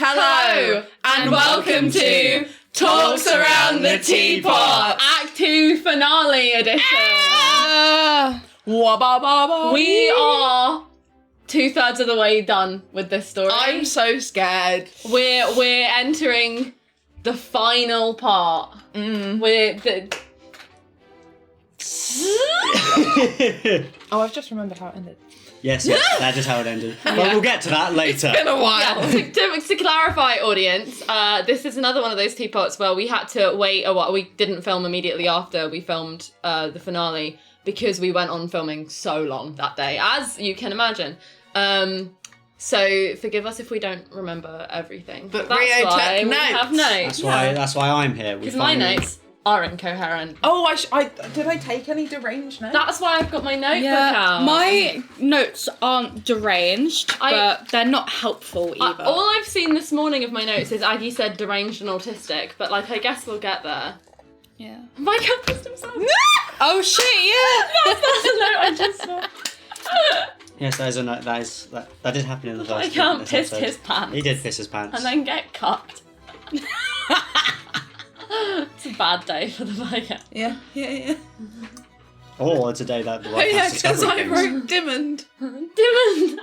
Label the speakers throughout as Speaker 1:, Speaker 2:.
Speaker 1: Hello, and welcome to Talks Around the Teapot,
Speaker 2: Act 2 Finale Edition. We are 2/3 of the way done with this story.
Speaker 1: I'm so scared.
Speaker 2: We're entering the final part.
Speaker 1: Oh, I've just remembered how it ended.
Speaker 3: Yes, that is how it ended. But we'll get to that later.
Speaker 1: It's been a while.
Speaker 2: To clarify, audience, this is another one of those teapots where we had to wait a while. We didn't film immediately after we filmed the finale because we went on filming so long that day, as you can imagine. So forgive us if we don't remember everything.
Speaker 1: But
Speaker 2: that's
Speaker 1: Rio
Speaker 2: why
Speaker 1: took
Speaker 2: we have notes.
Speaker 3: That's why I'm here.
Speaker 2: Because my notes are incoherent.
Speaker 1: Oh, did I take any deranged notes?
Speaker 2: That's why I've got my notebook out.
Speaker 4: My notes aren't deranged, but they're not helpful either.
Speaker 2: All I've seen this morning of my notes is Aggie said deranged and autistic, but I guess we'll get there.
Speaker 4: Yeah.
Speaker 2: My cat pissed himself.
Speaker 4: Oh shit, yeah!
Speaker 2: That's the note I just saw.
Speaker 3: Yes, that is a note. That did happen in the first.
Speaker 2: I can't piss
Speaker 3: episode.
Speaker 2: his pants.
Speaker 3: He did piss his pants.
Speaker 2: And then get cucked. It's a bad day for the Vega.
Speaker 1: Yeah.
Speaker 3: Or it's a day that the
Speaker 1: Oh
Speaker 3: right
Speaker 1: yeah,
Speaker 3: has
Speaker 1: because I
Speaker 3: things.
Speaker 1: wrote Dimmond.
Speaker 2: Dimmond.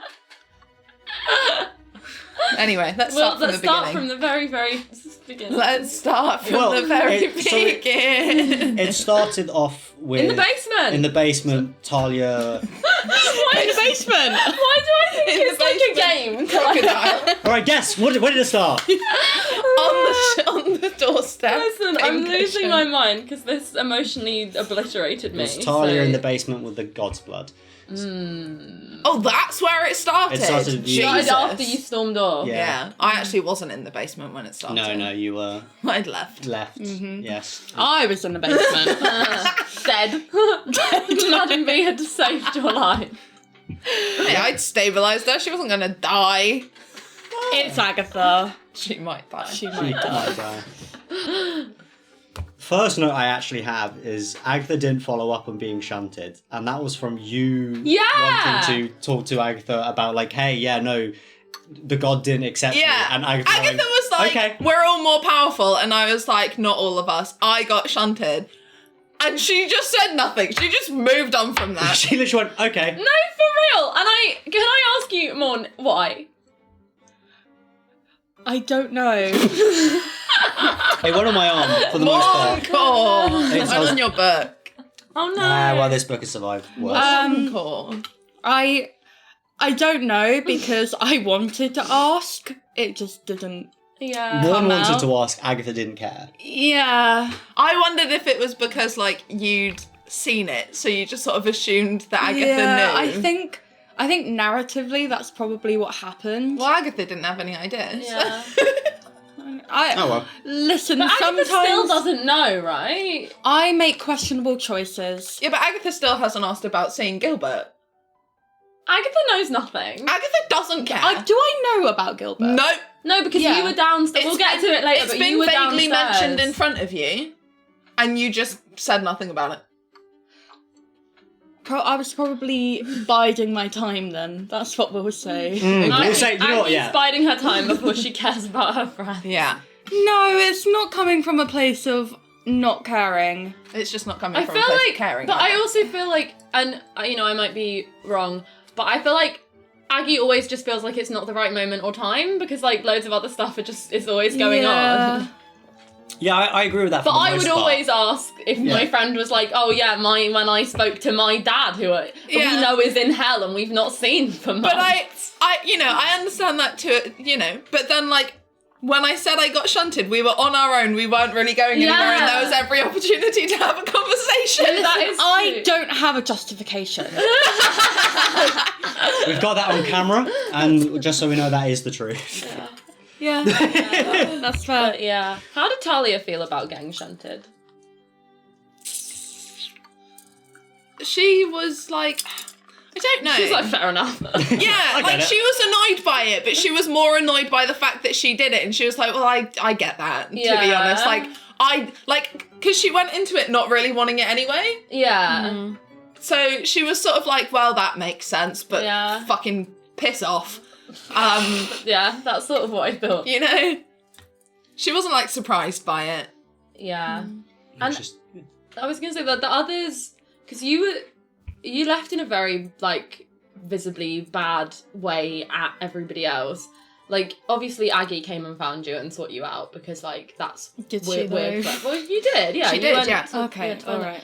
Speaker 1: Anyway, let's start from the
Speaker 2: start
Speaker 1: beginning.
Speaker 2: from the very, very beginning.
Speaker 1: Let's start from the very beginning.
Speaker 3: It started off with
Speaker 2: In the basement.
Speaker 3: In the basement, Talia.
Speaker 2: Why
Speaker 4: In the basement!
Speaker 2: Why do I think
Speaker 1: In
Speaker 2: it's
Speaker 1: the
Speaker 2: like a game?
Speaker 1: Crocodile.
Speaker 3: All right, guess. Where did it start?
Speaker 1: on the doorstep.
Speaker 2: Listen, I'm
Speaker 1: Pincushion.
Speaker 2: losing my mind because this emotionally obliterated me.
Speaker 3: It's Talia
Speaker 2: so-
Speaker 3: in the basement with the god's blood.
Speaker 1: Oh, that's where it started.
Speaker 3: It started-
Speaker 2: Started
Speaker 1: Jesus.
Speaker 2: after you stormed off.
Speaker 1: Yeah, I actually wasn't in the basement when it started.
Speaker 3: No, you were
Speaker 1: I'd left.
Speaker 3: left. Yes.
Speaker 4: I was in the basement.
Speaker 2: Dead. Imagine being had to save your life.
Speaker 1: Hey, I'd stabilised her. She wasn't going to die.
Speaker 4: It's Agatha.
Speaker 1: She might die.
Speaker 4: She
Speaker 3: She
Speaker 4: might die.
Speaker 3: might die. First note I actually have is Agatha didn't follow up on being shunted, and that was from you
Speaker 2: Yeah!
Speaker 3: wanting to talk to Agatha about hey, the god didn't accept me,
Speaker 1: Yeah,
Speaker 3: and
Speaker 1: Agatha was like,
Speaker 3: okay.
Speaker 1: we're all more powerful, and I was like, not all of us. I got shunted. And she just said nothing. She just moved on from that.
Speaker 3: She literally went, okay.
Speaker 2: No, for real. And can I ask you, Morne, why?
Speaker 4: I don't know.
Speaker 3: It went on my arm for the most part.
Speaker 1: Encore.
Speaker 3: It's-
Speaker 1: Went on your book.
Speaker 2: Oh no.
Speaker 3: Well, this book has survived worse.
Speaker 1: Encore.
Speaker 4: I don't know because I wanted to ask. It just didn't.
Speaker 2: Yeah.
Speaker 3: Morne
Speaker 4: come
Speaker 3: wanted
Speaker 4: out.
Speaker 3: to ask, Agatha didn't care.
Speaker 4: Yeah.
Speaker 1: I wondered if it was because, you'd seen it, so you just sort of assumed that Agatha knew.
Speaker 4: I think narratively that's probably what happened.
Speaker 1: Well, Agatha didn't have any ideas.
Speaker 2: Yeah.
Speaker 3: Oh well.
Speaker 4: Listen,
Speaker 2: But Agatha
Speaker 4: sometimes
Speaker 2: still doesn't know, right?
Speaker 4: I make questionable choices.
Speaker 1: Yeah, but Agatha still hasn't asked about seeing Gilbert.
Speaker 2: Agatha knows nothing.
Speaker 1: Agatha doesn't care.
Speaker 4: Do I know about Gilbert?
Speaker 1: No.
Speaker 2: No, because
Speaker 4: Yeah.
Speaker 2: you were downstairs. We'll get to it later,
Speaker 1: It's
Speaker 2: but
Speaker 1: been
Speaker 2: you were
Speaker 1: vaguely
Speaker 2: downstairs.
Speaker 1: mentioned in front of you, and you just said nothing about it.
Speaker 4: I was probably biding my time then. That's what we'll say.
Speaker 3: We'll say, you know what,
Speaker 2: Aggie's biding her time before she cares about her friends.
Speaker 1: Yeah.
Speaker 4: No, it's not coming from a place of not caring.
Speaker 1: It's just not coming
Speaker 2: I
Speaker 1: from
Speaker 2: feel
Speaker 1: a place
Speaker 2: like,
Speaker 1: of caring.
Speaker 2: but I also feel like, and I might be wrong, but I feel like Aggie always just feels like it's not the right moment or time because loads of other stuff is always going on.
Speaker 3: Yeah, I agree with that.
Speaker 2: But
Speaker 3: for the
Speaker 2: I
Speaker 3: most
Speaker 2: would
Speaker 3: part.
Speaker 2: always ask if my friend was like, oh yeah, when I spoke to my dad, who we know is in hell and we've not seen for months.
Speaker 1: But I understand that too, but then when I said I got shunted, we were on our own, we weren't really going anywhere, and there was every opportunity to have a conversation.
Speaker 2: That is
Speaker 4: I
Speaker 2: true.
Speaker 4: don't have a justification.
Speaker 3: We've got that on camera, and just so we know, that is the truth.
Speaker 4: Yeah. That's fair.
Speaker 2: But yeah. How did Talia feel about getting shunted?
Speaker 1: She was like, I don't know.
Speaker 2: She's like, fair enough.
Speaker 1: Yeah,
Speaker 3: get it.
Speaker 1: she was annoyed by it, but she was more annoyed by the fact that she did it, and she was like, well, I get that, to be
Speaker 2: Yeah.
Speaker 1: honest. Because she went into it not really wanting it anyway.
Speaker 2: Yeah.
Speaker 1: So she was sort of like, well, that makes sense, but
Speaker 2: Yeah.
Speaker 1: fucking piss off.
Speaker 2: Yeah, that's sort of what I thought.
Speaker 1: You know, she wasn't like surprised by it.
Speaker 2: Yeah.
Speaker 3: It's
Speaker 2: And
Speaker 3: just
Speaker 2: I was gonna say that the others, because you left in a very like visibly bad way at everybody else. Like obviously Aggie came and found you and sought you out because like that's
Speaker 4: Did
Speaker 2: weird.
Speaker 4: she
Speaker 2: Weird.
Speaker 4: though?
Speaker 2: Well, you did, yeah.
Speaker 1: She
Speaker 2: you
Speaker 1: did,
Speaker 2: went
Speaker 1: yeah.
Speaker 2: to-
Speaker 4: Okay,
Speaker 2: to find
Speaker 4: alright.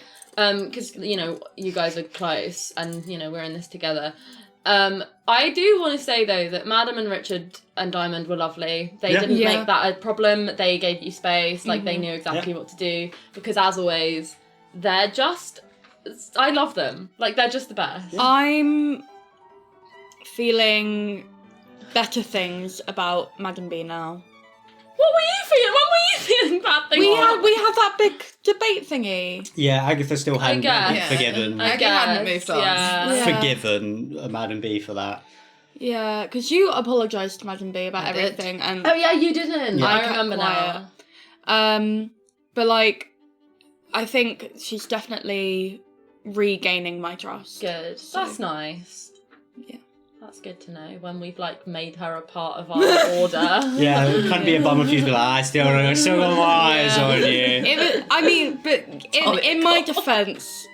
Speaker 2: because you know you guys are close and you know we're in this together. I do want to say though that Madam and Richard and Diamond were lovely. They didn't
Speaker 4: Yeah.
Speaker 2: make that a problem. They gave you space. Like they knew exactly what to do because as always, they're just. I love them. Like they're just the best.
Speaker 4: I'm feeling better things about Madam B now.
Speaker 2: What were you feeling? When were you feeling bad things?
Speaker 4: We had that big debate thingy.
Speaker 3: yeah, Agatha still hadn't
Speaker 2: guess.
Speaker 3: forgiven
Speaker 2: I
Speaker 1: Aggie hadn't moved on.
Speaker 2: Yeah.
Speaker 4: Yeah.
Speaker 3: forgiven Madam B for that.
Speaker 4: Yeah, because you apologised to Madam B about
Speaker 1: I did.
Speaker 4: everything, and
Speaker 2: Oh yeah, you didn't.
Speaker 3: Yeah.
Speaker 2: I
Speaker 4: kept
Speaker 2: remember
Speaker 4: quiet.
Speaker 2: now.
Speaker 4: But like, I think she's definitely regaining my trust.
Speaker 2: Good.
Speaker 4: So-
Speaker 2: That's nice.
Speaker 4: Yeah.
Speaker 2: That's good to know when we've like made her a part of our order.
Speaker 3: Yeah, it can be a bum if you'd be like, I still got my eyes on you.
Speaker 4: I mean, but in my defence,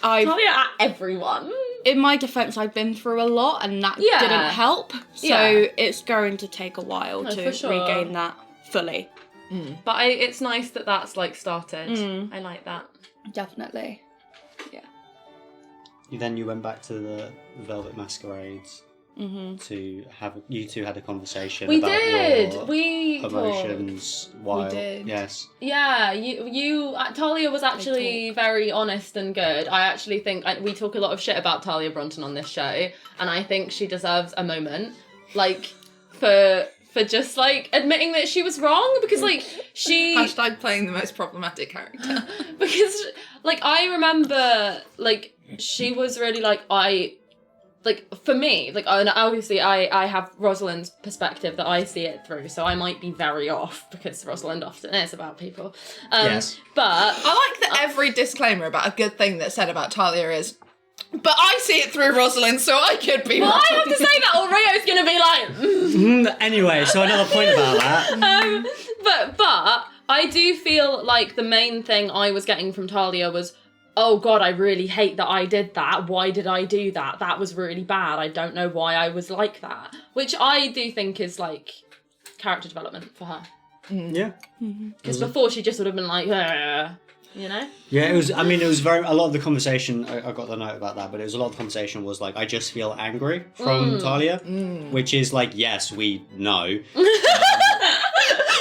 Speaker 2: Talia at everyone.
Speaker 4: in my defence, I've been through a lot, and that
Speaker 2: Yeah.
Speaker 4: didn't help. So
Speaker 2: Yeah.
Speaker 4: it's going to take a while
Speaker 2: No,
Speaker 4: to
Speaker 2: for sure.
Speaker 4: regain that fully.
Speaker 2: But it's nice that that's like started.
Speaker 4: Mm.
Speaker 2: I like that.
Speaker 4: Definitely.
Speaker 3: Then you went back to the Velvet Masquerades to have you two had a conversation
Speaker 2: We
Speaker 3: about
Speaker 2: did.
Speaker 3: your
Speaker 2: We
Speaker 3: emotions while
Speaker 1: did.
Speaker 3: yes.
Speaker 2: Yeah, you Talia was actually very honest and good. I actually think we talk a lot of shit about Talia Bronton on this show, and I think she deserves a moment, like for just like admitting that she was wrong because like she
Speaker 1: Hashtag playing the most problematic character.
Speaker 2: because like I remember like she was really like for me like and obviously I have Rosalind's perspective that I see it through, so I might be very off because Rosalind often is about people.
Speaker 3: Yes.
Speaker 2: But
Speaker 1: I like that every disclaimer about a good thing that's said about Talia is, but I see it through Rosalind, so I could be
Speaker 2: well,
Speaker 1: wrong.
Speaker 2: I have to say that or Rio's gonna be like
Speaker 3: Anyway, so another point about that.
Speaker 2: but I do feel like the main thing I was getting from Talia was, oh god, I really hate that I did that. Why did I do that? That was really bad. I don't know why I was like that. Which I do think is like character development for her.
Speaker 3: Yeah.
Speaker 2: Because before she just would have been like, you know?
Speaker 3: Yeah, it was. I mean, it was very. A lot of the conversation. I got the note about that, but it was a lot of the conversation was like, I just feel angry from Talia, which is like, yes, we know.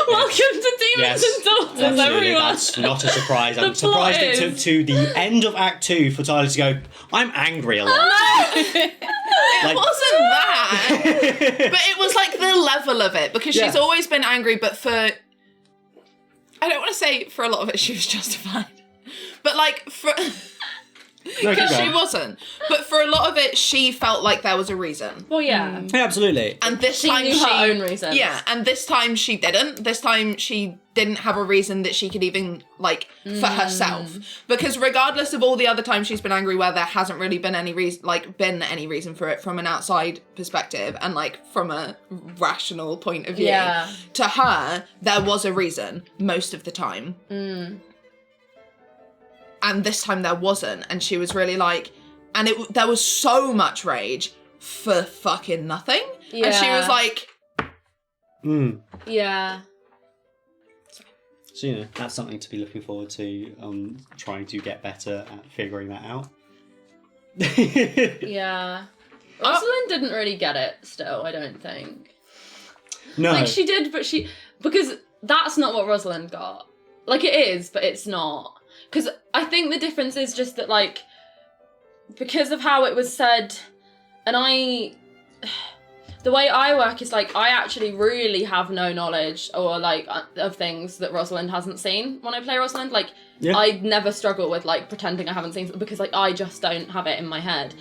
Speaker 2: Welcome to Demons and Daughters,
Speaker 3: absolutely.
Speaker 2: everyone.
Speaker 3: That's not a surprise. I'm
Speaker 2: The
Speaker 3: surprised
Speaker 2: plot
Speaker 3: it took
Speaker 2: is-
Speaker 3: to the end of Act 2 for Talia to go, I'm angry a lot.
Speaker 1: It wasn't that. But it was like the level of it, because she's
Speaker 3: Yeah.
Speaker 1: always been angry, but for, I don't want to say for a lot of it she was justified, but like for,
Speaker 3: No, keep
Speaker 1: because she
Speaker 3: going.
Speaker 1: wasn't, but for a lot of it she felt like there was a reason.
Speaker 2: Well, yeah.
Speaker 3: Yeah, absolutely.
Speaker 1: And this
Speaker 2: She
Speaker 1: time
Speaker 2: knew her own reasons.
Speaker 1: Yeah, and this time she didn't. This time she didn't have a reason that she could even, like, for herself. Because regardless of all the other times she's been angry where there hasn't really been any reason for it from an outside perspective and, like, from a rational point of view,
Speaker 2: Yeah.
Speaker 1: to her, there was a reason most of the time. And this time there wasn't. And she was really like, and there was so much rage for fucking nothing. And she
Speaker 2: Yeah.
Speaker 1: was like,
Speaker 2: Yeah.
Speaker 3: So, that's something to be looking forward to, trying to get better at figuring that out.
Speaker 2: Yeah. Rosalind didn't really get it still, I don't think.
Speaker 3: No.
Speaker 2: Like, she did, but because that's not what Rosalind got. Like, it is, but it's not. Because I think the difference is just that, like, because of how it was said, and the way I work is, like, I actually really have no knowledge or, like, of things that Rosalind hasn't seen when I play Rosalind. Like,
Speaker 3: Yeah.
Speaker 2: I never struggle with, like, pretending I haven't seen something because, like, I just don't have it in my head.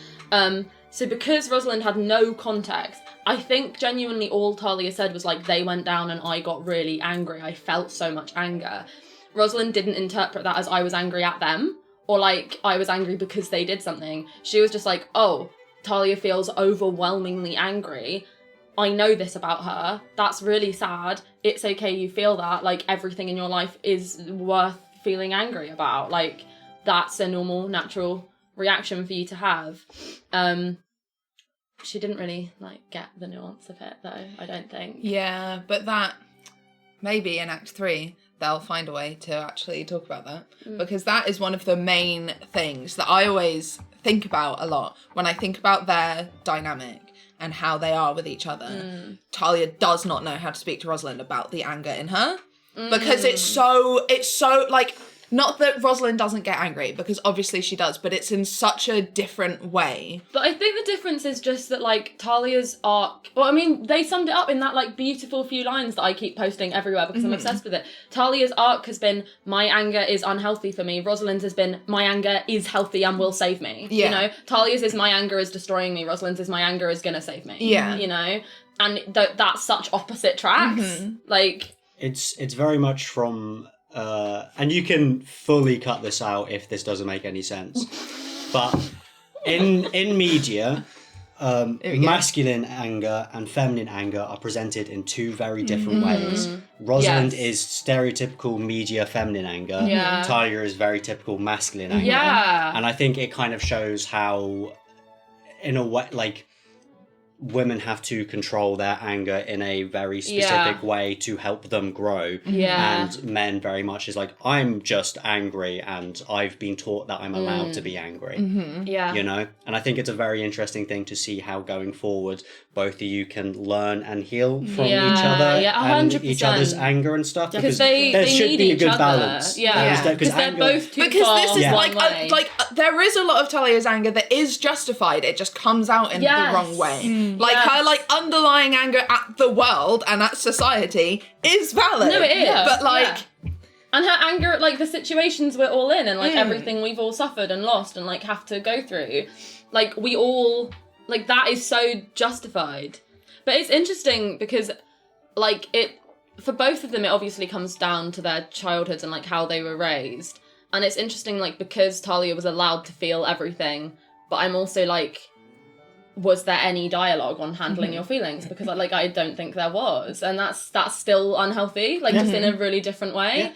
Speaker 2: So because Rosalind had no context, I think genuinely all Talia said was, like, they went down and I got really angry. I felt so much anger. Rosalind didn't interpret that as I was angry at them or, like, I was angry because they did something. She was just like, oh, Talia feels overwhelmingly angry. I know this about her. That's really sad. It's okay you feel that. Like, everything in your life is worth feeling angry about. Like, that's a normal, natural reaction for you to have. She didn't really, like, get the nuance of it, though, I don't think.
Speaker 1: Yeah, but that, maybe in Act 3, they'll find a way to actually talk about that. Because that is one of the main things that I always think about a lot when I think about their dynamic and how they are with each other. Talia does not know how to speak to Rosalind about the anger in her. Because it's so, like, not that Rosalind doesn't get angry, because obviously she does, but it's in such a different way.
Speaker 2: But I think the difference is just that, like, Talia's arc... Well, I mean, they summed it up in that, like, beautiful few lines that I keep posting everywhere because I'm obsessed with it. Talia's arc has been, my anger is unhealthy for me. Rosalind's has been, my anger is healthy and will save me.
Speaker 1: Yeah.
Speaker 2: You know? Talia's is, my anger is destroying me. Rosalind's is, my anger is gonna save me.
Speaker 1: Yeah.
Speaker 2: You know? And that's such opposite tracks. Like...
Speaker 3: It's very much from... and you can fully cut this out if this doesn't make any sense. But in media, masculine anger and feminine anger are presented in two very different ways. Rosalind is stereotypical media feminine anger.
Speaker 2: Yeah.
Speaker 3: Talia is very typical masculine anger.
Speaker 2: Yeah.
Speaker 3: And I think it kind of shows how, in a way, like, women have to control their anger in a very specific way to help them grow.
Speaker 2: Yeah.
Speaker 3: And men very much is like, I'm just angry and I've been taught that I'm allowed to be angry.
Speaker 2: Yeah.
Speaker 3: You know? And I think it's a very interesting thing to see how going forward both of you can learn and heal from each other and
Speaker 2: 100%.
Speaker 3: each other's anger and stuff.
Speaker 2: Because they
Speaker 3: should
Speaker 2: need
Speaker 3: be a
Speaker 2: each
Speaker 3: good
Speaker 2: other.
Speaker 3: balance.
Speaker 2: Yeah.
Speaker 3: Because
Speaker 2: they're both too
Speaker 1: Because
Speaker 2: far
Speaker 1: this is
Speaker 2: one way.
Speaker 1: there is a lot of Talia's anger that is justified. It just comes out in the wrong way. Like her like underlying anger at the world and at society is valid.
Speaker 2: No, it is.
Speaker 1: But like,
Speaker 2: and her anger at like the situations we're all in and like everything we've all suffered and lost and like have to go through, like we all like that is so justified. But it's interesting because like it for both of them it obviously comes down to their childhoods and like how they were raised. And it's interesting like because Talia was allowed to feel everything, but I'm also like, was there any dialogue on handling your feelings? Because like I don't think there was, and that's still unhealthy, like just in a really different way.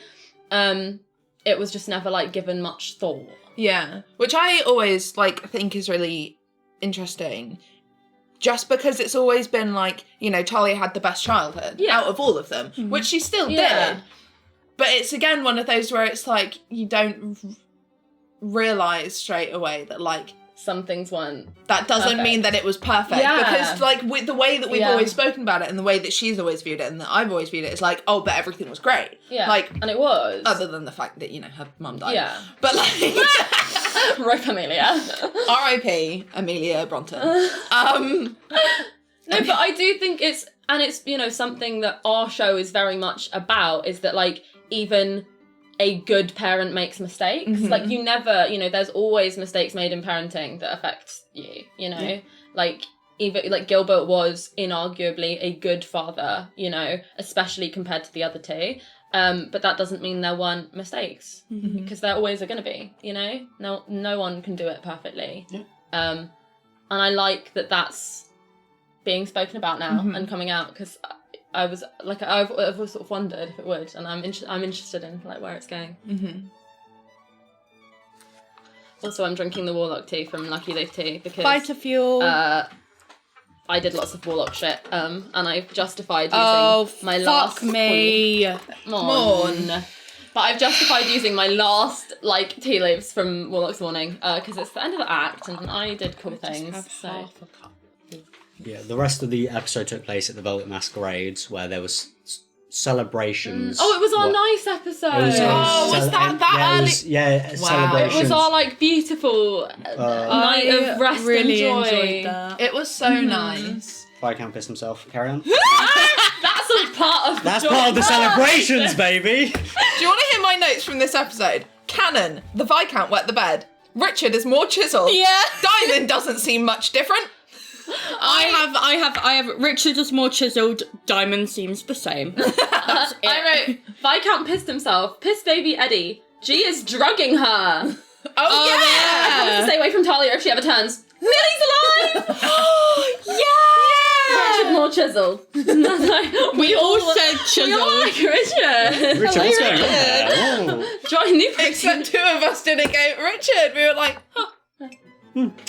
Speaker 2: It was just never like given much thought.
Speaker 1: Yeah, which I always like think is really interesting. Just because it's always been like, you know, Talia had the best childhood out of all of them, which she still did. But it's again one of those where it's like you don't realise straight away that like
Speaker 2: some things weren't.
Speaker 1: That doesn't mean that it was perfect.
Speaker 2: Yeah.
Speaker 1: Because like with the way that we've always spoken about it and the way that she's always viewed it and that I've always viewed it is like, oh, but everything was great.
Speaker 2: Yeah.
Speaker 1: Like,
Speaker 2: and it was.
Speaker 1: other than the fact that, you know, her mum died.
Speaker 2: Yeah.
Speaker 1: But like
Speaker 2: Rip Amelia.
Speaker 1: R.I.P. Amelia Bronte.
Speaker 2: No, but I do think it's you know something that our show is very much about is that like even a good parent makes mistakes. Like you never, you know, there's always mistakes made in parenting that affect you, you know? Like even like Gilbert was inarguably a good father, you know, especially compared to the other two. But that doesn't mean there weren't mistakes because there always are going to be, you know? No one can do it perfectly. Yeah. And I like that that's being spoken about now and coming out because I was like I've sort of wondered if it would, and I'm interested in like where it's going. Also, I'm drinking the Warlock tea from Lucky Leaf Tea because
Speaker 4: Fighter fuel.
Speaker 2: I did lots of Warlock shit, and I've justified using my last Morne. But I've justified using my last like tea leaves from Warlock's Morning because it's the end of the act, and I did cool things. So.
Speaker 3: Yeah, the rest of the episode took place at the Velvet Masquerades, where there was celebrations.
Speaker 2: Oh, it was our nice episode.
Speaker 1: Was that early?
Speaker 3: Celebrations.
Speaker 2: It was our like beautiful night of rest
Speaker 4: really
Speaker 2: and joy.
Speaker 4: enjoyed that.
Speaker 1: It was so nice.
Speaker 3: Viscount pissed himself. Carry on.
Speaker 2: That's a part of
Speaker 3: That's part of the celebrations, baby.
Speaker 1: Do you want to hear my notes from this episode? Canon, the Viscount wet the bed. Richard is more chiseled.
Speaker 4: Yeah.
Speaker 1: Diamond doesn't seem much different.
Speaker 4: I have Richard is more chiseled, Diamond seems the same. That's it.
Speaker 2: I wrote, Viscount pissed himself. Piss baby Eddie. G is drugging her. I promise to stay away from Talia if she ever turns. Millie's alive!
Speaker 1: Yeah!
Speaker 2: Richard more chiseled.
Speaker 4: We all said
Speaker 2: We all
Speaker 4: chisel.
Speaker 2: like Richard.
Speaker 3: Richard, what's going on there? Whoa.
Speaker 2: Join new
Speaker 1: Except 2 of us didn't go Richard. We were like,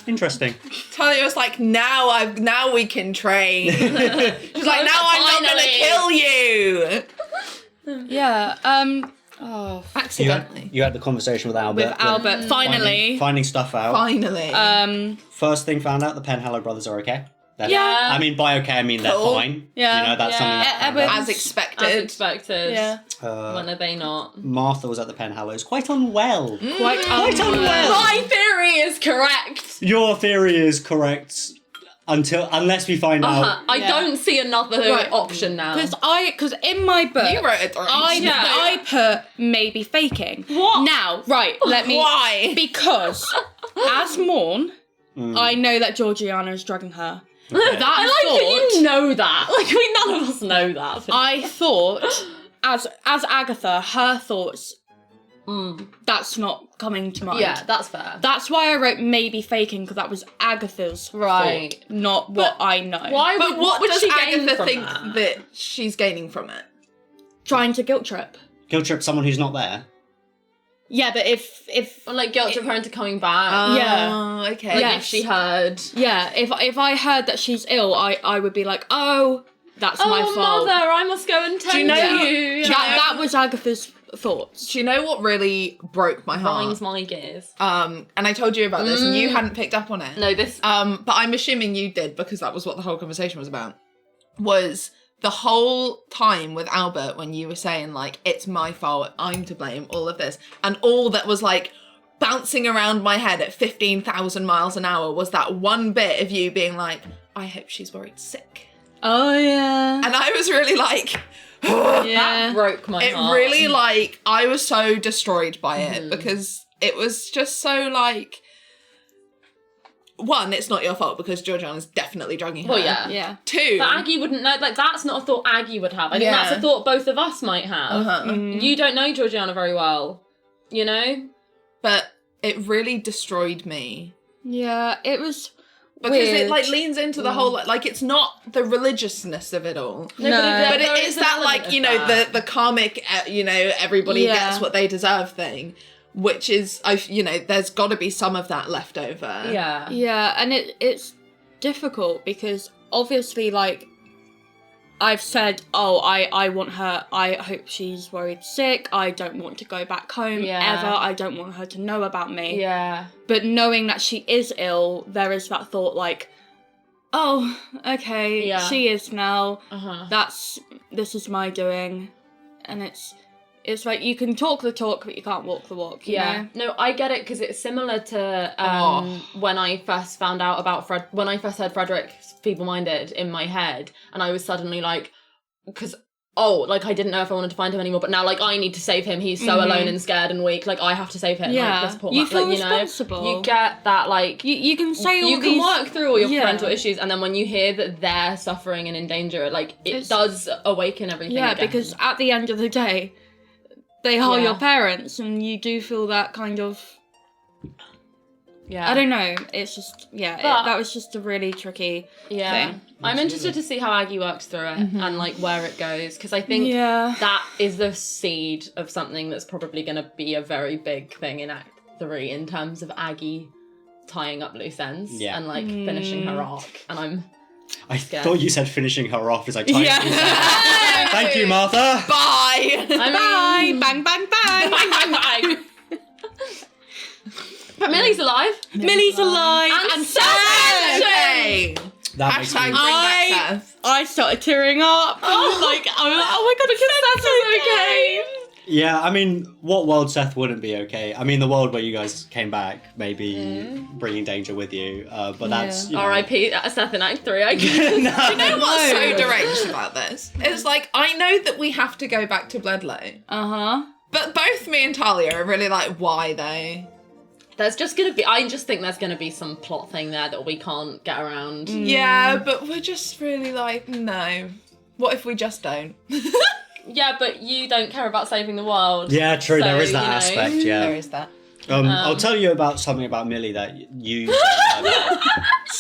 Speaker 3: Interesting.
Speaker 1: Talia was like, now we can train. She's like, now I'm not gonna
Speaker 2: Finally.
Speaker 1: kill you.
Speaker 4: Yeah.
Speaker 1: Accidentally.
Speaker 3: You had the conversation with Albert.
Speaker 4: With Albert, finally.
Speaker 3: Finding stuff out.
Speaker 1: Finally.
Speaker 3: First thing found out, the Penhallow brothers are okay.
Speaker 4: Yeah.
Speaker 3: I mean, by okay, I mean they're
Speaker 1: Cool.
Speaker 3: fine.
Speaker 4: Yeah.
Speaker 3: You know, that's something that found
Speaker 4: Albert-
Speaker 3: out.
Speaker 1: As expected.
Speaker 2: As expected.
Speaker 4: Yeah.
Speaker 2: When are they not?
Speaker 3: Martha was at the Penhallows, quite unwell.
Speaker 4: Quite
Speaker 3: unwell.
Speaker 2: My theory is correct.
Speaker 3: Your theory is correct unless we find out.
Speaker 2: I don't see another
Speaker 4: Right.
Speaker 2: option now.
Speaker 4: Because in my book,
Speaker 1: You wrote it down.
Speaker 4: I put maybe faking.
Speaker 2: What?
Speaker 4: Now, right, let me.
Speaker 1: Why?
Speaker 4: Because as Morne, I know that Georgiana is drugging her.
Speaker 3: Okay.
Speaker 4: That
Speaker 2: I like that
Speaker 4: thought,
Speaker 2: you know that. Like, none of us know that.
Speaker 4: I thought, as Agatha, her thoughts, that's not coming to mind.
Speaker 2: Yeah, that's fair.
Speaker 4: That's why I wrote maybe faking, because that was Agatha's
Speaker 2: Right.
Speaker 4: thought, not what I know.
Speaker 2: Why
Speaker 1: But
Speaker 2: would,
Speaker 1: what
Speaker 2: would
Speaker 1: does
Speaker 2: she gain
Speaker 1: Agatha
Speaker 2: from
Speaker 1: think
Speaker 2: that?
Speaker 1: that she's gaining from it?
Speaker 4: Trying to guilt trip.
Speaker 3: Guilt trip someone who's not there.
Speaker 4: Yeah, but if
Speaker 2: Or like guilt trip her into coming back.
Speaker 4: Yeah.
Speaker 1: Oh, okay.
Speaker 2: Like
Speaker 4: Yeah.
Speaker 2: if she heard.
Speaker 4: yeah, if I heard that she's ill, I would be like, oh, that's my
Speaker 2: Oh,
Speaker 4: fault.
Speaker 2: mother, I must go and tend
Speaker 1: you know-
Speaker 2: to you.
Speaker 4: That was Agatha's thoughts.
Speaker 1: Do you know what really broke my heart?
Speaker 2: Grinds my gears.
Speaker 1: And I told you about this, and you hadn't picked up on it.
Speaker 2: No, this.
Speaker 1: But I'm assuming you did because that was what the whole conversation was about. Was the whole time with Albert when you were saying like it's my fault, I'm to blame, all of this, and all that was like bouncing around my head at 15,000 miles an hour was that one bit of you being like, I hope she's worried sick,
Speaker 4: Oh yeah.
Speaker 1: and I was really like.
Speaker 2: That
Speaker 4: Yeah.
Speaker 2: broke my
Speaker 1: It
Speaker 2: heart.
Speaker 1: really like I was so destroyed by it because it was just so like one, it's not your fault because Georgiana's definitely drugging her.
Speaker 2: Well, yeah.
Speaker 4: Yeah.
Speaker 1: Two,
Speaker 2: But Aggie wouldn't know. Like, that's not a thought Aggie would have. I think
Speaker 1: Yeah.
Speaker 2: that's a thought both of us might have.
Speaker 1: uh-huh.
Speaker 2: You don't know Georgiana very well, you know?
Speaker 1: But it really destroyed me
Speaker 4: Yeah, it was
Speaker 1: because
Speaker 4: weird.
Speaker 1: it like leans into the whole like it's not the religiousness of it all.
Speaker 4: No.
Speaker 1: But
Speaker 2: there
Speaker 1: it is
Speaker 2: an
Speaker 1: that
Speaker 2: element
Speaker 1: like,
Speaker 2: of
Speaker 1: you know,
Speaker 2: that.
Speaker 1: the karmic, you know, everybody
Speaker 4: Yeah.
Speaker 1: gets what they deserve thing, which is, you know, there's got to be some of that left over.
Speaker 2: Yeah.
Speaker 4: Yeah, and it's difficult because obviously, like, I've said, oh, I want her, I hope she's worried sick, I don't want to go back home
Speaker 2: Yeah.
Speaker 4: ever, I don't want her to know about me.
Speaker 2: Yeah.
Speaker 4: But knowing that she is ill, there is that thought like, oh, okay,
Speaker 2: Yeah.
Speaker 4: she is now,
Speaker 2: Uh-huh.
Speaker 4: this is my doing. And it's like, you can talk the talk, but you can't walk the walk, you
Speaker 2: Yeah,
Speaker 4: know?
Speaker 2: no, I get it because it's similar to when I first found out about when I first heard Frederick's feeble-minded in my head, and I was suddenly like, because like I didn't know if I wanted to find him anymore, but now like I need to save him. He's so alone and scared and weak. Like I have to save him.
Speaker 4: Yeah.
Speaker 2: like, this poor
Speaker 4: You
Speaker 2: man.
Speaker 4: feel
Speaker 2: like,
Speaker 4: responsible.
Speaker 2: You get that like.
Speaker 4: You can say all
Speaker 2: You can
Speaker 4: these...
Speaker 2: work through all your
Speaker 4: Yeah.
Speaker 2: parental issues, and then when you hear that they're suffering and in danger, like it does awaken everything.
Speaker 4: Yeah,
Speaker 2: again.
Speaker 4: because at the end of the day, they are
Speaker 2: Yeah.
Speaker 4: your parents, and you do feel that kind of...
Speaker 2: yeah,
Speaker 4: I don't know. It's just... Yeah,
Speaker 2: But-
Speaker 4: that was just a really tricky
Speaker 2: Yeah,
Speaker 4: thing.
Speaker 2: I'm interested to see how Aggie works through it and like where it goes because I think
Speaker 4: Yeah.
Speaker 2: that is the seed of something that's probably going to be a very big thing in Act 3 in terms of Aggie tying up loose ends
Speaker 3: Yeah.
Speaker 2: and like finishing her arc. And
Speaker 3: I thought you said finishing her off as I typed
Speaker 4: Yeah.
Speaker 3: it. Thank you, Martha.
Speaker 1: Bye.
Speaker 2: I mean,
Speaker 4: Bye! Bang, bang, bang!
Speaker 2: bang, bang, bang. But Millie's alive.
Speaker 4: Millie's alive!
Speaker 2: And
Speaker 1: Okay.
Speaker 3: That makes
Speaker 1: Hashtag
Speaker 3: me...
Speaker 1: bring back Seth.
Speaker 4: I started tearing up. I was oh my god, because that's okay.
Speaker 3: Yeah, I mean, what world Seth wouldn't be okay? I mean, the world where you guys came back, maybe bringing danger with you, but that's... You know.
Speaker 2: R.I.P. Seth in Act 3, I guess.
Speaker 3: No.
Speaker 1: You know what's so
Speaker 4: No.
Speaker 1: deranged about this? It's like, I know that we have to go back to Bledlow,
Speaker 4: Uh-huh.
Speaker 1: but both me and Talia are really like, why though?
Speaker 2: There's just going to be... I just think there's going to be some plot thing there that we can't get around.
Speaker 1: Yeah, but we're just really like, no. What if we just don't?
Speaker 2: Yeah, but you don't care about saving the world.
Speaker 3: Yeah, true,
Speaker 2: So,
Speaker 3: there is that
Speaker 2: you know.
Speaker 3: aspect, yeah.
Speaker 1: There is that.
Speaker 3: I'll tell you about something about Millie that you said about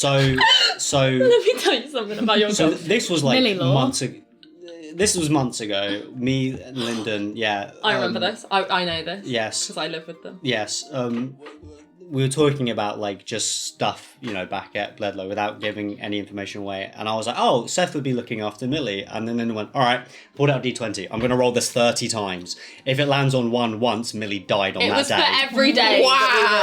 Speaker 3: So
Speaker 2: Let me tell you something about your
Speaker 3: so
Speaker 2: gods.
Speaker 3: this was like
Speaker 4: Millie Law.
Speaker 3: months ago. This was months ago. Me and Lyndon, yeah.
Speaker 2: I remember this. I know this.
Speaker 3: Yes.
Speaker 2: Because I live with them.
Speaker 3: Yes. We were talking about like just stuff, back at Bledlow without giving any information away. And I was like, oh, Seth would be looking after Millie. And then Lyndon went, all right, pulled out D20. I'm going to roll this 30 times. If it lands on one once, Millie died on
Speaker 2: It
Speaker 3: that
Speaker 2: was
Speaker 3: day.
Speaker 2: for every day that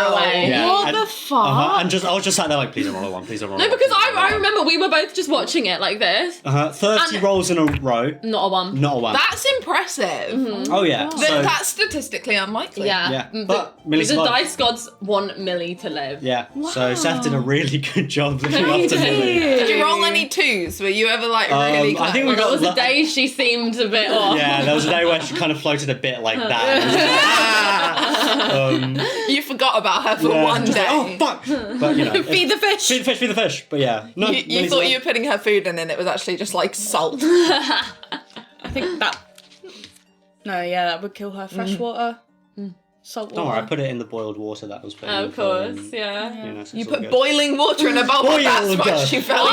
Speaker 2: we were away.
Speaker 3: Yeah.
Speaker 4: What
Speaker 3: and-
Speaker 4: the fuck?
Speaker 3: And I was just sat there like, please don't roll a one, please don't roll a
Speaker 2: No,
Speaker 3: one.
Speaker 2: because
Speaker 3: please don't roll a
Speaker 2: I
Speaker 3: one."
Speaker 2: remember we were both just watching it like this.
Speaker 3: 30
Speaker 2: and-
Speaker 3: rolls in a row,
Speaker 2: Not a one.
Speaker 3: not a one.
Speaker 1: That's impressive.
Speaker 3: Oh yeah. So,
Speaker 1: That's statistically unlikely.
Speaker 2: Yeah.
Speaker 3: Yeah,
Speaker 2: The,
Speaker 3: but Millie
Speaker 2: the
Speaker 3: survived.
Speaker 2: dice gods want Millie to live.
Speaker 3: yeah. So Seth did a really good job looking
Speaker 4: He
Speaker 3: after Millie.
Speaker 1: Did you roll any twos? Were you ever like really close?
Speaker 3: I think we
Speaker 2: There
Speaker 3: got
Speaker 2: was a
Speaker 3: like-
Speaker 2: day she seemed a bit off.
Speaker 3: Yeah, there was a day where she kind of floated a bit like that.
Speaker 1: You forgot about her for
Speaker 3: Yeah,
Speaker 1: one
Speaker 3: just
Speaker 1: day.
Speaker 3: like, oh fuck! But
Speaker 4: Feed the fish.
Speaker 3: feed the fish. But yeah, no.
Speaker 1: You
Speaker 3: Millie's
Speaker 1: thought
Speaker 3: alive.
Speaker 1: you were putting her food in and it was actually just like salt.
Speaker 4: I think that. No, yeah, that would kill her. Fresh water, salt water.
Speaker 3: Don't worry, I put it in the boiled water that was put in.
Speaker 2: Of course, yeah.
Speaker 3: So
Speaker 1: You
Speaker 3: it's all
Speaker 1: put
Speaker 3: good.
Speaker 1: boiling water in a bowl.
Speaker 3: Boiled
Speaker 1: That's why
Speaker 3: water.
Speaker 1: she fell.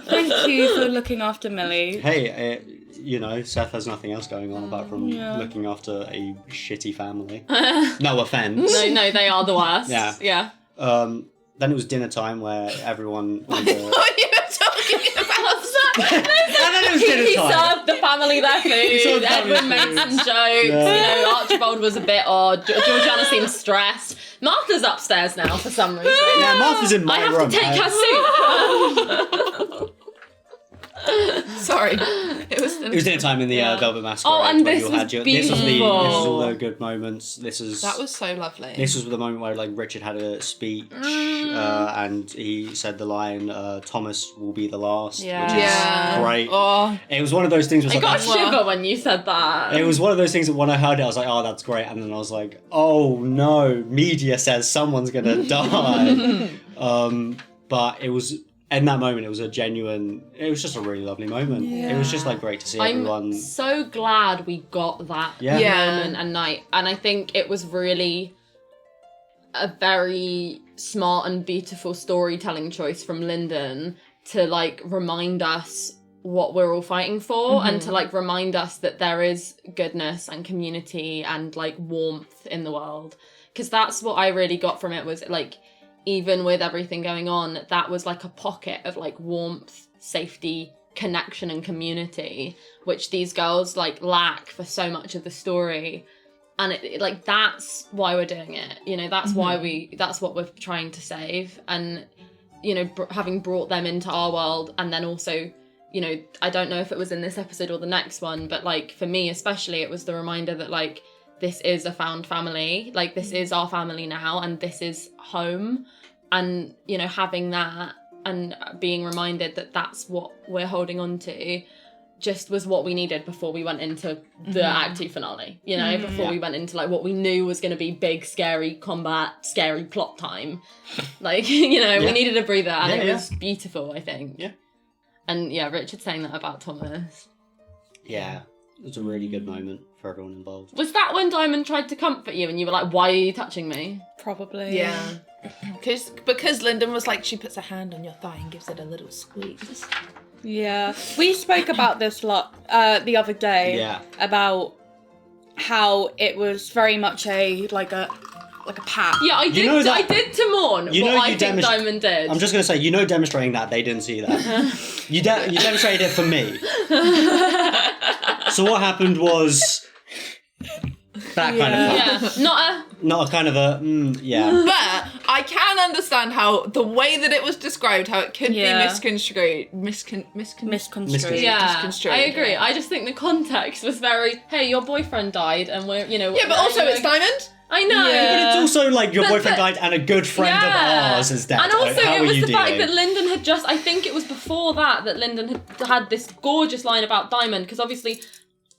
Speaker 4: Thank you for looking after Millie.
Speaker 3: Hey, Seth has nothing else going on apart from looking after a shitty family. No offense.
Speaker 2: No, they are the worst.
Speaker 3: Yeah.
Speaker 2: Yeah.
Speaker 3: Then it was dinner time where everyone.
Speaker 1: What are you talking about?
Speaker 3: And then it was dinner
Speaker 2: He
Speaker 3: time.
Speaker 2: served the family their food.
Speaker 3: served the family
Speaker 2: Edwin made
Speaker 3: food.
Speaker 2: some jokes.
Speaker 3: Yeah.
Speaker 2: Archibald was a bit odd. Georgiana seemed stressed. Martha's upstairs now for some reason.
Speaker 3: Yeah, Martha's in my
Speaker 2: I have
Speaker 3: room.
Speaker 2: to take her soup.
Speaker 1: Sorry. It was
Speaker 3: dinner time in the Velvet Masquerade.
Speaker 2: Oh, and
Speaker 3: where
Speaker 2: this
Speaker 3: you
Speaker 2: was
Speaker 3: had this was
Speaker 2: beautiful.
Speaker 3: all the good moments.
Speaker 1: That was so lovely.
Speaker 3: This was the moment where like Richard had a speech and he said the line Thomas will be the last,
Speaker 2: Yeah.
Speaker 3: which is
Speaker 1: Yeah.
Speaker 3: great.
Speaker 1: Oh,
Speaker 3: It was one of those things where
Speaker 2: I
Speaker 3: it's like,
Speaker 2: got a shiver when you said that.
Speaker 3: it was one of those things that when I heard it I was like, oh, that's great, and then I was like, oh no, media says someone's gonna die. But it was in that moment, it was just a really lovely moment. It was just like great to see everyone.
Speaker 2: I'm so glad we got that
Speaker 3: Yeah.
Speaker 2: moment and night. And I think it was really a very smart and beautiful storytelling choice from Lyndon to like remind us what we're all fighting for and to like remind us that there is goodness and community and like warmth in the world. Because that's what I really got from it, was like, even with everything going on, that was like a pocket of like warmth, safety, connection and community, which these girls like lack for so much of the story. And it like, that's why we're doing it. That's why that's what we're trying to save. And, having brought them into our world, and then also, I don't know if it was in this episode or the next one, but like for me especially, it was the reminder that like, this is a found family, like this is our family now, and this is home. And, having that and being reminded that that's what we're holding on to just was what we needed before we went into the Act 2 finale, before we went into like what we knew was going to be big, scary combat, scary plot time. Like, we needed a breather, and it was beautiful, I think.
Speaker 3: Yeah.
Speaker 2: And Richard saying that about Thomas.
Speaker 3: Yeah, it was a really good moment for everyone involved.
Speaker 2: Was that when Diamond tried to comfort you and you were like, why are you touching me?
Speaker 4: Probably.
Speaker 1: yeah. Because Lyndon was like, she puts her hand on your thigh and gives it a little squeeze.
Speaker 4: Yeah. We spoke about this the other day.
Speaker 3: Yeah.
Speaker 4: About how it was very much a pat.
Speaker 2: Yeah, I did.
Speaker 3: know that-
Speaker 2: I did to Morne what I think Diamond did.
Speaker 3: I'm just gonna say, demonstrating that they didn't see that. you demonstrated it for me. So what happened was that kind of
Speaker 2: Yeah,
Speaker 3: not a kind of a yeah.
Speaker 1: But I can understand how the way that it was described, how it could
Speaker 4: Yeah.
Speaker 1: be misconstrued.
Speaker 4: Misconstrued.
Speaker 2: yeah.
Speaker 1: Misconstrued.
Speaker 2: I agree. I just think the context was very, hey, your boyfriend died, and we're,
Speaker 1: Yeah, but also it's Diamond.
Speaker 2: I know.
Speaker 4: Yeah.
Speaker 3: But it's also like your
Speaker 2: But-
Speaker 3: boyfriend died and a good friend of ours is dead.
Speaker 2: And also
Speaker 3: How
Speaker 2: it
Speaker 3: are
Speaker 2: was
Speaker 3: you
Speaker 2: the fact
Speaker 3: dealing?
Speaker 2: that Lyndon had just, I think it was before that Lyndon had this gorgeous line about Diamond, because obviously,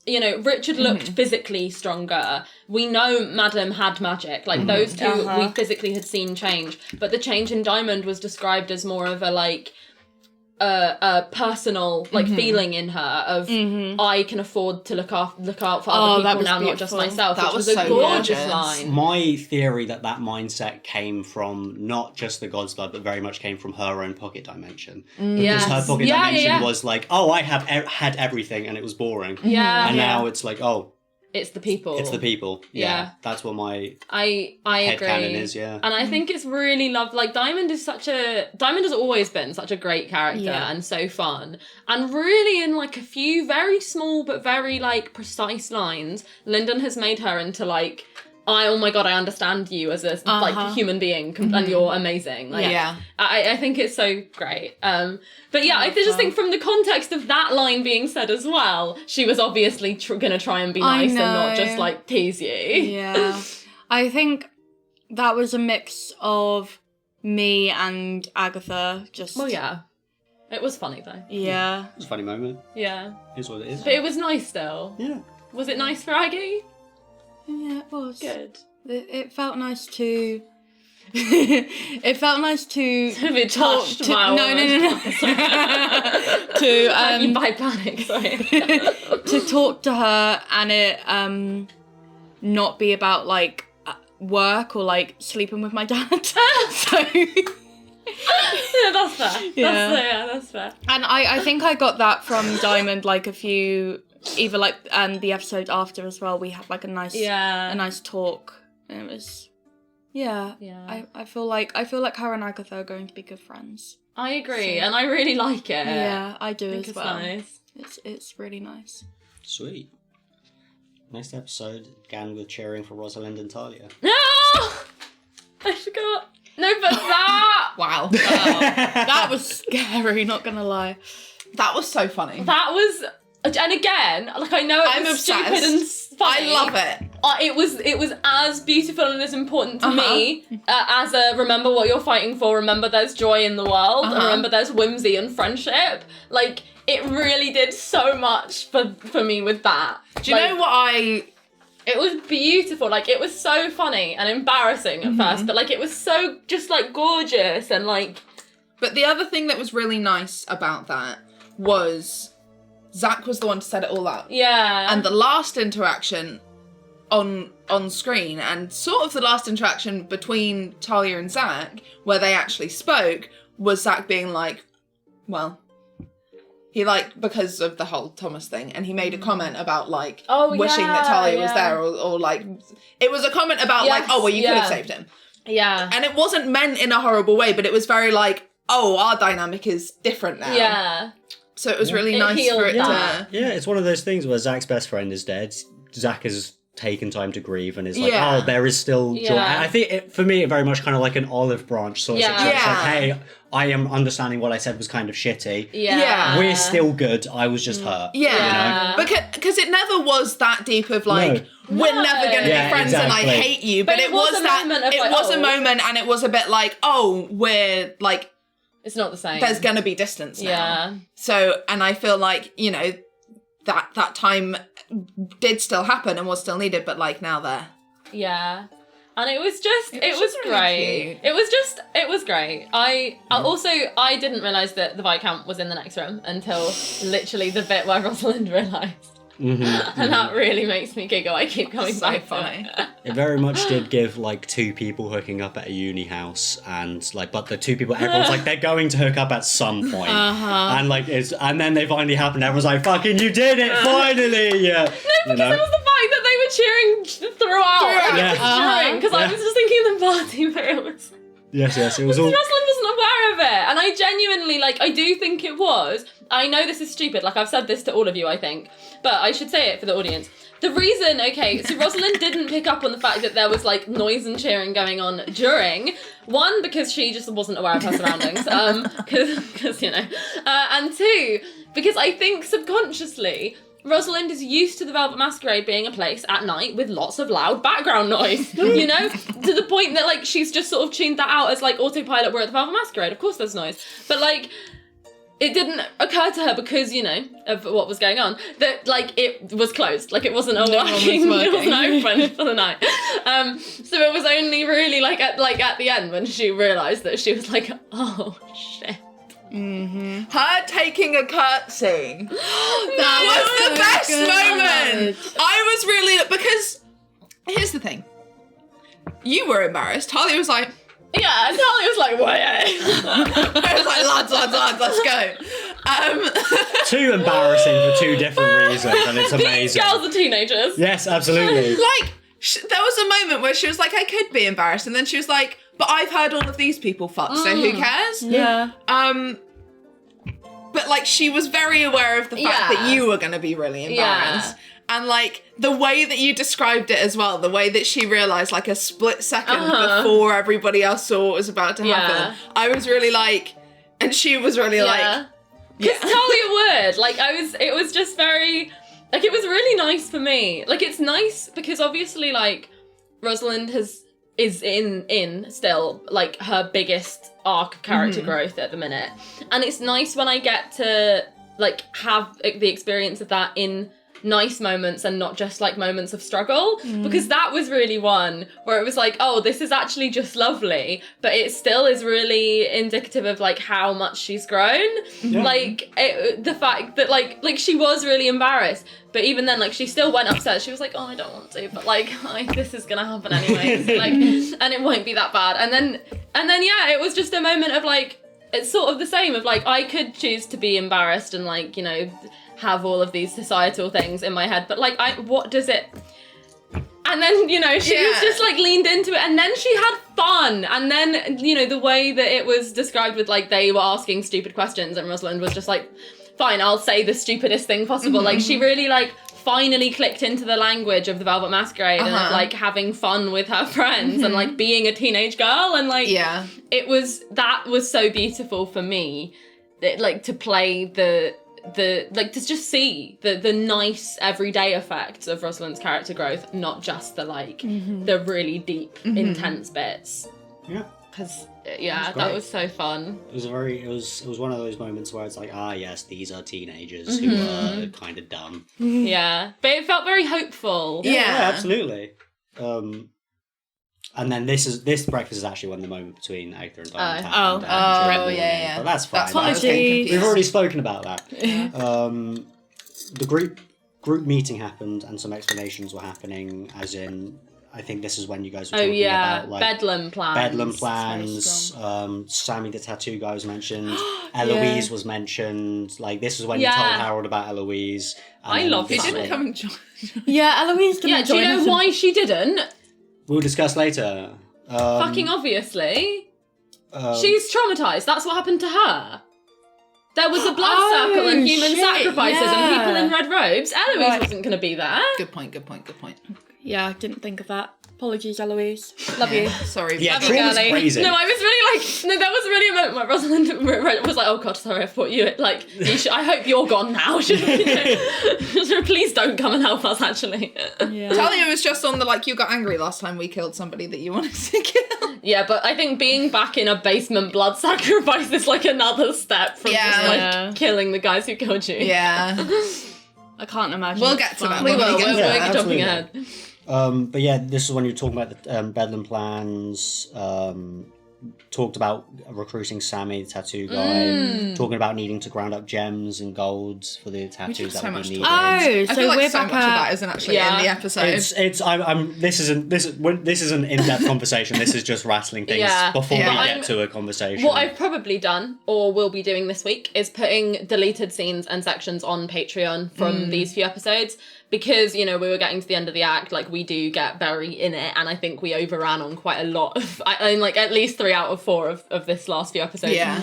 Speaker 2: Richard looked physically stronger. We know Madam had magic. Like, those two we physically had seen change. But the change in Diamond was described as more of a, like, a personal like feeling in her of I can afford to look out for other people now, not just myself.
Speaker 1: That
Speaker 2: which
Speaker 1: was
Speaker 2: was
Speaker 1: so
Speaker 2: a gorgeous
Speaker 1: gorgeous.
Speaker 2: line.
Speaker 3: My theory that mindset came from not just the God's Blood, but very much came from her own pocket dimension. Because her pocket dimension was like, oh, I have had everything and it was boring.
Speaker 2: Yeah.
Speaker 3: And now it's like, oh,
Speaker 2: it's the people.
Speaker 3: it's the people. Yeah. That's what my
Speaker 2: I agree.
Speaker 3: headcanon is, yeah.
Speaker 2: And I think it's really lovely. Like, Diamond has always been such a great character and so fun. And really in, like, a few very small but very, like, precise lines, Lyndon has made her into, like, oh my god, I understand you as a like human being, and you're amazing. Like, I think it's so great. But yeah, I just think from the context of that line being said as well, she was obviously gonna try and be nice and not just like tease you.
Speaker 4: Yeah, I think that was a mix of me and Agatha. Just
Speaker 2: it was funny though.
Speaker 4: Yeah,
Speaker 3: It's a funny moment.
Speaker 2: Yeah,
Speaker 3: It is what it is.
Speaker 2: but it was nice still.
Speaker 3: Yeah.
Speaker 2: Was it nice for Aggie?
Speaker 4: yeah, it was
Speaker 2: Good.
Speaker 4: It felt nice to. It felt nice to
Speaker 2: be
Speaker 4: talk
Speaker 2: touched
Speaker 4: to.
Speaker 2: by a
Speaker 4: No. To
Speaker 2: You by panic, sorry.
Speaker 4: to talk to her and it not be about like work or like sleeping with my dad. So
Speaker 2: Yeah, that's fair. That's fair.
Speaker 4: and I think I got that from Diamond like a few either like the episode after as well. We had like a nice talk and it was I feel like her and Agatha are going to be good friends.
Speaker 2: I agree, and I really like it.
Speaker 4: Yeah, I do as
Speaker 2: it's
Speaker 4: well.
Speaker 2: Nice.
Speaker 4: It's really nice.
Speaker 3: Sweet. Next episode began with cheering for Rosalind and Talia.
Speaker 2: No! I forgot. No, but that...
Speaker 1: Wow.
Speaker 4: That was scary, not gonna lie.
Speaker 1: That was so funny.
Speaker 2: That was... And again, like, I know
Speaker 1: I'm
Speaker 2: it's
Speaker 1: obsessed.
Speaker 2: stupid and funny.
Speaker 1: I love it.
Speaker 2: It was as beautiful and as important to me as a remember what you're fighting for, remember there's joy in the world, and remember there's whimsy and friendship. Like, it really did so much for me with that.
Speaker 1: Do you know what
Speaker 2: It was beautiful. Like, it was so funny and embarrassing at first, but, like, it was so just, like, gorgeous and, like...
Speaker 1: But the other thing that was really nice about that was Zach was the one to set it all up.
Speaker 2: Yeah.
Speaker 1: And the last interaction on screen, and sort of the last interaction between Talia and Zach, where they actually spoke, was Zach being like, well... He, like, because of the whole Thomas thing, and he made a comment about, like, wishing that Talia was there, or, like, it was a comment about, like, oh, well, you could have saved him.
Speaker 2: Yeah.
Speaker 1: And it wasn't meant in a horrible way, but it was very, like, oh, our dynamic is different now.
Speaker 2: Yeah.
Speaker 1: So it was really nice for it to...
Speaker 3: Yeah, it's one of those things where Zach's best friend is dead. Zach has taken time to grieve and is like, oh, there is still joy.
Speaker 2: Yeah.
Speaker 3: I think, for me, it very much kind of like an olive branch sort of situation. It's like, hey, I am understanding what I said was kind of shitty.
Speaker 1: Yeah.
Speaker 3: We're still good. I was just hurt.
Speaker 1: Yeah.
Speaker 3: You know?
Speaker 1: Because it never was that deep of, like, we're never going to be friends and I hate you. But it was that... It was a moment and it was a bit like, oh, we're, like...
Speaker 2: It's not the same.
Speaker 1: There's going to be distance now.
Speaker 2: Yeah.
Speaker 1: So, and I feel like, you know, that time did still happen and was still needed, but, like, now they're...
Speaker 2: Yeah. And it was just, it was
Speaker 1: really
Speaker 2: great.
Speaker 1: cute.
Speaker 2: It was great. I didn't realise that the Viscount was in the next room until literally the bit where Rosalind realised. And that really makes me giggle. I keep coming back to it.
Speaker 3: It very much did give, like, two people hooking up at a uni house, and, like, but the two people, everyone's like, they're going to hook up at some point. And, like, and then they finally happened, everyone's like, fucking, you did it, finally! Yeah.
Speaker 2: No, because it was the fact that they were cheering throughout.
Speaker 3: Yeah.
Speaker 2: Because I was just thinking the party, but it was...
Speaker 3: Yes, it was all...
Speaker 2: Rosalind wasn't aware of it. And I genuinely, like, I do think it was. I know this is stupid. Like, I've said this to all of you, I think. But I should say it for the audience. The reason, so Rosalind didn't pick up on the fact that there was, like, noise and cheering going on during. One, because she just wasn't aware of her surroundings. Because, you know. And two, because I think subconsciously... Rosalind is used to the Velvet Masquerade being a place at night with lots of loud background noise, you know? To the point that, like, she's just sort of tuned that out as, like, autopilot, we're at the Velvet Masquerade, of course there's noise. But, like, it didn't occur to her because, you know, of what was going on, that, like, it was closed. Like, it wasn't it wasn't open for the night. So it was only really, like, at the end when she realised that she was like, oh, shit.
Speaker 1: Her taking a curtsy. That was the best moment. I was really, because here's the thing. You were embarrassed. Talia was like,
Speaker 2: yeah, and Talia was like, what?
Speaker 1: I was like, lads, let's go.
Speaker 3: Too embarrassing for two different reasons, and it's amazing.
Speaker 2: These girls are teenagers.
Speaker 3: Yes, absolutely.
Speaker 1: Like, there was a moment where she was like, I could be embarrassed, and then she was like, but I've heard all of these people fuck, so who cares?
Speaker 4: Yeah.
Speaker 1: But like, she was very aware of the fact that you were going to be really embarrassed. And like, the way that you described it as well, the way that she realised like a split second before everybody else saw what was about to happen, I was really like, and she was really like,
Speaker 2: because Talia would, like, it was just very, like, it was really nice for me. Like, it's nice because obviously, like, Rosalind is in still, like, her biggest arc of character growth at the minute. And it's nice when I get to, like, have the experience of that in nice moments and not just like moments of struggle, because that was really one where it was like, oh, this is actually just lovely, but it still is really indicative of like how much she's grown. Like the fact that like she was really embarrassed, but even then, like, she still went upstairs. She was like, oh, I don't want to, but like this is gonna happen anyways, like, and it won't be that bad. And then yeah, it was just a moment of like, it's sort of the same of like, I could choose to be embarrassed and like, you know, have all of these societal things in my head, but like, what does it? And then, you know, she was just like leaned into it, and then she had fun, and then, you know, the way that it was described with like, they were asking stupid questions and Rosalind was just like, fine, I'll say the stupidest thing possible. Like, she really like finally clicked into the language of the Velvet Masquerade and of like having fun with her friends and like being a teenage girl, and like that was so beautiful for me, that like to play the like to just see the nice everyday effects of Rosalind's character growth, not just the like the really deep intense bits. Because that was so fun.
Speaker 3: It was one of those moments where it's like, yes, these are teenagers who are kind of dumb.
Speaker 2: Yeah, but it felt very hopeful.
Speaker 3: Yeah, absolutely. And then this breakfast is actually when the moment between Aether and Diamond happened.
Speaker 1: Yeah.
Speaker 3: But that's fine.
Speaker 4: Apologies.
Speaker 3: We've already spoken about that. The group meeting happened and some explanations were happening, as in, I think this is when you guys were talking about like
Speaker 2: Bedlam plans.
Speaker 3: Sammy the tattoo guy was mentioned. Eloise was mentioned. Like, this is when you told Harold about Eloise.
Speaker 2: I love
Speaker 1: He
Speaker 2: Sammy.
Speaker 1: didn't come and join.
Speaker 4: Yeah, Eloise didn't join.
Speaker 2: Do you know why she didn't?
Speaker 3: We'll discuss later.
Speaker 2: Fucking obviously. She's traumatised. That's what happened to her. There was a blood circle and human sacrifices and people in red robes. Eloise wasn't going to be there.
Speaker 1: Good point.
Speaker 4: Yeah, I didn't think of that. Apologies, Eloise. Love you.
Speaker 1: Sorry.
Speaker 3: Yeah,
Speaker 2: Love you,
Speaker 3: trauma's
Speaker 2: girlie.
Speaker 3: crazy.
Speaker 2: No, I was really like, no, that was really a moment where Rosalind was like, oh God, sorry, I thought you, like, I hope you're gone now. Please don't come and help us, actually.
Speaker 4: Yeah.
Speaker 1: Talia was just on the, like, you got angry last time we killed somebody that you wanted to kill.
Speaker 2: Yeah, but I think being back in a basement blood sacrifice is like another step from just like killing the guys who killed you.
Speaker 1: Yeah.
Speaker 4: I can't imagine.
Speaker 1: We'll get to that.
Speaker 2: We will.
Speaker 1: We'll
Speaker 2: We're jumping ahead.
Speaker 3: But yeah, this is when you're talking about the Bedlam plans, talked about recruiting Sammy, the tattoo guy, talking about needing to ground up gems and golds for the tattoos that would be needed.
Speaker 4: Oh,
Speaker 1: I
Speaker 4: so
Speaker 1: feel like
Speaker 4: we're
Speaker 1: so
Speaker 4: back
Speaker 1: much of
Speaker 4: at...
Speaker 1: that isn't actually in the episode.
Speaker 3: This is an in-depth conversation. This is just rattling things before we get to a conversation.
Speaker 2: What I've probably done, or will be doing this week, is putting deleted scenes and sections on Patreon from these few episodes. Because, you know, we were getting to the end of the act, like, we do get very in it, and I think we overran on quite a lot of, like, at least 3 out of 4 of this last few episodes.
Speaker 1: Yeah.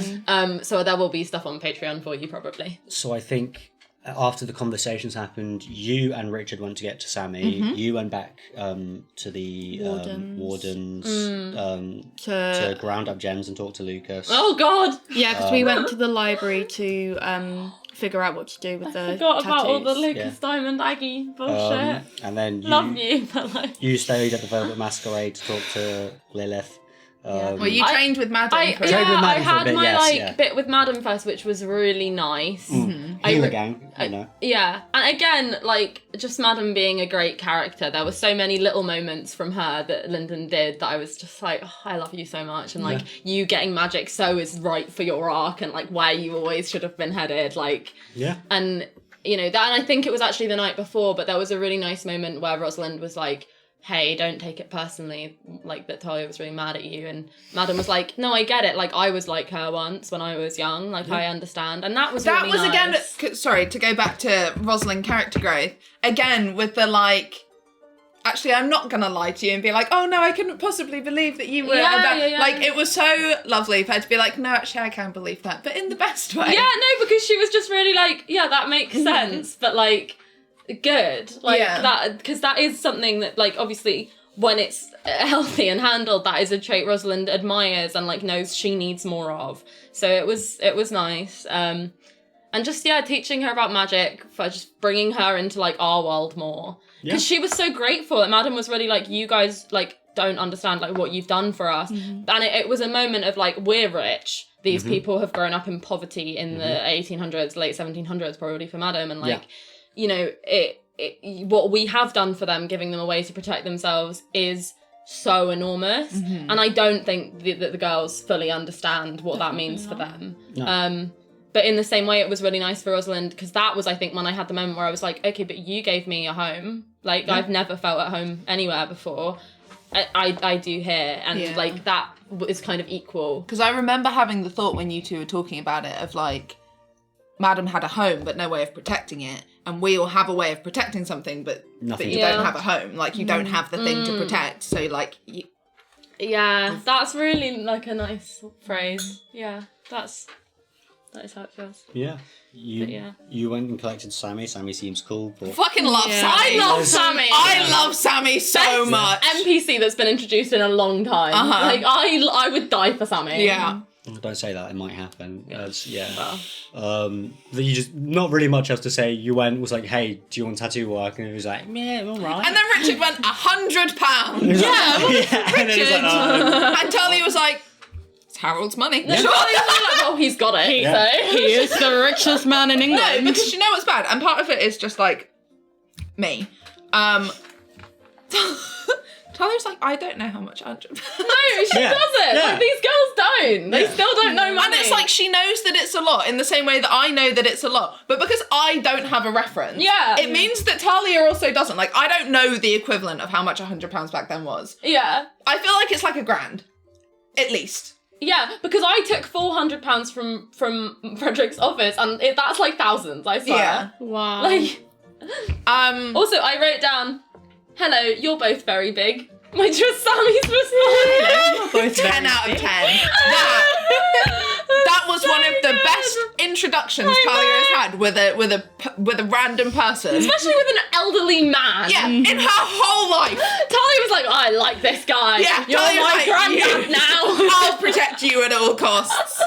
Speaker 2: So there will be stuff on Patreon for you, probably.
Speaker 3: So I think after the conversations happened, you and Richard went to get to Sammy. You went back to the wardens to ground up gems and talk to Lucas.
Speaker 2: Oh, God!
Speaker 4: Yeah, because we went to the library to figure out what to do with the
Speaker 2: Forgot
Speaker 4: tattoos.
Speaker 2: about all the Lucas Diamond Aggie bullshit.
Speaker 3: And then
Speaker 2: Love you, but like...
Speaker 3: you stayed at the Velvet Masquerade to talk to Lilith.
Speaker 1: Well, you trained with Madam.
Speaker 2: I
Speaker 3: Trained with Madam
Speaker 2: I
Speaker 3: for a
Speaker 2: had
Speaker 3: bit,
Speaker 2: my
Speaker 3: yes,
Speaker 2: bit with Madam first, which was really nice.
Speaker 3: Healer gang, you know.
Speaker 2: Yeah, and again, like, just Madam being a great character. There were so many little moments from her that Lyndon did that I was just like, oh, I love you so much, and like you getting magic so is right for your arc, and like where you always should have been headed, like and you know that. And I think it was actually the night before, but there was a really nice moment where Rosalind was like, hey, don't take it personally, like that Taya was really mad at you, and Madam was like, no, I get it, like I was like her once when I was young, like I understand, and that was really nice.
Speaker 1: Again, sorry, to go back to Rosalind character growth, again with the like, actually I'm not gonna lie to you and be like, oh no, I couldn't possibly believe that you were like, it was so lovely for her to be like, no, actually I can't believe that, but in the best way.
Speaker 2: Yeah, no, because she was just really like, yeah, that makes sense, but like, good, like that, because that is something that, like, obviously when it's healthy and handled, that is a trait Rosalind admires and like knows she needs more of. So it was nice, and just teaching her about magic, for just bringing her into like our world more, because she was so grateful, and Madam was really like, you guys like don't understand like what you've done for us, and it was a moment of like, we're rich, these people have grown up in poverty in the 1800s, late 1700s probably for Madam, and like you know, what we have done for them, giving them a way to protect themselves, is so enormous. And I don't think that the girls fully understand what that means for them. No. But in the same way, it was really nice for Rosalind, because that was, I think, when I had the moment where I was like, okay, but you gave me a home. Like, I've never felt at home anywhere before. I do here. And, like, that is kind of equal.
Speaker 1: Because I remember having the thought when you two were talking about it of, like, Madam had a home, but no way of protecting it. And we all have a way of protecting something, but you don't have a home. Like, you don't have the thing to protect. So, like...
Speaker 2: Yeah, that's really, like, a nice phrase. Yeah, that is how it feels.
Speaker 3: Yeah. You went and collected Sammy. Sammy seems cool. But...
Speaker 1: Fucking love Sammy.
Speaker 2: I love Sammy.
Speaker 1: I love Sammy so much.
Speaker 2: NPC that's been introduced in a long time. Like, I would die for Sammy.
Speaker 1: Yeah.
Speaker 3: Don't say that, it might happen. You just, not really much else to say. You was like, hey, do you want tattoo work? And he was like, yeah, all right.
Speaker 1: And then Richard went, £100.
Speaker 3: And then he was like, oh.
Speaker 1: And Tully was like, it's Harold's money.
Speaker 2: Yeah. Oh, he's got it.
Speaker 4: He is the richest man in England.
Speaker 1: No, because you know what's bad? And part of it is just like, me. Talia was like, I don't know how much 100 pounds.
Speaker 2: No, she doesn't.
Speaker 3: Yeah.
Speaker 2: Like, these girls don't. They still don't know money.
Speaker 1: And it's like, she knows that it's a lot in the same way that I know that it's a lot. But because I don't have a reference, it means that Talia also doesn't. Like, I don't know the equivalent of how much £100 back then was.
Speaker 2: Yeah.
Speaker 1: I feel like it's like £1,000. At least.
Speaker 2: Yeah, because I took £400 from Frederick's office, and that's like thousands, I swear.
Speaker 1: Yeah.
Speaker 4: Wow.
Speaker 2: Like, also, I wrote down, hello, you're both very big, which was Sammy's response.
Speaker 1: 10 out of 10. That was one of the best introductions Talia has had with a random person.
Speaker 2: Especially with an elderly man.
Speaker 1: Yeah, in her whole life.
Speaker 2: Talia was like, I like this guy.
Speaker 1: Yeah,
Speaker 2: you're
Speaker 1: Talia's
Speaker 2: my
Speaker 1: like,
Speaker 2: granddad now.
Speaker 1: I'll protect you at all costs.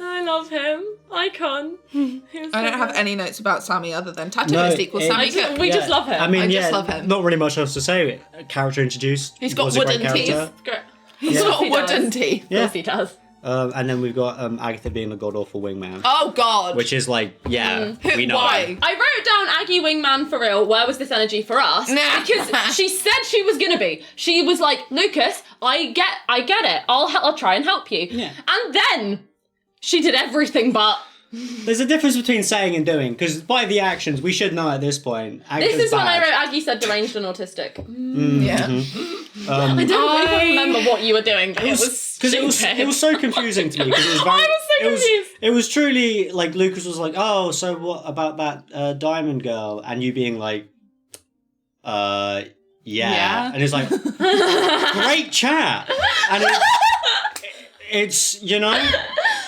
Speaker 2: I love him. Icon.
Speaker 1: I don't have any notes about Sammy other than tattooist equals Sammy Cook.
Speaker 2: We just love him.
Speaker 3: I mean,
Speaker 1: I just love him.
Speaker 3: Not really much else to say. Character introduced.
Speaker 1: He's got
Speaker 3: was a great
Speaker 1: wooden teeth.
Speaker 3: character.
Speaker 2: Great.
Speaker 1: He's got wooden teeth.
Speaker 3: Yeah.
Speaker 2: Of course he does.
Speaker 3: And then we've got Agatha being the god-awful wingman.
Speaker 1: Oh, God.
Speaker 3: Which is like, we know.
Speaker 1: Why?
Speaker 2: I wrote down Aggie Wingman for real. Where was this energy for us?
Speaker 1: Nah.
Speaker 2: Because she said she was gonna be. She was like, Lucas, I get it. I'll try and help you.
Speaker 3: Yeah.
Speaker 2: And then she did everything but.
Speaker 3: There's a difference between saying and doing, because by the actions, we should know at this point.
Speaker 2: This is
Speaker 3: bad.
Speaker 2: when I wrote Aggie said deranged and autistic.
Speaker 1: Yeah.
Speaker 2: I don't even remember what you were doing, but it was stupid.
Speaker 3: It was so confusing to me, because it was very,
Speaker 2: I was so confused.
Speaker 3: It was truly, like, Lucas was like, oh, so what about that diamond girl? And you being like, yeah. And it's like, great chat. And it's you know?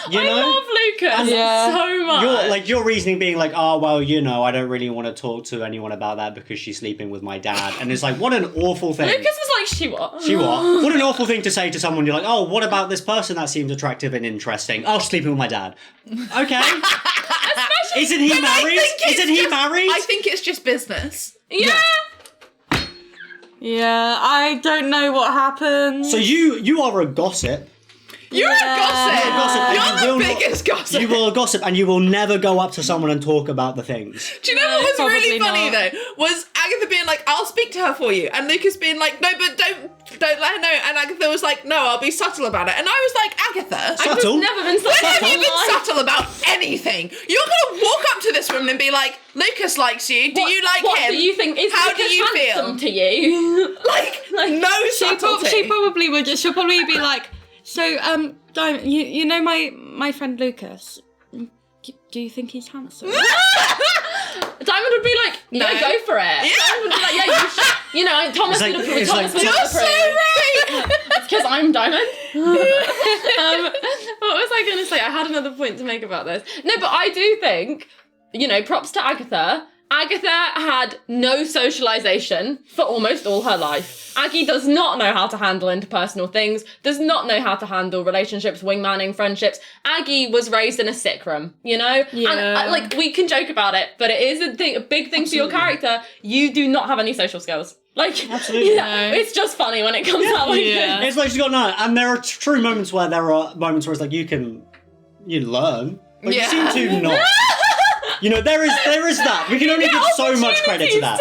Speaker 2: I love Lucas so much.
Speaker 3: Your reasoning being like, oh, well, I don't really want to talk to anyone about that because she's sleeping with my dad. And it's like, what an awful thing.
Speaker 2: Lucas was like, she what?
Speaker 3: She what? What an awful thing to say to someone. You're like, oh, what about this person that seems attractive and interesting? Oh, sleeping with my dad. Okay. Isn't he married?
Speaker 1: I think it's just business.
Speaker 2: Yeah.
Speaker 4: Yeah, I don't know what happened.
Speaker 3: So you are a gossip.
Speaker 1: You're a gossip. You're the
Speaker 3: You will
Speaker 1: biggest gossip.
Speaker 3: You will gossip, and you will never go up to someone and talk about the things.
Speaker 1: Do you know what was really funny
Speaker 4: not.
Speaker 1: though? Was Agatha being like, "I'll speak to her for you," and Lucas being like, "No, but don't let her know." And Agatha was like, "No, I'll be subtle about it." And I was like, "Agatha,
Speaker 3: Subtle?
Speaker 2: I've never been subtle.
Speaker 1: when have you been subtle about anything? You're gonna walk up to this woman and be like, Lucas likes you. Do you like
Speaker 2: what
Speaker 1: him?
Speaker 2: do you think? Is
Speaker 1: How
Speaker 2: Lucas
Speaker 1: do you feel?
Speaker 2: handsome to you?
Speaker 1: Like no subtlety."
Speaker 4: She probably would. She'll probably be like, "So, Diamond, you know my friend Lucas. Do you think he's handsome?"
Speaker 2: Diamond would be like, "Yeah,
Speaker 1: No.
Speaker 2: go for it."
Speaker 1: Yeah.
Speaker 2: Diamond would be like, "Yeah, you know, Thomas
Speaker 3: It's like-
Speaker 2: would approve.
Speaker 3: it's
Speaker 2: Thomas
Speaker 3: like-
Speaker 2: would
Speaker 1: You're so
Speaker 2: approve."
Speaker 1: right.
Speaker 2: It's because I'm Diamond. What was I going to say? I had another point to make about this. No, but I do think, props to Agatha. Agatha had no socialisation for almost all her life. Aggie does not know how to handle interpersonal things, does not know how to handle relationships, wingmanning, friendships. Aggie was raised in a sick room,
Speaker 4: Yeah.
Speaker 2: And we can joke about it, but it is a big thing for your character. You do not have any social skills.
Speaker 3: Absolutely.
Speaker 2: Yeah, it's just funny when it comes out like
Speaker 4: Yeah.
Speaker 2: this.
Speaker 3: It's like she's got none. And there are true moments where it's like you learn, but
Speaker 1: Yeah.
Speaker 3: you seem to not. There is that. We can only give so much credit to that.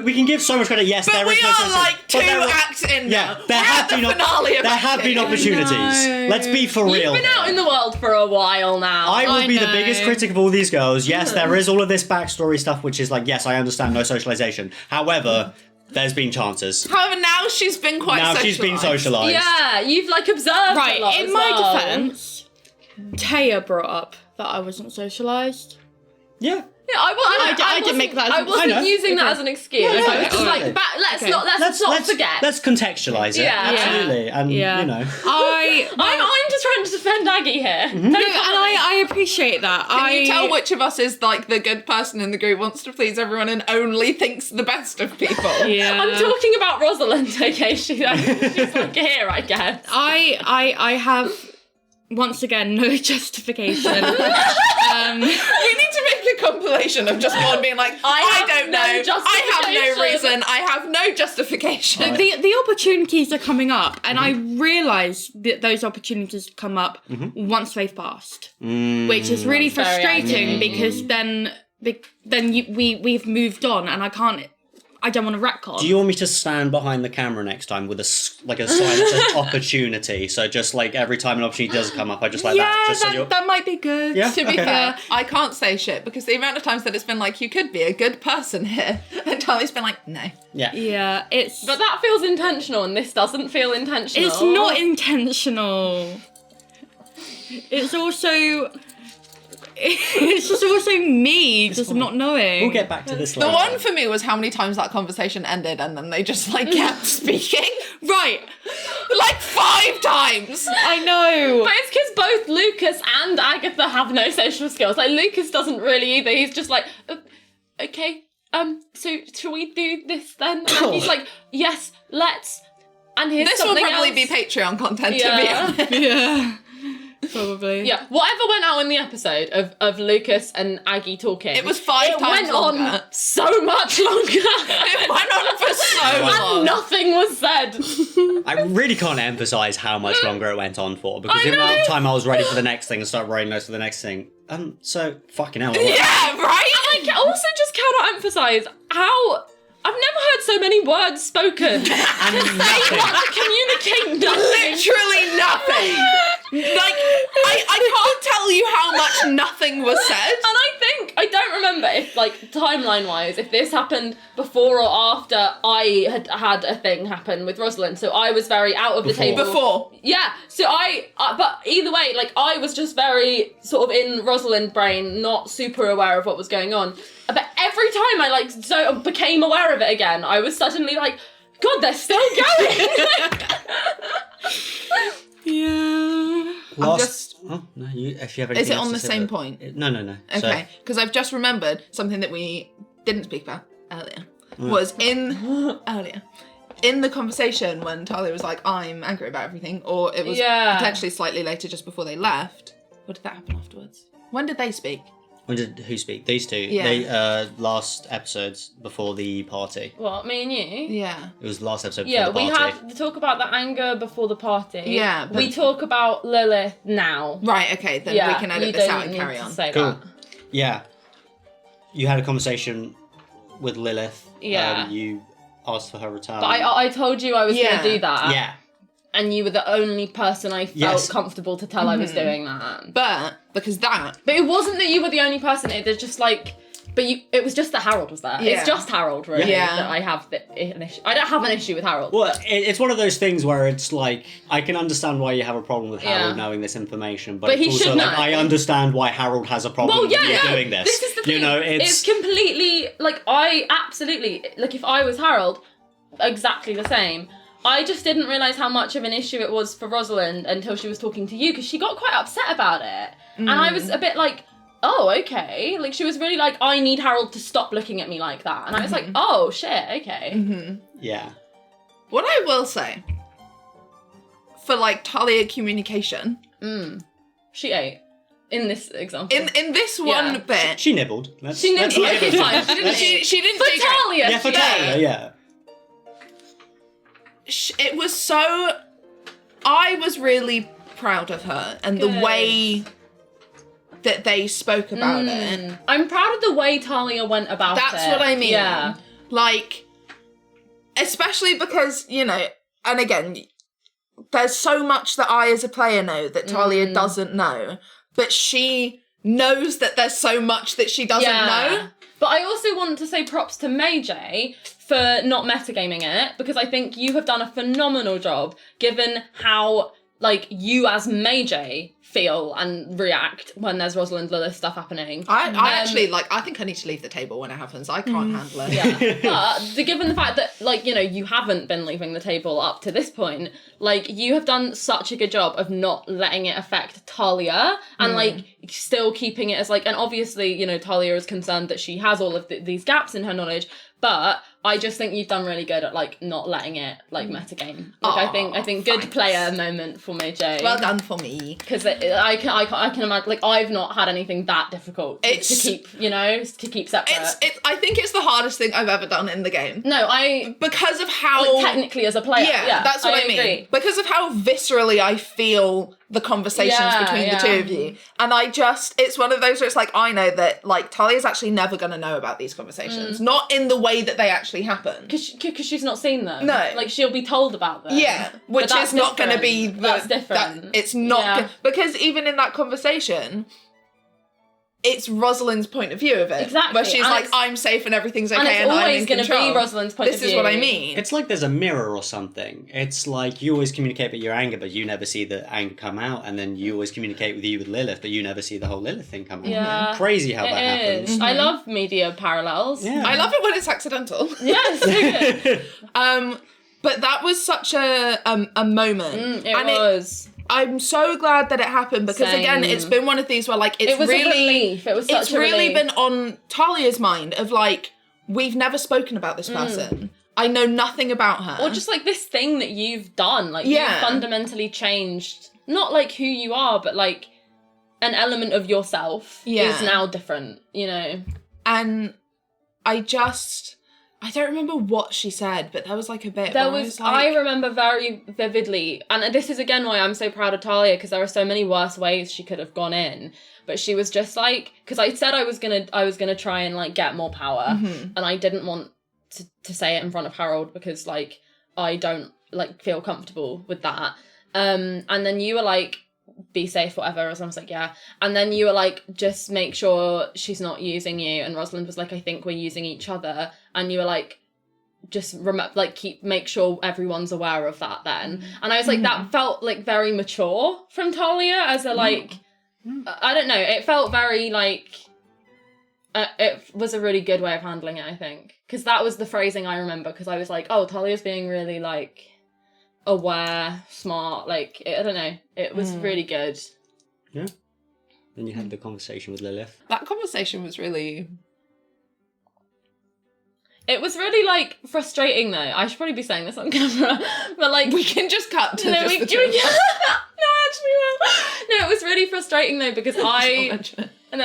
Speaker 3: We can give so much credit. Yes,
Speaker 1: But
Speaker 3: there
Speaker 1: we
Speaker 3: is no
Speaker 1: are
Speaker 3: sense of-
Speaker 1: like
Speaker 3: but
Speaker 1: 2
Speaker 3: there are-
Speaker 1: acts in
Speaker 3: Yeah,
Speaker 1: now.
Speaker 3: there
Speaker 1: We're
Speaker 3: have
Speaker 1: at the
Speaker 3: been
Speaker 1: finale of
Speaker 3: there
Speaker 1: Act
Speaker 3: have been
Speaker 1: two.
Speaker 3: opportunities. Let's be for real.
Speaker 2: You've been out in the world for a while now.
Speaker 3: I will
Speaker 4: I
Speaker 3: be the
Speaker 4: know.
Speaker 3: biggest critic of all these girls. Yes, there is all of this backstory stuff, which is like, yes, I understand no socialization. However, there's been chances.
Speaker 1: However, now she's been quite
Speaker 3: Now
Speaker 1: socialised.
Speaker 3: she's been socialized.
Speaker 2: Yeah, you've observed a
Speaker 4: Right,
Speaker 2: lot
Speaker 4: in
Speaker 2: as
Speaker 4: my
Speaker 2: well.
Speaker 4: defence, Taya brought up that I wasn't socialised.
Speaker 3: Yeah.
Speaker 2: Yeah, I
Speaker 4: didn't make that as
Speaker 2: I
Speaker 4: an
Speaker 2: wasn't
Speaker 3: excuse.
Speaker 2: using that as an excuse.
Speaker 3: Yeah,
Speaker 2: I was
Speaker 3: okay,
Speaker 2: just
Speaker 3: alright.
Speaker 2: like, let's
Speaker 4: Okay.
Speaker 2: not forget.
Speaker 3: Let's contextualize it.
Speaker 2: Yeah.
Speaker 3: Absolutely. And
Speaker 4: Yeah.
Speaker 2: I'm just trying to defend Aggie here.
Speaker 3: Mm-hmm.
Speaker 4: No, and I appreciate that.
Speaker 1: Can you tell which of us is like the good person in the group, wants to please everyone and only thinks the best of people?
Speaker 4: Yeah.
Speaker 2: I'm talking about Rosalind, okay? She's like here, I guess.
Speaker 4: I have once again no justification.
Speaker 1: We need to make a compilation of just one being like, I don't know, I have no
Speaker 2: justification.
Speaker 1: reason, I have no justification.
Speaker 4: The opportunities are coming up, and I realise that those opportunities come up once they've passed, which is really
Speaker 2: Very
Speaker 4: frustrating
Speaker 2: angry.
Speaker 4: because then we've moved on, and I don't want to retcon.
Speaker 3: Do you want me to stand behind the camera next time with a sign that says opportunity? So just like every time an opportunity does come up, I just like that. Just so you're...
Speaker 4: that might be good.
Speaker 3: Yeah?
Speaker 1: To be
Speaker 3: Okay.
Speaker 1: fair, I can't say shit because the amount of times that it's been like, you could be a good person here, and Charlie's been like, no.
Speaker 3: Yeah.
Speaker 4: Yeah, it's
Speaker 2: But that feels intentional, and this doesn't feel intentional.
Speaker 4: it's not intentional. It's also it's just also me just not knowing.
Speaker 3: We'll get back to this
Speaker 1: The
Speaker 3: later.
Speaker 1: one for me was how many times that conversation ended and then they just like kept speaking.
Speaker 4: Right.
Speaker 1: Like 5 times.
Speaker 4: I know.
Speaker 2: But it's because both Lucas and Agatha have no social skills. Like, Lucas doesn't really either. He's just like, okay, so shall we do this then? And he's like, yes, let's. And here's
Speaker 1: This will
Speaker 2: something
Speaker 1: probably
Speaker 2: else.
Speaker 1: be Patreon content,
Speaker 2: Yeah.
Speaker 1: to be honest.
Speaker 4: Yeah. Probably.
Speaker 2: Yeah, whatever went out in the episode of Lucas and Aggie talking.
Speaker 1: It was 5
Speaker 2: it
Speaker 1: times
Speaker 2: went
Speaker 1: longer.
Speaker 2: on so much longer.
Speaker 1: It went on for so long.
Speaker 2: And nothing was said.
Speaker 3: I really can't emphasize how much longer it went on for because
Speaker 2: I
Speaker 3: the amount
Speaker 2: know.
Speaker 3: of time I was ready for the next thing and started writing notes for the next thing. So fucking hell.
Speaker 1: Yeah, right?
Speaker 2: I also just cannot emphasize how I've never heard so many words spoken.
Speaker 3: And nothing.
Speaker 2: Communicate nothing.
Speaker 1: Literally nothing. Like, I can't tell you how much nothing was said.
Speaker 2: And I don't remember if, like, timeline-wise, if this happened before or after I had a thing happen with Rosalind. So I was very out of the
Speaker 3: Before.
Speaker 2: table.
Speaker 1: Before.
Speaker 2: Yeah, so but either way, like, I was just very sort of in Rosalind brain, not super aware of what was going on. But every time I, like, so became aware of it again, I was suddenly like, God, they're still going!
Speaker 4: Yeah.
Speaker 3: Oh, no, if you have anything
Speaker 1: Is it
Speaker 3: else
Speaker 1: on
Speaker 3: to
Speaker 1: the
Speaker 3: say
Speaker 1: same
Speaker 3: about-
Speaker 1: point?
Speaker 3: No.
Speaker 1: Okay, because I've just remembered something that we didn't speak about earlier. Was in the conversation when Talia was like, I'm angry about everything, or it was
Speaker 2: Yeah.
Speaker 1: potentially slightly later just before they left. What did that happen afterwards? When did they speak?
Speaker 3: When did who speak? These two.
Speaker 1: Yeah.
Speaker 3: They last episodes before the party.
Speaker 2: What, me and you?
Speaker 1: Yeah.
Speaker 3: It was the last episode before
Speaker 2: Yeah,
Speaker 3: the party.
Speaker 2: we had to talk about the anger before the party.
Speaker 1: Yeah, but-
Speaker 2: We talk about Lilith now.
Speaker 1: Right, okay, then we can edit this out and carry on.
Speaker 2: Say
Speaker 3: Cool.
Speaker 2: that.
Speaker 3: Yeah. You had a conversation with Lilith.
Speaker 2: Yeah.
Speaker 3: You asked for her return.
Speaker 2: But I told you I was going
Speaker 1: Yeah.
Speaker 2: to do that.
Speaker 3: Yeah.
Speaker 2: And you were the only person I felt
Speaker 3: Yes.
Speaker 2: comfortable to tell I was doing that.
Speaker 1: But, because that...
Speaker 2: But it wasn't that you were the only person. It was just like... But it was just that Harold was there.
Speaker 1: Yeah.
Speaker 2: It's just Harold, really,
Speaker 1: Yeah.
Speaker 2: that I have an issue. I don't have an issue with Harold.
Speaker 3: Well, it's one of those things where it's like, I can understand why you have a problem with Harold
Speaker 2: Yeah.
Speaker 3: knowing this information, but
Speaker 2: But
Speaker 3: it's
Speaker 2: he
Speaker 3: also
Speaker 2: should
Speaker 3: like,
Speaker 2: know.
Speaker 3: I understand why Harold has a problem with you doing this.
Speaker 2: This is the thing.
Speaker 3: You know,
Speaker 2: it's completely, like, I absolutely, like, if I was Harold, exactly the same. I just didn't realise how much of an issue it was for Rosalind until she was talking to you, because she got quite upset about it. And I was a bit like, oh, okay. Like, she was really like, I need Harold to stop looking at me like that. And I was like, oh, shit, okay.
Speaker 3: Yeah.
Speaker 1: What I will say, for, like, Talia communication...
Speaker 2: She ate. In this example.
Speaker 1: In this one bit...
Speaker 3: She nibbled.
Speaker 2: She nibbled.
Speaker 3: let's-
Speaker 2: Okay, fine. She didn't
Speaker 1: She didn't
Speaker 2: For
Speaker 1: take it.
Speaker 2: Talia,
Speaker 3: Yeah, for
Speaker 2: she
Speaker 3: Talia,
Speaker 2: ate.
Speaker 3: yeah.
Speaker 1: It was so... I was really proud of her and the
Speaker 2: Good.
Speaker 1: way that they spoke about it.
Speaker 2: I'm proud of the way Talia went about it.
Speaker 1: That's what I mean.
Speaker 2: Yeah.
Speaker 1: Like, especially because, you know, and again, there's so much that I as a player know that Talia doesn't know, but she knows that there's so much that she doesn't know.
Speaker 2: But I also want to say props to Maijai for not metagaming it, because I think you have done a phenomenal job given how, like, you as Maijai feel and react when there's Rosalind Lilith stuff happening.
Speaker 1: I actually, like, I think I need to leave the table when it happens. I can't handle it.
Speaker 2: Yeah, but given the fact that, like, you know, you haven't been leaving the table up to this point, like, you have done such a good job of not letting it affect Talia and, like, still keeping it as, like, and obviously, you know, Talia is concerned that she has all of these gaps in her knowledge, but I just think you've done really good at, like, not letting it, like, metagame. Like, I think good
Speaker 1: thanks.
Speaker 2: player moment for Maijai.
Speaker 1: Well done for me.
Speaker 2: Because I can imagine, like, I've not had anything that difficult to keep, you know, to keep separate.
Speaker 1: I think it's the hardest thing I've ever done in the game.
Speaker 2: No,
Speaker 1: Because of how...
Speaker 2: like, technically as a player.
Speaker 1: Yeah, that's what I mean.
Speaker 2: agree.
Speaker 1: Because of how viscerally I feel the conversations between the two of you. And it's one of those where it's like, I know that, like, Talia's actually never going to know about these conversations. Not in the way that they actually happen.
Speaker 2: Because she's not seen them.
Speaker 1: No.
Speaker 2: Like, she'll be told about them.
Speaker 1: Yeah, which
Speaker 2: that's
Speaker 1: is not going to
Speaker 2: different.
Speaker 1: be...
Speaker 2: That's different.
Speaker 1: It's not...
Speaker 2: Yeah.
Speaker 1: Because even in that conversation... It's Rosalind's point of view of it.
Speaker 2: Exactly.
Speaker 1: Where she's
Speaker 2: And
Speaker 1: like,
Speaker 2: it's-
Speaker 1: I'm safe and everything's okay
Speaker 2: And
Speaker 1: and,
Speaker 2: it's
Speaker 1: I'm
Speaker 2: always
Speaker 1: in
Speaker 2: going to
Speaker 1: control.
Speaker 2: be Rosalind's point of
Speaker 1: This
Speaker 2: view.
Speaker 1: is what I mean.
Speaker 3: It's like there's a mirror or something. It's like you always communicate with your anger, but you never see the anger come out, and then you always communicate with Lilith, but you never see the whole Lilith thing come out.
Speaker 2: Yeah.
Speaker 3: Crazy how that
Speaker 2: It
Speaker 3: happens.
Speaker 2: is. I love media parallels.
Speaker 3: Yeah.
Speaker 1: I love it when it's accidental.
Speaker 2: Yes, so good.
Speaker 1: But that was such a moment.
Speaker 2: It
Speaker 1: and
Speaker 2: was.
Speaker 1: I'm so glad that it happened because again,
Speaker 2: Same.
Speaker 1: it's been one of these where like
Speaker 2: It was
Speaker 1: really
Speaker 2: a relief. It was such
Speaker 1: it's
Speaker 2: a
Speaker 1: really
Speaker 2: relief.
Speaker 1: been on Talia's mind of like, we've never spoken about this person. I know nothing about her.
Speaker 2: Or just like this thing that you've done. Like,
Speaker 1: Yeah.
Speaker 2: you've fundamentally changed, not like who you are, but like an element of yourself is now different, you know?
Speaker 1: And I don't remember what she said, but there was like a bit
Speaker 2: There
Speaker 1: where
Speaker 2: was,
Speaker 1: I
Speaker 2: I
Speaker 1: was like,
Speaker 2: remember very vividly, and this is again why I'm so proud of Talia, because there are so many worse ways she could have gone in, but she was just like, because I said I was gonna try and like get more power, and I didn't want to say it in front of Harold because like I don't like feel comfortable with that, and then you were like, be safe, whatever. And I was like, yeah. And then you were like, just make sure she's not using you. And Rosalind was like, I think we're using each other. And you were like, just make sure everyone's aware of that then. And I was like, that felt like very mature from Talia as a like, I don't know. It felt very like, it was a really good way of handling it, I think. Because that was the phrasing I remember. Because I was like, oh, Talia's being really like, aware, smart, like, I don't know. It was really good.
Speaker 3: Yeah. Then you had the conversation with Lilith.
Speaker 1: that conversation was really...
Speaker 2: It was really, like, frustrating, though. I should probably be saying this on camera. But, like...
Speaker 1: We can just cut to
Speaker 2: No,
Speaker 1: just the two of us.
Speaker 2: No, actually, well. No, it was really frustrating, though, because
Speaker 1: Just not mention it.
Speaker 2: And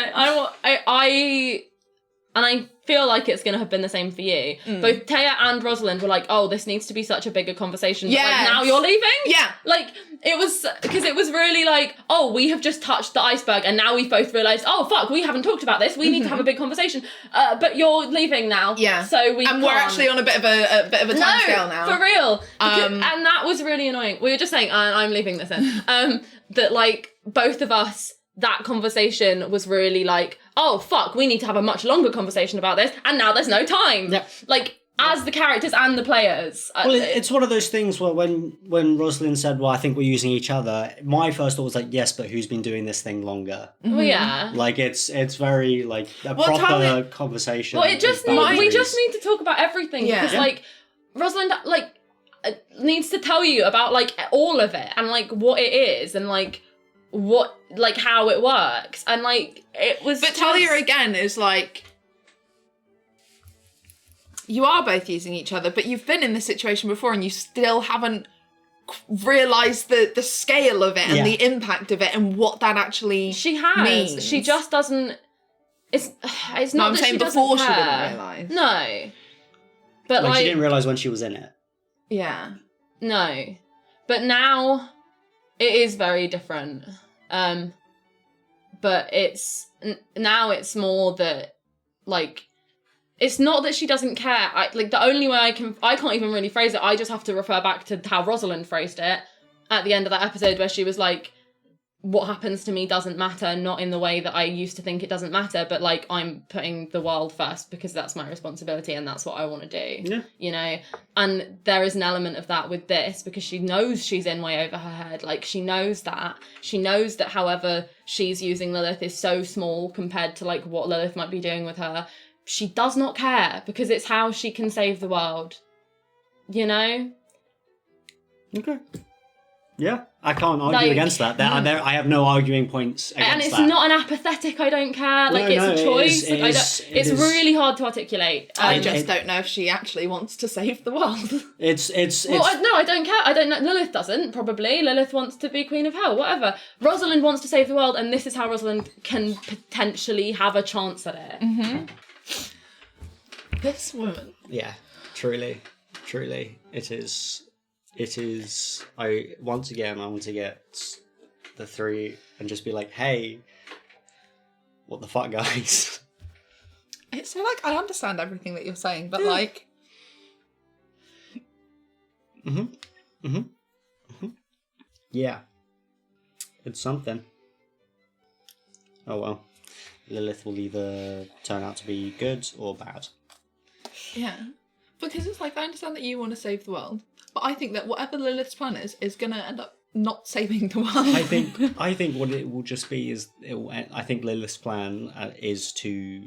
Speaker 2: I feel like it's going to have been the same for you. Both Taya and Rosalind were like, oh, this needs to be such a bigger conversation.
Speaker 1: Yes.
Speaker 2: Like, now you're leaving?
Speaker 1: Yeah.
Speaker 2: Like, it was, because it was really like, oh, we have just touched the iceberg and now we've both realised, oh, fuck, we haven't talked about this. We need to have a big conversation. But you're leaving now.
Speaker 1: Yeah.
Speaker 2: So we're
Speaker 1: actually on a bit of a time scale now.
Speaker 2: For real. And that was really annoying. We were just saying, I'm leaving this in. That, like, both of us, that conversation was really like, oh, fuck, we need to have a much longer conversation about this, and now there's no time.
Speaker 3: Yep.
Speaker 2: Like, as the characters and the players.
Speaker 3: Well, it's one of those things where when Rosalind said, well, I think we're using each other, my first thought was like, yes, but who's been doing this thing longer?
Speaker 2: Well, yeah.
Speaker 3: Like, it's very, like, a proper conversation.
Speaker 2: Well, we just need to talk about everything, because, like, Rosalind, like, needs to tell you about, like, all of it, and, like, what it is, and, like, what, like, how it works, and, like, it was.
Speaker 1: But Talia again is like, you are both using each other, but you've been in this situation before, and you still haven't realised the scale of it and the impact of it and what that actually
Speaker 2: she has.
Speaker 1: means.
Speaker 2: She just doesn't. It's not.
Speaker 1: No, I'm
Speaker 2: that
Speaker 1: saying
Speaker 2: she
Speaker 1: before
Speaker 2: doesn't
Speaker 1: she
Speaker 2: care.
Speaker 1: didn't realise.
Speaker 2: No, but
Speaker 3: like she didn't realise when she was in it.
Speaker 1: Yeah.
Speaker 2: No, but now it is very different. But now it's more that, like, it's not that she doesn't care. The only way I can't even really phrase it. I just have to refer back to how Rosalind phrased it at the end of that episode, where she was like, what happens to me doesn't matter, not in the way that I used to think it doesn't matter, but, like, I'm putting the world first because that's my responsibility and that's what I want to do.
Speaker 3: Yeah.
Speaker 2: You know? And there is an element of that with this, because she knows she's in way over her head. Like, she knows that. She knows that however she's using Lilith is so small compared to, like, what Lilith might be doing with her. She does not care, because it's how she can save the world. You know?
Speaker 3: Okay. Yeah, I can't argue against that. I have no arguing points against that.
Speaker 2: And it's not an apathetic, I don't care. Like, it's a choice. It's really hard to articulate.
Speaker 1: I just don't know if she actually wants to save the world.
Speaker 2: I don't care. I don't know. Lilith doesn't, probably. Lilith wants to be Queen of Hell, whatever. Rosalind wants to save the world, and this is how Rosalind can potentially have a chance at it.
Speaker 1: Mm-hmm. This woman.
Speaker 3: Yeah, truly. It is. I want to get the three and just be like, hey, what the fuck, guys?
Speaker 1: It's so, like, I understand everything that you're saying, but like.
Speaker 3: Yeah. It's something. Oh well. Lilith will either turn out to be good or bad.
Speaker 1: Yeah. Because it's like, I understand that you want to save the world, but I think that whatever Lilith's plan is going to end up not saving the world.
Speaker 3: I think what it will just be is, I think Lilith's plan is to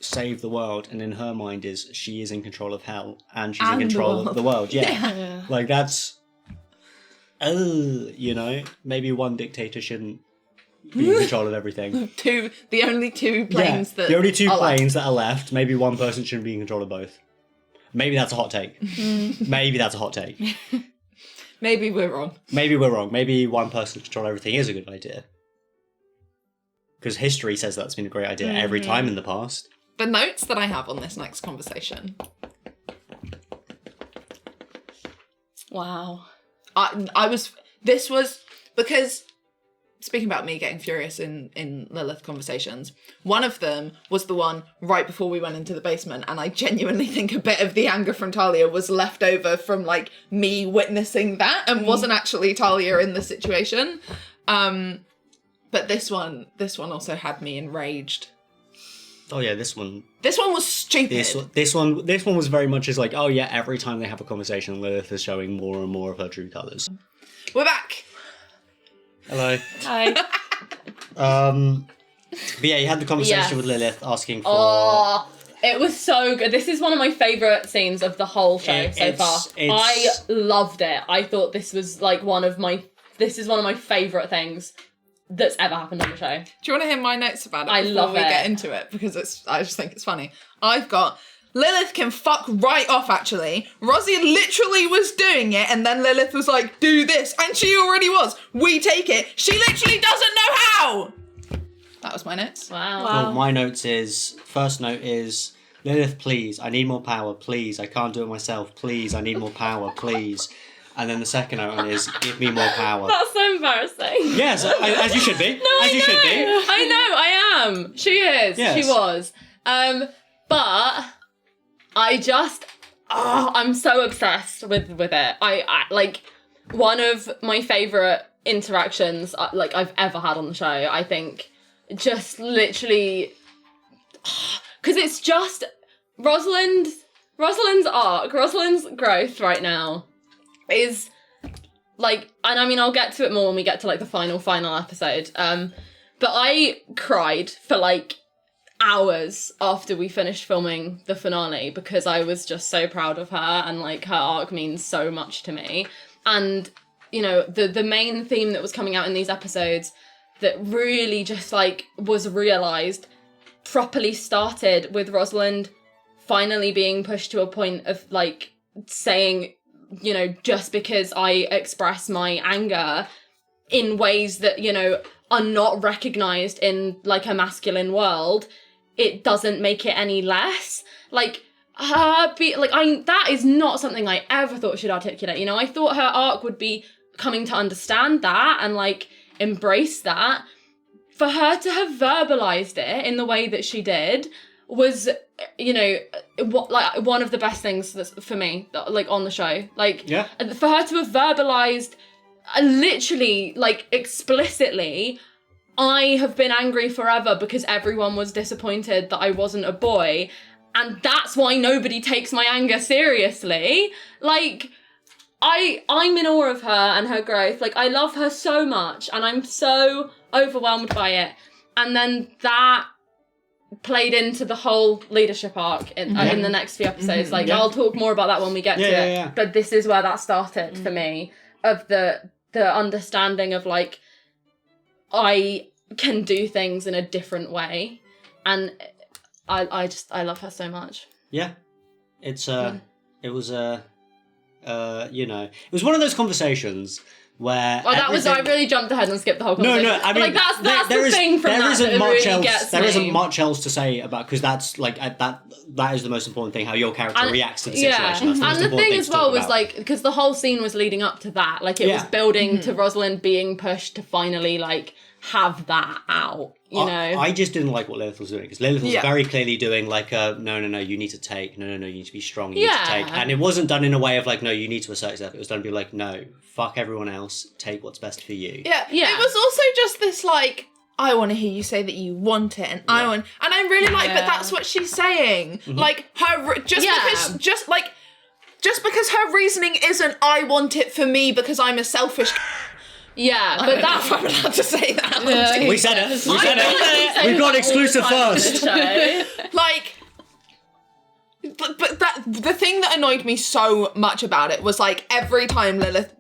Speaker 3: save the world, and in her mind is she is in control of hell and she's in control of the world. Yeah. Like, that's, you know, maybe one dictator shouldn't be in control of everything.
Speaker 1: The only two planes that
Speaker 3: are left. Maybe one person shouldn't be in control of both. Maybe that's a hot take.
Speaker 1: Maybe we're wrong.
Speaker 3: Maybe one person control everything is a good idea. Because history says that's been a great idea every time in the past.
Speaker 1: The notes that I have on this next conversation.
Speaker 4: Wow.
Speaker 1: This was because, speaking about me getting furious in Lilith conversations, one of them was the one right before we went into the basement, and I genuinely think a bit of the anger from Talia was left over from, like, me witnessing that and wasn't actually Talia in the situation. But this one also had me enraged.
Speaker 3: Oh yeah, this one
Speaker 1: was stupid.
Speaker 3: This one was very much as like, oh yeah, every time they have a conversation, Lilith is showing more and more of her true colours.
Speaker 1: We're back.
Speaker 3: Hello.
Speaker 4: Hi.
Speaker 3: But yeah, you had the conversation with Lilith asking for...
Speaker 2: Oh, it was so good. This is one of my favourite scenes of the whole show so far. I loved it. I thought this was like one of my favourite things that's ever happened on the show.
Speaker 1: Do you want to hear my notes about it?
Speaker 2: I love it.
Speaker 1: Before we get into it, because I just think it's funny. I've got... Lilith can fuck right off, actually. Rosie literally was doing it, and then Lilith was like, do this. And she already was. We take it. She literally doesn't know how. That was my notes.
Speaker 2: Wow.
Speaker 3: Well, my notes is, first note is, Lilith, please, I need more power, please. I can't do it myself, please. I need more power, please. And then the second note is, give me more power.
Speaker 2: That's so embarrassing.
Speaker 3: Yes, as you should be.
Speaker 2: No,
Speaker 3: as you should be.
Speaker 2: I know, I am. She is.
Speaker 3: Yes.
Speaker 2: She was. But I just, I'm so obsessed with it. I like, one of my favourite interactions like I've ever had on the show, I think. Just literally, because it's just Rosalind's arc, Rosalind's growth right now is like, and I mean, I'll get to it more when we get to like the final episode. But I cried for like hours after we finished filming the finale because I was just so proud of her, and like her arc means so much to me. And you know, the main theme that was coming out in these episodes that really just like was realised properly started with Rosalind finally being pushed to a point of like saying, you know, just because I express my anger in ways that, you know, are not recognised in like a masculine world, it doesn't make it any less. Like, that is not something I ever thought she'd articulate. You know, I thought her arc would be coming to understand that and like embrace that. For her to have verbalized it in the way that she did was, you know, like one of the best things that's for me, like on the show. Like,
Speaker 3: yeah.
Speaker 2: For her to have verbalized literally, like explicitly, I have been angry forever because everyone was disappointed that I wasn't a boy, and that's why nobody takes my anger seriously. Like, I'm in awe of her and her growth. Like, I love her so much, and I'm so overwhelmed by it. And then that played into the whole leadership arc in the next few episodes. Like, I'll talk more about that when we get to it. Yeah. But this is where that started for me, of the understanding of, like, I can do things in a different way. And I love her so much. Yeah.
Speaker 3: It's, it was, you know, it was one of those conversations where
Speaker 2: I really jumped ahead and skipped the whole conversation.
Speaker 3: No, I mean,
Speaker 2: like that's the thing from that
Speaker 3: isn't
Speaker 2: that
Speaker 3: much
Speaker 2: really
Speaker 3: else.
Speaker 2: gets
Speaker 3: There
Speaker 2: me.
Speaker 3: isn't much else to say about, because that's like that is the most important thing, how your character reacts to the situation.
Speaker 2: Yeah,
Speaker 3: that's the most
Speaker 2: and the
Speaker 3: important
Speaker 2: thing
Speaker 3: thing
Speaker 2: as
Speaker 3: to talk
Speaker 2: well was
Speaker 3: about.
Speaker 2: like, because the whole scene was leading up to that, like it was building to Rosalind being pushed to finally like have that out. You know,
Speaker 3: I just didn't like what Lilith was doing, because Lilith was very clearly doing like a no, you need to take, no, you need to be strong, you need to take, and it wasn't done in a way of like, no, you need to assert yourself. It was done to be like, no, fuck everyone else, take what's best for you.
Speaker 1: Yeah. It was also just this like, I want to hear you say that you want it, and I want, and I really like that that's what she's saying. Like her, just because her reasoning isn't I want it for me because I'm a selfish.
Speaker 2: Yeah,
Speaker 1: I
Speaker 2: but
Speaker 1: don't know if I'm allowed to say that.
Speaker 3: We said it. We've got exclusive first.
Speaker 1: Like, but that the thing that annoyed me so much about it was like every time Lilith,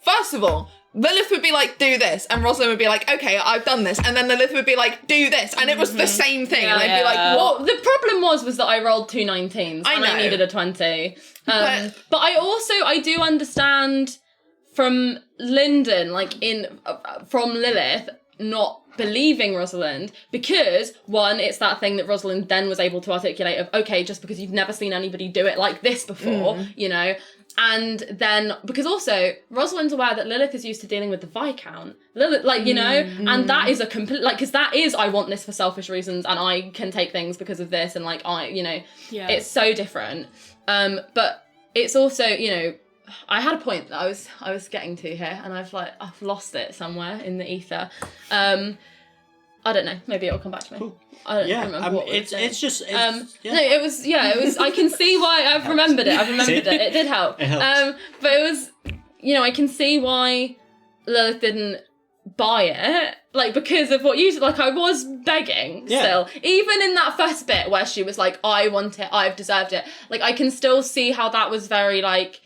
Speaker 1: first of all, Lilith would be like, do this, and Rosalind would be like, okay, I've done this, and then Lilith would be like, do this, and it was the same thing, and I'd be like, what?
Speaker 2: Well, the problem was that I rolled 2 19s, and I needed a 20. But I do understand from Lyndon, like from Lilith, not believing Rosalind, because one, it's that thing that Rosalind then was able to articulate of, okay, just because you've never seen anybody do it like this before, you know, and then because also Rosalind's aware that Lilith is used to dealing with the Viscount, Lilith, like, you know, and that is a complete, like, because that is, I want this for selfish reasons, and I can take things because of this, and like, I, you know, it's so different. But it's also, you know, I had a point that I was getting to here, and I've lost it somewhere in the ether. I don't know. Maybe it'll come back to me.
Speaker 3: Cool.
Speaker 2: I don't remember what
Speaker 3: it's just.
Speaker 2: No, it was. I can see why I've remembered it. It did help.
Speaker 3: It helps.
Speaker 2: But it was, you know, I can see why Lilith didn't buy it, like, because of what you said. Like, I was begging still, even in that first bit where she was like, I want it, I've deserved it. Like, I can still see how that was very like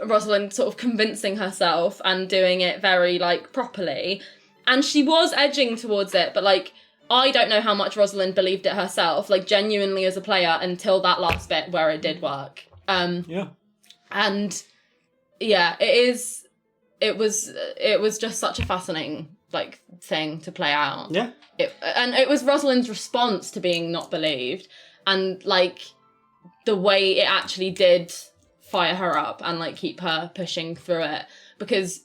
Speaker 2: Rosalind sort of convincing herself and doing it very like properly, and she was edging towards it, but like, I don't know how much Rosalind believed it herself, like genuinely as a player, until that last bit where it did work. And it was just such a fascinating like thing to play out.
Speaker 3: Yeah.
Speaker 2: And it was Rosalind's response to being not believed, and like the way it actually did fire her up and like keep her pushing through it, because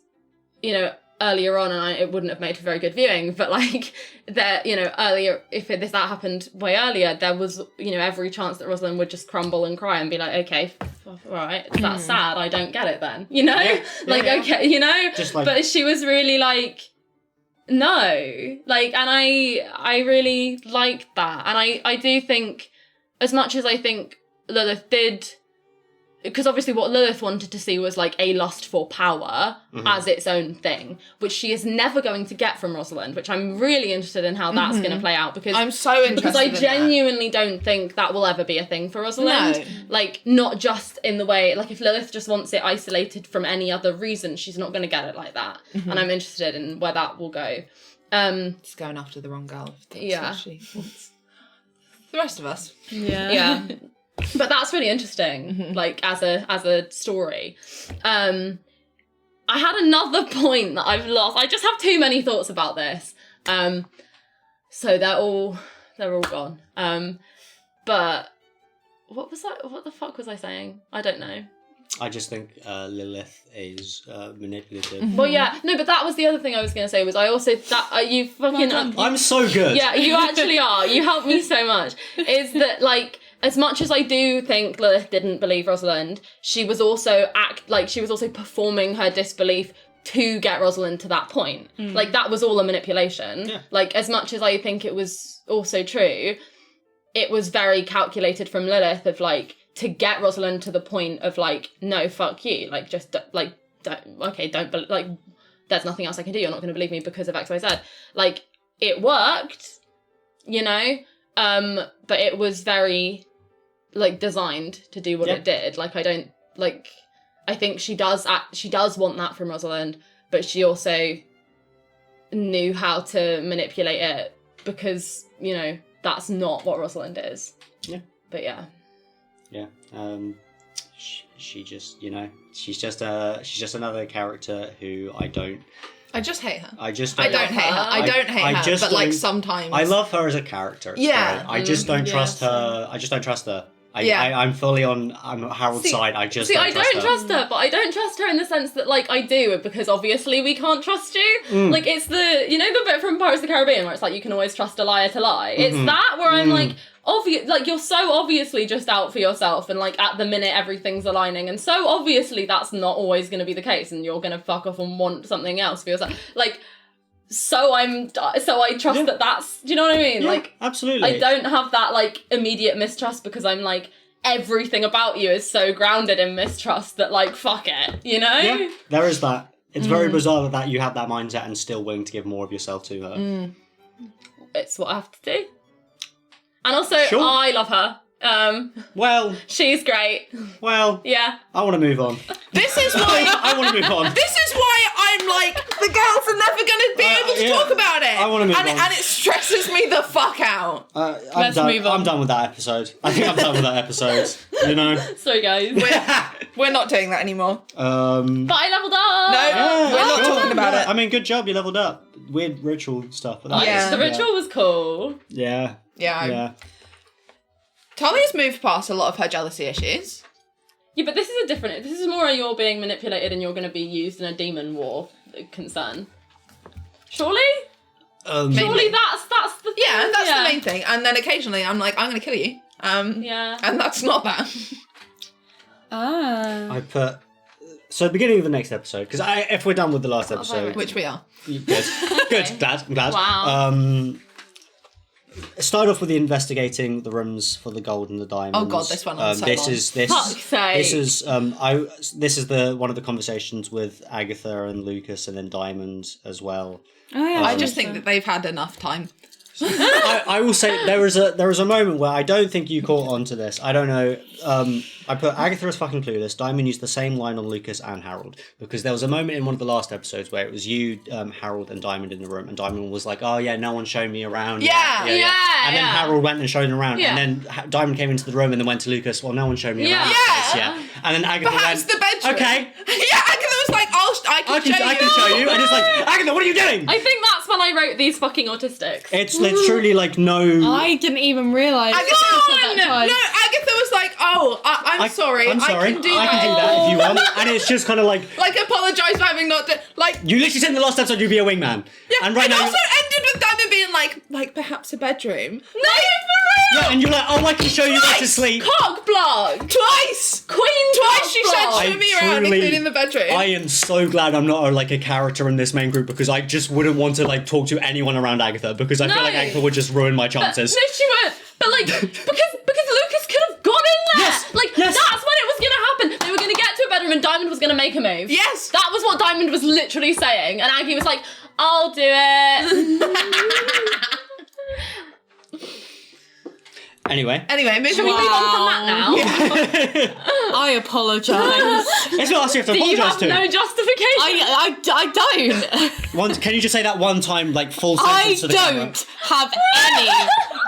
Speaker 2: earlier on, and it wouldn't have made for very good viewing, but like earlier, if that happened way earlier, there was every chance that Rosalind would just crumble and cry and be like, okay, all right, that's sad, I don't get it then, okay, just like... But she was really like, no, like, and I really liked that, and I do think, as much as I think Lilith did, because obviously what Lilith wanted to see was like a lust for power as its own thing, which she is never going to get from Rosalind, which I'm really interested in how that's going to play out, because
Speaker 1: I'm so interested
Speaker 2: because I genuinely don't think that will ever be a thing for Rosalind. No. Like, not just in the way, like if Lilith just wants it isolated from any other reason, she's not going to get it like that. And I'm interested in where that will go.
Speaker 1: She's going after the wrong girl. What she wants. The rest of us.
Speaker 2: Yeah. But that's really interesting, like as a story. I had another point that I've lost. I just have too many thoughts about this. So they're all gone. But what was that? What the fuck was I saying? I don't know.
Speaker 3: I just think Lilith is manipulative.
Speaker 2: Well, yeah, no, but that was the other thing I was going to say, was I also, you fucking...
Speaker 3: I'm so good.
Speaker 2: Yeah, you actually are. You helped me so much. Is that, like, as much as I do think Lilith didn't believe Rosalind, she was also performing her disbelief to get Rosalind to that point. Like, that was all a manipulation. Yeah. Like, as much as I think it was also true, it was very calculated from Lilith of, like, to get Rosalind to the point of, like, no, fuck you. Like, just, like, don't, like, there's nothing else I can do. You're not going to believe me because of X, Y, Z. Like, it worked, but it was very, like, designed to do what it did. Like, I think she does want that from Rosalind, but she also knew how to manipulate it, because, that's not what Rosalind is.
Speaker 3: Yeah.
Speaker 2: But yeah.
Speaker 3: Yeah. She just, she's just another character who I just hate her. I don't
Speaker 1: hate her, but like sometimes
Speaker 3: I love her as a character.
Speaker 1: Yeah.
Speaker 3: I just don't trust her. I just don't trust her. I'm fully on Harold's side. I don't
Speaker 2: trust her, but I don't trust her in the sense that, like, I do, because obviously we can't trust you. Like, it's the bit from Pirates of the Caribbean where it's like, you can always trust a liar to lie. It's that where I'm like, like, you're so obviously just out for yourself, and like at the minute everything's aligning, and so obviously that's not always going to be the case, and you're going to fuck off and want something else for yourself. Like, so I trust that that's, do you know what I mean?
Speaker 3: Yeah,
Speaker 2: like,
Speaker 3: absolutely.
Speaker 2: I don't have that, like, immediate mistrust, because I'm like, everything about you is so grounded in mistrust that, like, fuck it,
Speaker 3: Yeah, there is that. It's very bizarre that you have that mindset and still willing to give more of yourself to her.
Speaker 2: It's what I have to do. And also,
Speaker 3: sure.
Speaker 2: I love her.
Speaker 3: Well,
Speaker 2: she's great.
Speaker 3: Well,
Speaker 2: yeah.
Speaker 3: I want to move on.
Speaker 1: This is why
Speaker 3: I want to move on.
Speaker 1: This is why I'm like, the girls are never going to be able to talk about it.
Speaker 3: I want to move on.
Speaker 1: And it stresses me the fuck out.
Speaker 2: Let's move on.
Speaker 3: I'm done with that episode. I think I'm done with that episode.
Speaker 2: Sorry, guys.
Speaker 1: We're not doing that anymore.
Speaker 2: But I leveled up.
Speaker 1: No, we're not talking about it.
Speaker 3: I mean, good job, you leveled up. Weird ritual stuff. But
Speaker 2: The ritual was cool.
Speaker 3: Yeah.
Speaker 1: Yeah. Talia's moved past a lot of her jealousy issues.
Speaker 2: Yeah, but this is more you're being manipulated and you're going to be used in a demon war concern. Surely? Surely that's the thing.
Speaker 1: Yeah, that's the main thing. And then occasionally I'm like, I'm going to kill you.
Speaker 2: Yeah.
Speaker 1: And that's not that.
Speaker 3: I put... So beginning of the next episode, because if we're done with the last episode...
Speaker 1: Which we are.
Speaker 3: Good. Good, I'm glad.
Speaker 2: Wow.
Speaker 3: Start off with the investigating the rooms for the gold and the diamonds.
Speaker 1: Oh god, this went on so long.
Speaker 2: Fuck's sake.
Speaker 3: This is one of the conversations with Agatha and Lucas, and then Diamond as well.
Speaker 4: Oh yeah.
Speaker 1: I just think that they've had enough time.
Speaker 3: I will say there was a moment where I don't think you caught on to this. I don't know. I put Agatha as fucking clueless. Diamond used the same line on Lucas and Harold, because there was a moment in one of the last episodes where it was you, Harold, and Diamond in the room, and Diamond was like, "Oh yeah, no one showed me around."
Speaker 1: Yeah.
Speaker 3: And then Harold went and showed him around, and then Diamond came into the room and then went to Lucas. Well, no one showed me around.
Speaker 1: Yeah.
Speaker 3: And then Agatha
Speaker 1: Perhaps
Speaker 3: went,
Speaker 1: the bedroom.
Speaker 3: "Okay."
Speaker 1: Yeah, Agatha was like, I can show you.
Speaker 3: I can show you. And it's like, Agatha, what are you doing?
Speaker 2: I think when I wrote these fucking autistics.
Speaker 3: It's truly like no.
Speaker 4: I didn't even realise.
Speaker 1: No, Agatha was like, "Oh, I'm sorry.
Speaker 3: I'm sorry.
Speaker 1: I can do
Speaker 3: I
Speaker 1: that.
Speaker 3: can do that if you want." And it's just kind of like
Speaker 1: Apologise for having not done.
Speaker 3: you literally said in the last episode you'd be a wingman.
Speaker 1: Yeah,
Speaker 3: and right now.
Speaker 1: also ended with Diamond being like perhaps a bedroom.
Speaker 2: No, for real.
Speaker 3: Yeah, and you're like, "Oh, I can show you where to sleep."
Speaker 2: Cock block.
Speaker 1: Twice.
Speaker 2: Queen
Speaker 1: Twice she said
Speaker 2: block.
Speaker 1: show me around, including the bedroom.
Speaker 3: I am so glad I'm not a character in this main group because I just wouldn't want to talk to anyone around Agatha because I feel like Agatha would just ruin my chances.
Speaker 2: No, she won't. But because Lucas could have gone in there.
Speaker 3: Yes,
Speaker 2: That's when it was gonna happen. They were gonna get to a bedroom and Diamond was gonna make a move.
Speaker 1: Yes.
Speaker 2: That was what Diamond was literally saying, and Aggie was like, "I'll do it."
Speaker 3: Anyway,
Speaker 1: moving
Speaker 2: Should we move on from that now?
Speaker 4: I apologise.
Speaker 3: it's not us you have to
Speaker 2: Do you
Speaker 3: apologise
Speaker 2: have
Speaker 3: to.
Speaker 2: no justification?
Speaker 4: I don't.
Speaker 3: Can you just say that one time, full
Speaker 4: I
Speaker 3: sentence to the camera?
Speaker 4: don't have any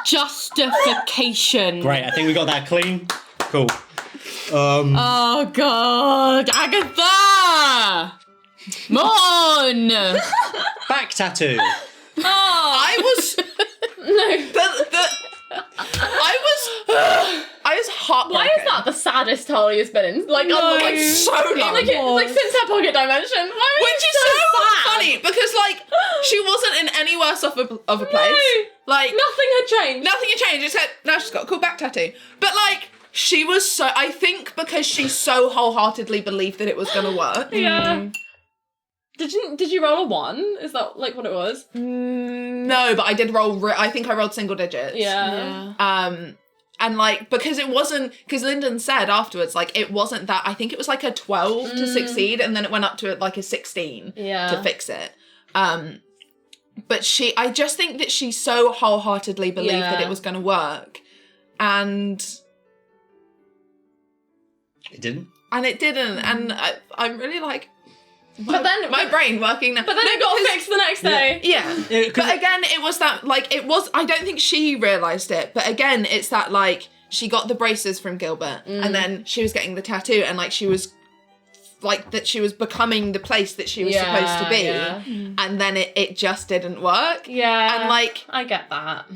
Speaker 4: justification.
Speaker 3: Great, I think we got that clean. Cool.
Speaker 4: Oh God, Agatha! Morne!
Speaker 3: Back tattoo.
Speaker 1: I was
Speaker 2: No.
Speaker 1: I was heartbroken.
Speaker 2: Why is that the saddest Talia's been in?
Speaker 1: so long.
Speaker 2: Like since her pocket dimension. Why was
Speaker 1: Which
Speaker 2: it
Speaker 1: is so
Speaker 2: sad?
Speaker 1: funny because she wasn't in any worse off of a place.
Speaker 2: Nothing had changed.
Speaker 1: Nothing had changed except now she's got a cool back tattoo. But she was so. I think because she so wholeheartedly believed that it was gonna work.
Speaker 2: Yeah. Did you roll a 1? Is that what it was?
Speaker 1: No, but I did roll. I think I rolled single digits.
Speaker 2: Yeah.
Speaker 1: And because it wasn't, because Lyndon said afterwards, it wasn't that, I think it was a 12 to succeed, and then it went up to a 16 to fix it. But I just think that she so wholeheartedly believed that it was going to work, and
Speaker 3: It didn't?
Speaker 1: And it didn't, and I'm really
Speaker 2: my
Speaker 1: brain working now.
Speaker 2: But then it got fixed the next day.
Speaker 1: Yeah. But again, it was that, I don't think she realised it, but again, it's that, she got the braces from Gilbert, and then she was getting the tattoo, and, she was, that she was becoming the place that she was supposed to be, and then it just didn't work.
Speaker 2: Yeah.
Speaker 1: And,
Speaker 2: I get that.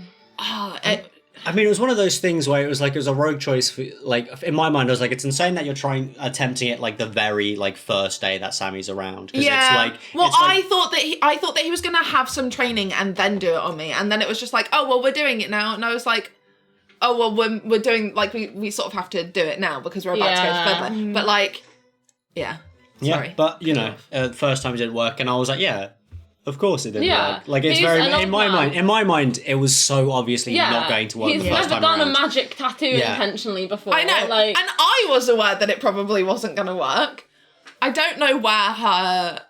Speaker 3: I mean, it was one of those things where it was a rogue choice. For, in my mind, I was it's insane that you're attempting it the very first day that Sammy's around.
Speaker 1: Yeah. I thought that he was gonna have some training and then do it on me, and then it was just oh well, we're doing it now, and I was oh well, we're doing we sort of have to do it now because we're about to go to Fiddler. But yeah. Sorry.
Speaker 3: But the first time it didn't work, and I was yeah. Of course it didn't work. It's
Speaker 2: He's
Speaker 3: very
Speaker 2: an old
Speaker 3: in my
Speaker 2: man.
Speaker 3: mind. In my mind, it was so obviously not going to work the first time around.
Speaker 2: He's never done a magic tattoo intentionally before.
Speaker 1: I know, and I was aware that it probably wasn't going to work. I don't know where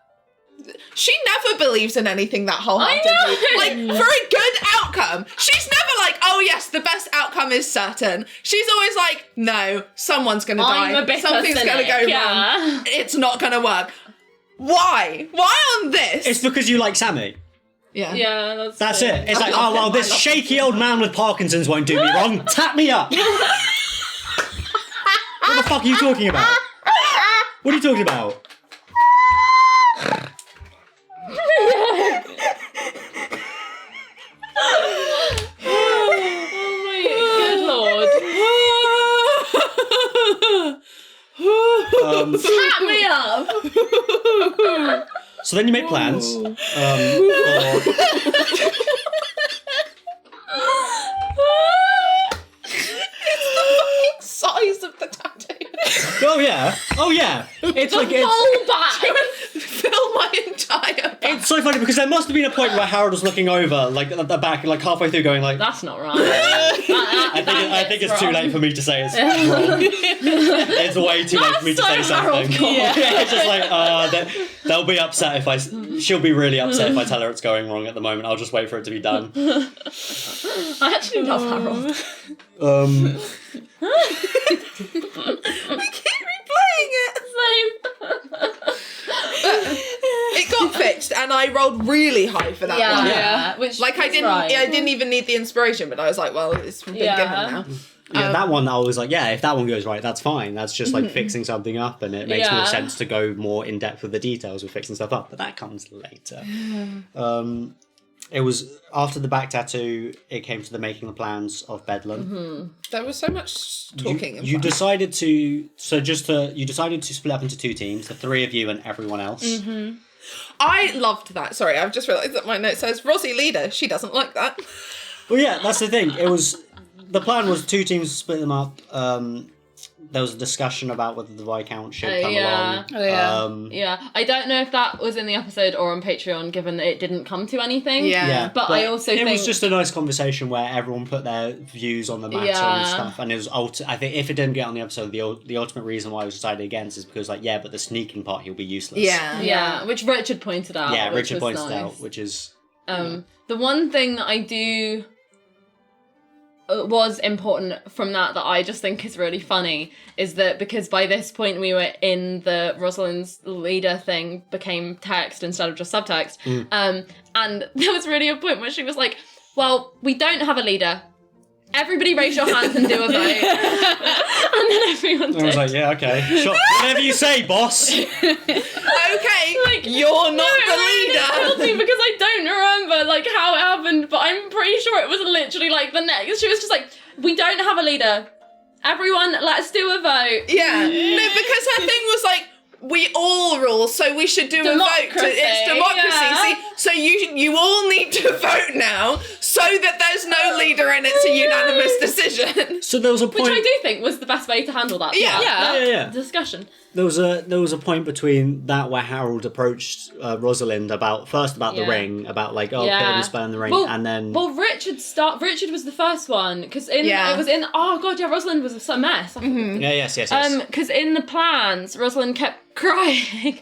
Speaker 1: she never believes in anything that wholeheartedly. For a good outcome, she's never oh yes, the best outcome is certain. She's always no, someone's going to die. Something's going to go wrong. It's not going to work. Why? Why on this?
Speaker 3: It's because you like Sammy.
Speaker 1: Yeah.
Speaker 2: Yeah,
Speaker 3: that's it. It's oh well, this shaky old man with Parkinson's won't do me wrong. Tap me up. What the fuck are you talking about? What are you talking about?
Speaker 2: Oh my good lord. Tap me up.
Speaker 3: So then you make plans.
Speaker 1: Size of the tattoo.
Speaker 3: Oh yeah. It's
Speaker 2: the whole back.
Speaker 1: Fill my entire back.
Speaker 3: It's so funny because there must have been a point where Harold was looking over at the back halfway through going
Speaker 2: That's not right.
Speaker 3: I think it's too late for me to say it's wrong. It's way too late for me to say something. It's just they'll be upset if she'll be really upset if I tell her it's going wrong at the moment. I'll just wait for it to be done.
Speaker 2: I actually love Harold.
Speaker 1: I keep replaying it. It got fixed, and I rolled really high for that one.
Speaker 2: Yeah. Which
Speaker 1: I didn't even need the inspiration, but I was well, it's been given now.
Speaker 3: Yeah, that one I was if that one goes right, that's fine. That's just fixing something up, and it makes more sense to go more in depth with the details with fixing stuff up. But that comes later. it was after the back tattoo, it came to the making the plans of Bedlam.
Speaker 1: There was so much talking.
Speaker 3: You decided to split up into 2 teams, the 3 of you and everyone else.
Speaker 1: I loved that. Sorry, I've just realised that my note says Rosie leader. She doesn't like that.
Speaker 3: Well, yeah, that's the thing. The plan was 2 teams to split them up. There was a discussion about whether the Viscount should come along.
Speaker 2: Yeah, I don't know if that was in the episode or on Patreon, given that it didn't come to anything.
Speaker 1: Yeah.
Speaker 2: But I also think...
Speaker 3: It was just a nice conversation where everyone put their views on the matter and stuff, and it was I think if it didn't get on the episode, the ultimate reason why I was decided against is because, like, but the sneaking part, he'll be useless.
Speaker 2: Yeah, which Richard pointed out.
Speaker 3: Yeah,
Speaker 2: which
Speaker 3: Richard
Speaker 2: was
Speaker 3: pointed
Speaker 2: nice.
Speaker 3: out, which is...
Speaker 2: The one thing that I do... was important from that I just think is really funny is that because by this point we were in the Rosalind's leader thing became text instead of just subtext, and there was really a point where she was like, well, we don't have a leader, everybody raise your hands and do a vote. And then everyone did.
Speaker 3: I was like, yeah, okay, sure, whatever you say, boss.
Speaker 1: Okay, like, you're not the leader.
Speaker 2: It me because I don't remember like how it happened, but I'm pretty sure it was literally like the next. She was just like, we don't have a leader. Everyone, let's do a vote.
Speaker 1: Yeah, no, because her thing was like, we all rule, so we should do a vote. It's democracy. See, so you all need to vote now, so that there's no leader and it's a unanimous decision.
Speaker 3: So there was a point,
Speaker 2: which I do think was the best way to handle that.
Speaker 3: Yeah.
Speaker 2: Discussion.
Speaker 3: There was a point between that where Harold approached Rosalind about the ring, about like, put him a spell in the ring, and then
Speaker 2: Richard was the first one because Rosalind was a mess.
Speaker 3: Yes.
Speaker 2: Because in the plans, Rosalind kept crying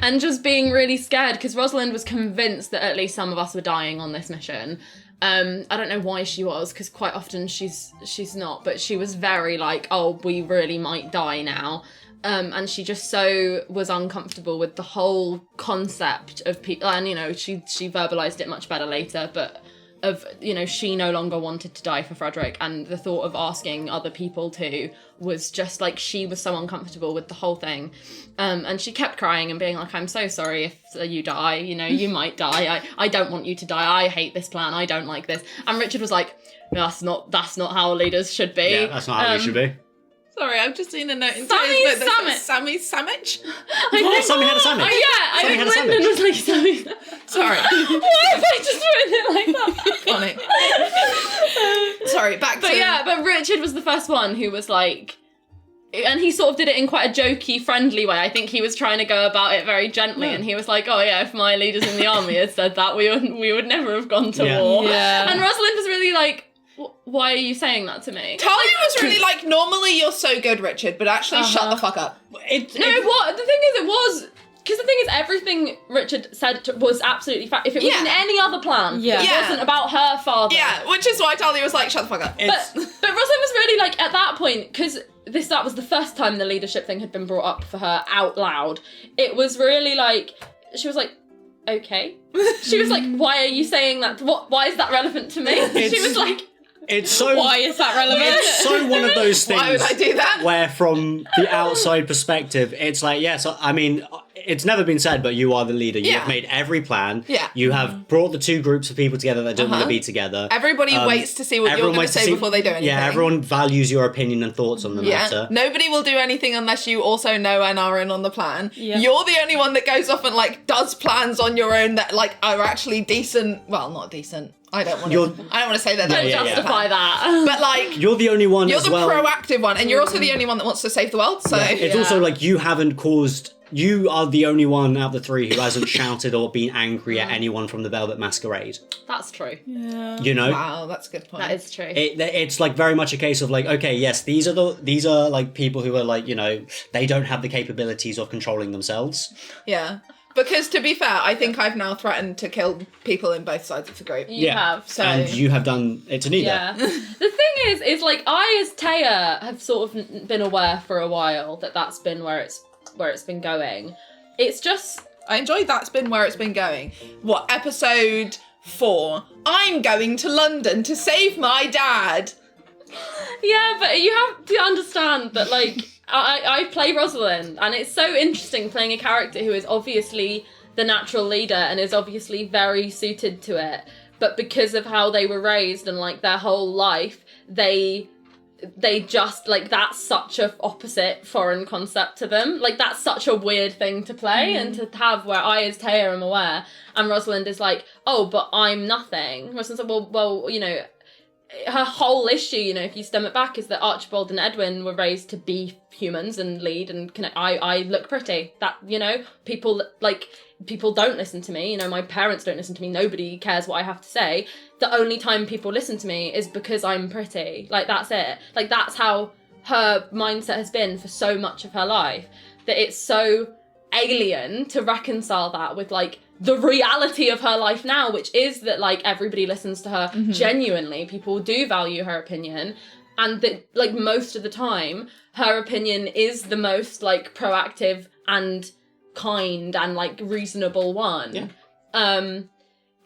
Speaker 2: and just being really scared because Rosalind was convinced that at least some of us were dying on this mission. I don't know why she was, because quite often she's not, but she was very like, oh, we really might die now. And she just so was uncomfortable with the whole concept of people, and she verbalized it much better later, but of she no longer wanted to die for Frederick, and the thought of asking other people to was just like, she was so uncomfortable with the whole thing, and she kept crying and being like, I'm so sorry if you die, you might die, I don't want you to die, I hate this plan, I don't like this. And Richard was like, that's not how leaders should be.
Speaker 3: Yeah, that's not how we should be.
Speaker 1: Sorry, I've just seen a note in
Speaker 2: Sammy
Speaker 1: sandwich.
Speaker 3: Sammy had a sandwich.
Speaker 2: Oh yeah, I think Lyndon was like Sammy.
Speaker 1: Sorry.
Speaker 2: Why have I just written it like that?
Speaker 1: Funny. Sorry, back to...
Speaker 2: But Richard was the first one who was like, and he sort of did it in quite a jokey, friendly way. I think he was trying to go about it very gently, and he was like, oh yeah, if my leaders in the army had said that, we would never have gone to war. Yeah. And Rosalind was really like, why are you saying that to me?
Speaker 1: Talia was really like, normally you're so good, Richard, but actually shut the fuck up.
Speaker 2: What? The thing is, because the thing is, everything Richard said was absolutely fact. If it was in any other plan, it wasn't about her father.
Speaker 1: Yeah, which is why Talia was like, shut the fuck up.
Speaker 2: But Rosalind was really like, at that point, because that was the first time the leadership thing had been brought up for her out loud, it was really like, she was like, okay. She was like, why are you saying that? Why is that relevant to me? She was like,
Speaker 4: why is that relevant?
Speaker 3: It's so one of those things.
Speaker 1: Why would I do that?
Speaker 3: Where from the outside perspective, it's like, I mean, it's never been said, but you are the leader. You have made every plan.
Speaker 1: Yeah.
Speaker 3: You have brought the 2 groups of people together that don't want to be together.
Speaker 1: Everybody waits to see what you're going to say before they do anything.
Speaker 3: Yeah, everyone values your opinion and thoughts on the matter.
Speaker 1: Nobody will do anything unless you also know and are in on the plan. Yeah. You're the only one that goes off and like does plans on your own that like are actually decent. Well, not decent. I don't want to say that.
Speaker 2: Don't justify that.
Speaker 1: But like,
Speaker 3: you're the only one.
Speaker 1: You're the proactive one, and you're also the only one that wants to save the world. So
Speaker 3: it's also like you haven't caused. You are the only one out of the 3 who hasn't shouted or been angry at anyone from the Velvet Masquerade.
Speaker 2: That's true.
Speaker 4: Yeah.
Speaker 1: Wow, that's a good point.
Speaker 2: That is true.
Speaker 3: It's like very much a case of like, okay, yes, these are like people who are like, they don't have the capabilities of controlling themselves.
Speaker 1: Yeah. Because to be fair, I think I've now threatened to kill people in both sides of the group.
Speaker 2: You have.
Speaker 1: So.
Speaker 3: And you have done it to Nida.
Speaker 2: Yeah. The thing is like, I as Taya have sort of been aware for a while that that's been where it's been going. It's just...
Speaker 1: I enjoyed that's been where it's been going. What, episode 4? I'm going to London to save my dad.
Speaker 2: Yeah, but you have to understand that, like, I play Rosalind, and it's so interesting playing a character who is obviously the natural leader and is obviously very suited to it. But because of how they were raised and like their whole life, they just like, that's such a opposite foreign concept to them. Like, that's such a weird thing to play and to have, where I as Taya am aware and Rosalind is like, oh, but I'm nothing. Rosalind's like, well, you know, her whole issue, you know, if you stem it back, is that Archibald and Edwin were raised to be humans and lead and connect. I look pretty. That, you know, people don't listen to me. You know, my parents don't listen to me. Nobody cares what I have to say. The only time people listen to me is because I'm pretty. Like, that's it. Like, that's how her mindset has been for so much of her life, that it's so alien to reconcile that with, like, the reality of her life now, which is that, like, everybody listens to her genuinely. People do value her opinion. And that, like, most of the time, her opinion is the most, like, proactive and kind and, like, reasonable one.
Speaker 3: Yeah.
Speaker 2: And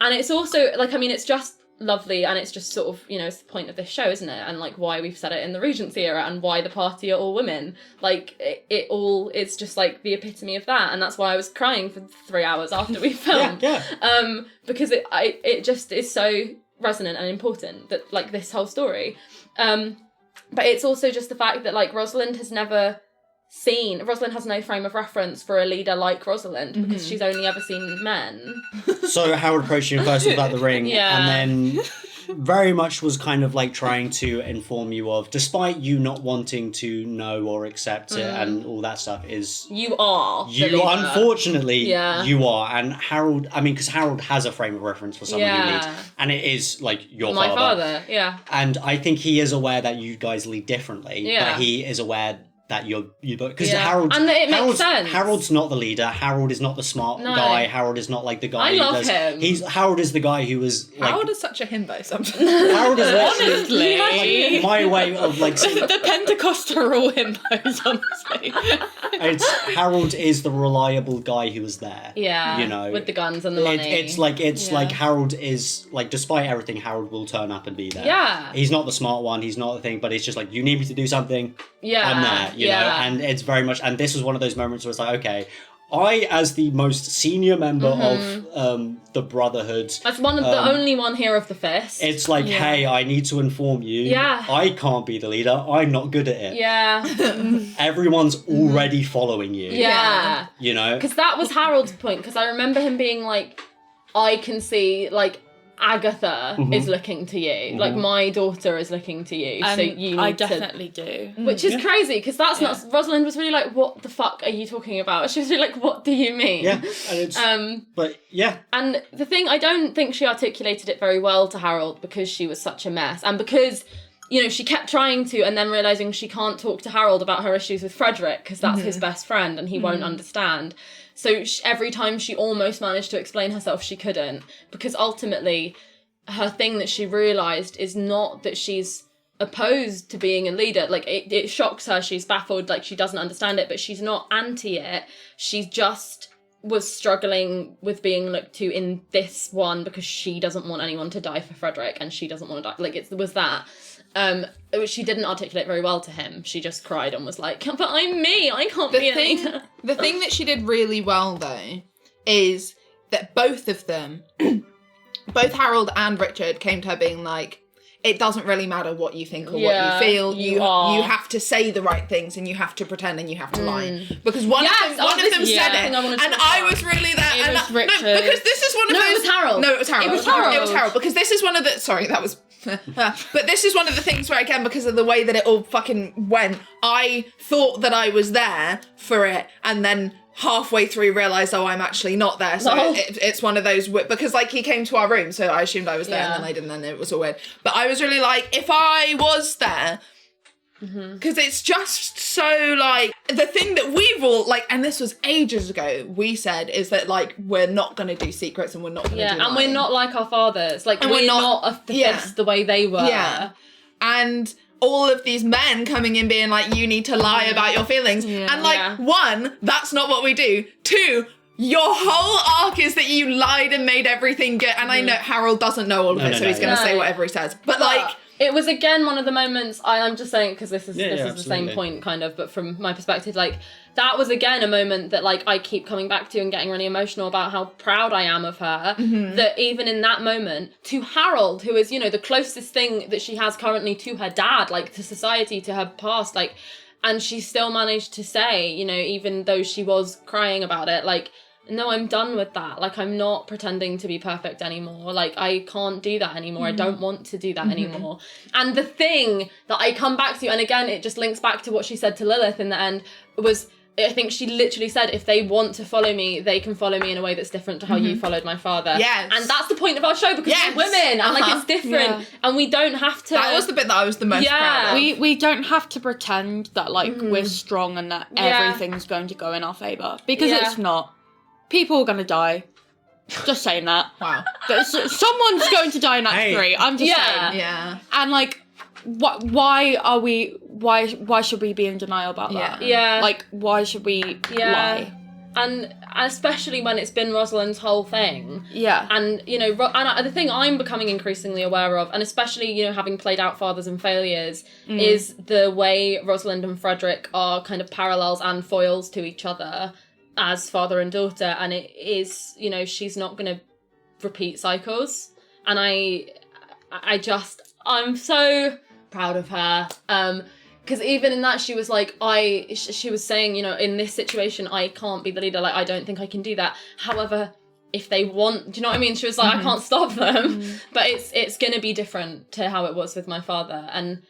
Speaker 2: it's also, like, I mean, it's just lovely, and it's just sort of, you know, it's the point of this show, isn't it? And, like, why we've set it in the Regency era and why the party are all women. Like, it's just, like, the epitome of that. And that's why I was crying for 3 hours after we filmed. Because it just is so resonant and important, that, like, this whole story. But it's also just the fact that, like, Rosalind has no frame of reference for a leader like Rosalind, because she's only ever seen men.
Speaker 3: So Howard approached you first about the ring,
Speaker 2: Yeah.
Speaker 3: and then very much was kind of like trying to inform you of, despite you not wanting to know or accept it and all that stuff, is
Speaker 2: You are. the
Speaker 3: you
Speaker 2: leader.
Speaker 3: unfortunately
Speaker 2: Yeah.
Speaker 3: you are. And Harold, I mean, because Harold has a frame of reference for someone who leads, and it is like your
Speaker 2: My father, yeah.
Speaker 3: And I think he is aware that you guys lead differently,
Speaker 2: Yeah.
Speaker 3: but he is aware that you because
Speaker 2: Yeah.
Speaker 3: Harold,
Speaker 2: And that it makes
Speaker 3: Harold's,
Speaker 2: sense.
Speaker 3: Harold's not the leader. Harold is not the smart
Speaker 2: No.
Speaker 3: guy. Harold is not like the guy.
Speaker 2: I
Speaker 3: who
Speaker 2: love
Speaker 3: does,
Speaker 2: him.
Speaker 3: Harold is the guy who was like.
Speaker 1: Harold is such a himbo sometimes.
Speaker 3: Harold is literally
Speaker 4: Honestly.
Speaker 3: like, my way of like.
Speaker 4: The Pentecostal are all himbos, honestly.
Speaker 3: Harold is the reliable guy who was there.
Speaker 2: Yeah.
Speaker 3: You know,
Speaker 2: with the guns and the money.
Speaker 3: It's like Harold is like, despite everything, Harold will turn up and be there.
Speaker 2: Yeah.
Speaker 3: He's not the smart one. He's not the thing, but it's just like, you need me to do something.
Speaker 2: Yeah.
Speaker 3: I'm there. You know, and it's very much. And this was one of those moments where it's like, okay, I, as the most senior member of the Brotherhood,
Speaker 2: As one of the only one here of the fist.
Speaker 3: it's like, hey, I need to inform you.
Speaker 2: Yeah.
Speaker 3: I can't be the leader. I'm not good at it.
Speaker 2: Yeah.
Speaker 3: Everyone's already following you.
Speaker 2: Yeah.
Speaker 3: You know?
Speaker 2: Because that was Harold's point, because I remember him being like, I can see, like, Agatha is looking to you. Like, my daughter is looking to you. So you need
Speaker 4: I
Speaker 2: to...
Speaker 4: definitely do.
Speaker 2: Which is crazy, because that's not... Rosalind was really like, what the fuck are you talking about? She was really like, what do you mean?
Speaker 3: Yeah. And it's, but yeah.
Speaker 2: And the thing, I don't think she articulated it very well to Harold, because she was such a mess. And because, you know, she kept trying to, and then realising she can't talk to Harold about her issues with Frederick, because that's his best friend and he won't understand. So every time she almost managed to explain herself, she couldn't. Because ultimately, her thing that she realised is not that she's opposed to being a leader. Like, it shocks her, she's baffled, like, she doesn't understand it, but she's not anti it. She just was struggling with being looked to in this one because she doesn't want anyone to die for Frederick, and she doesn't want to die. Like, it was that. She didn't articulate very well to him. She just cried and was like, but I'm me, I can't be a leader.
Speaker 1: The thing that she did really well, though, is that both of them, both Harold and Richard, came to her being like, it doesn't really matter what you think or what you feel. You have to say the right things, and you have to pretend, and you have to lie. Because one of them said it, and I was really there.
Speaker 4: It was Richard.
Speaker 1: No, because this is one of those...
Speaker 2: it was Harold.
Speaker 1: No, it was Harold.
Speaker 2: It was Harold.
Speaker 1: It was Harold, because this is one of the... Sorry, that was... but this is one of the things where, again, because of the way that it all fucking went, I thought that I was there for it, and then halfway through realised, oh, I'm actually not there. So it's one of those, because like he came to our room, so I assumed I was there, and then I didn't, and it was all weird. But I was really like, if I was there, because it's just so like, the thing that we've all like, and this was ages ago, we said is that like, we're not going to do secrets, and we're not going to do
Speaker 2: and we're not like our fathers. Like,
Speaker 1: and
Speaker 2: we're not of the fist the way they were.
Speaker 1: Yeah. And all of these men coming in being like, you need to lie about your feelings. And like, one, that's not what we do. Two, your whole arc is that you lied and made everything good. And I know Harold doesn't know all of it, so he's going to say whatever he says. But like,
Speaker 2: it was again one of the moments. I'm just saying because this is the same
Speaker 3: absolutely.
Speaker 2: point, kind of, but from my perspective, like that was again a moment that like I keep coming back to and getting really emotional about how proud I am of her. That even in that moment, to Harold, who is the closest thing that she has currently to her dad, like to society, to her past, like, and she still managed to say, even though she was crying about it, like, no, I'm done with that. Like, I'm not pretending to be perfect anymore. Like, I can't do that anymore. I don't want to do that anymore. And the thing that I come back to, and again, it just links back to what she said to Lilith in the end, was, I think she literally said, if they want to follow me, they can follow me in a way that's different to how you followed my father.
Speaker 1: Yes.
Speaker 2: And that's the point of our show, because we're women, and like, it's different, and we don't have to...
Speaker 1: That was the bit that I was the most proud of.
Speaker 4: We don't have to pretend that, like, we're strong and that everything's going to go in our favour, because it's not. People are going to die. Just saying that.
Speaker 1: Wow.
Speaker 4: Someone's going to die in Act 3. I'm just saying.
Speaker 1: Yeah.
Speaker 4: And, like, why should we be in denial about that?
Speaker 2: Yeah.
Speaker 4: Like, why should we lie?
Speaker 2: And especially when it's been Rosalind's whole thing.
Speaker 4: Yeah.
Speaker 2: And, the thing I'm becoming increasingly aware of, and especially, having played out Fathers and Failures, is the way Rosalind and Frederick are kind of parallels and foils to each other as father and daughter. And it is, she's not going to repeat cycles. And I'm so proud of her. Because even in that, she was like, she was saying, in this situation, I can't be the leader. Like, I don't think I can do that. However, if they want, do you know what I mean? She was like, I can't stop them. But it's going to be different to how it was with my father. And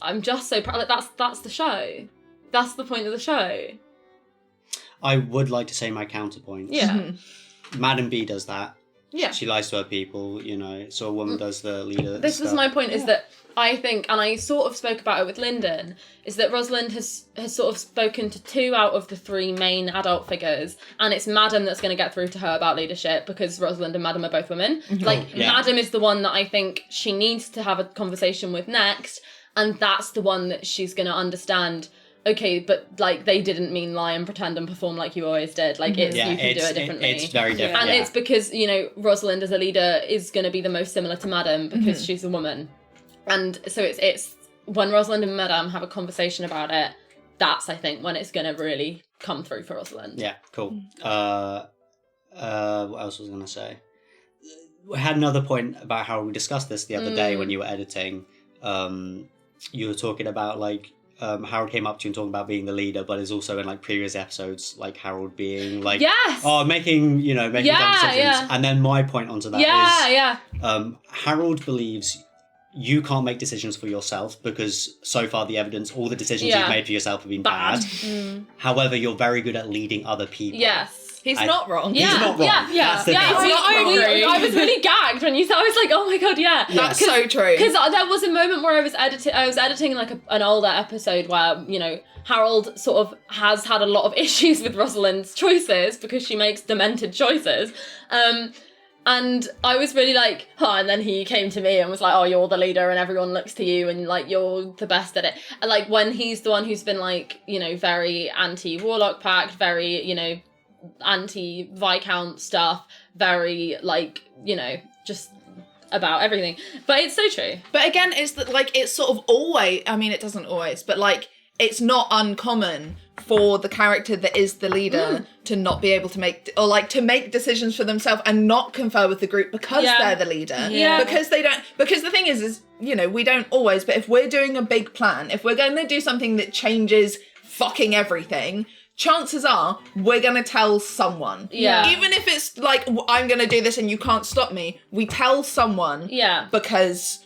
Speaker 2: I'm just so proud. Like, that's the show. That's the point of the show.
Speaker 3: I would like to say my counterpoint.
Speaker 2: Yeah.
Speaker 3: Madam B does that.
Speaker 2: Yeah.
Speaker 3: She lies to her people, so a woman does the leader
Speaker 2: This
Speaker 3: stuff.
Speaker 2: was my point, is that I think, and I sort of spoke about it with Lyndon, is that Rosalind has sort of spoken to 2 out of the 3 main adult figures, and it's Madam that's going to get through to her about leadership, because Rosalind and Madam are both women. Madam is the one that I think she needs to have a conversation with next, and that's the one that she's going to understand. Okay, but, like, they didn't mean lie and pretend and perform like you always did. Like, you can do it differently.
Speaker 3: It's very different,
Speaker 2: And it's because, Rosalind as a leader is going to be the most similar to Madam, because she's a woman. And so it's when Rosalind and Madame have a conversation about it, that's, I think, when it's going to really come through for Rosalind.
Speaker 3: Yeah, cool. What else was I going to say? We had another point about how we discussed this the other day when you were editing. You were talking about, like, Harold came up to you and talking about being the leader, but is also in like previous episodes, like Harold being like, making dumb decisions.
Speaker 2: Yeah.
Speaker 3: And then my point onto that is, Harold believes you can't make decisions for yourself because so far the evidence, all the decisions you've made for yourself have been bad. However, you're very good at leading other people.
Speaker 2: Yes.
Speaker 1: He's not wrong.
Speaker 3: He's not wrong.
Speaker 2: Yeah.
Speaker 4: I
Speaker 2: was really gagged when you said. I was like, oh my god,
Speaker 1: That's so true.
Speaker 2: Because there was a moment where I was editing like an older episode where Harold sort of has had a lot of issues with Rosalind's choices because she makes demented choices. And I was really like, and then he came to me and was like, oh, you're the leader and everyone looks to you and like you're the best at it. And like when he's the one who's been like, very anti-Warlock Pact, very, anti-Viscount stuff, very like, just about everything. But it's so true.
Speaker 1: But again, it's that like it's sort of always, I mean it doesn't always, but like it's not uncommon for the character that is the leader to not be able to make, or like to make decisions for themselves and not confer with the group because they're the leader.
Speaker 2: Yeah.
Speaker 1: Because they don't, because the thing is, we don't always, but if we're doing a big plan, if we're going to do something that changes fucking everything, chances are we're going to tell someone.
Speaker 2: Yeah.
Speaker 1: Even if it's like, I'm going to do this and you can't stop me, we tell someone.
Speaker 2: Yeah.
Speaker 1: Because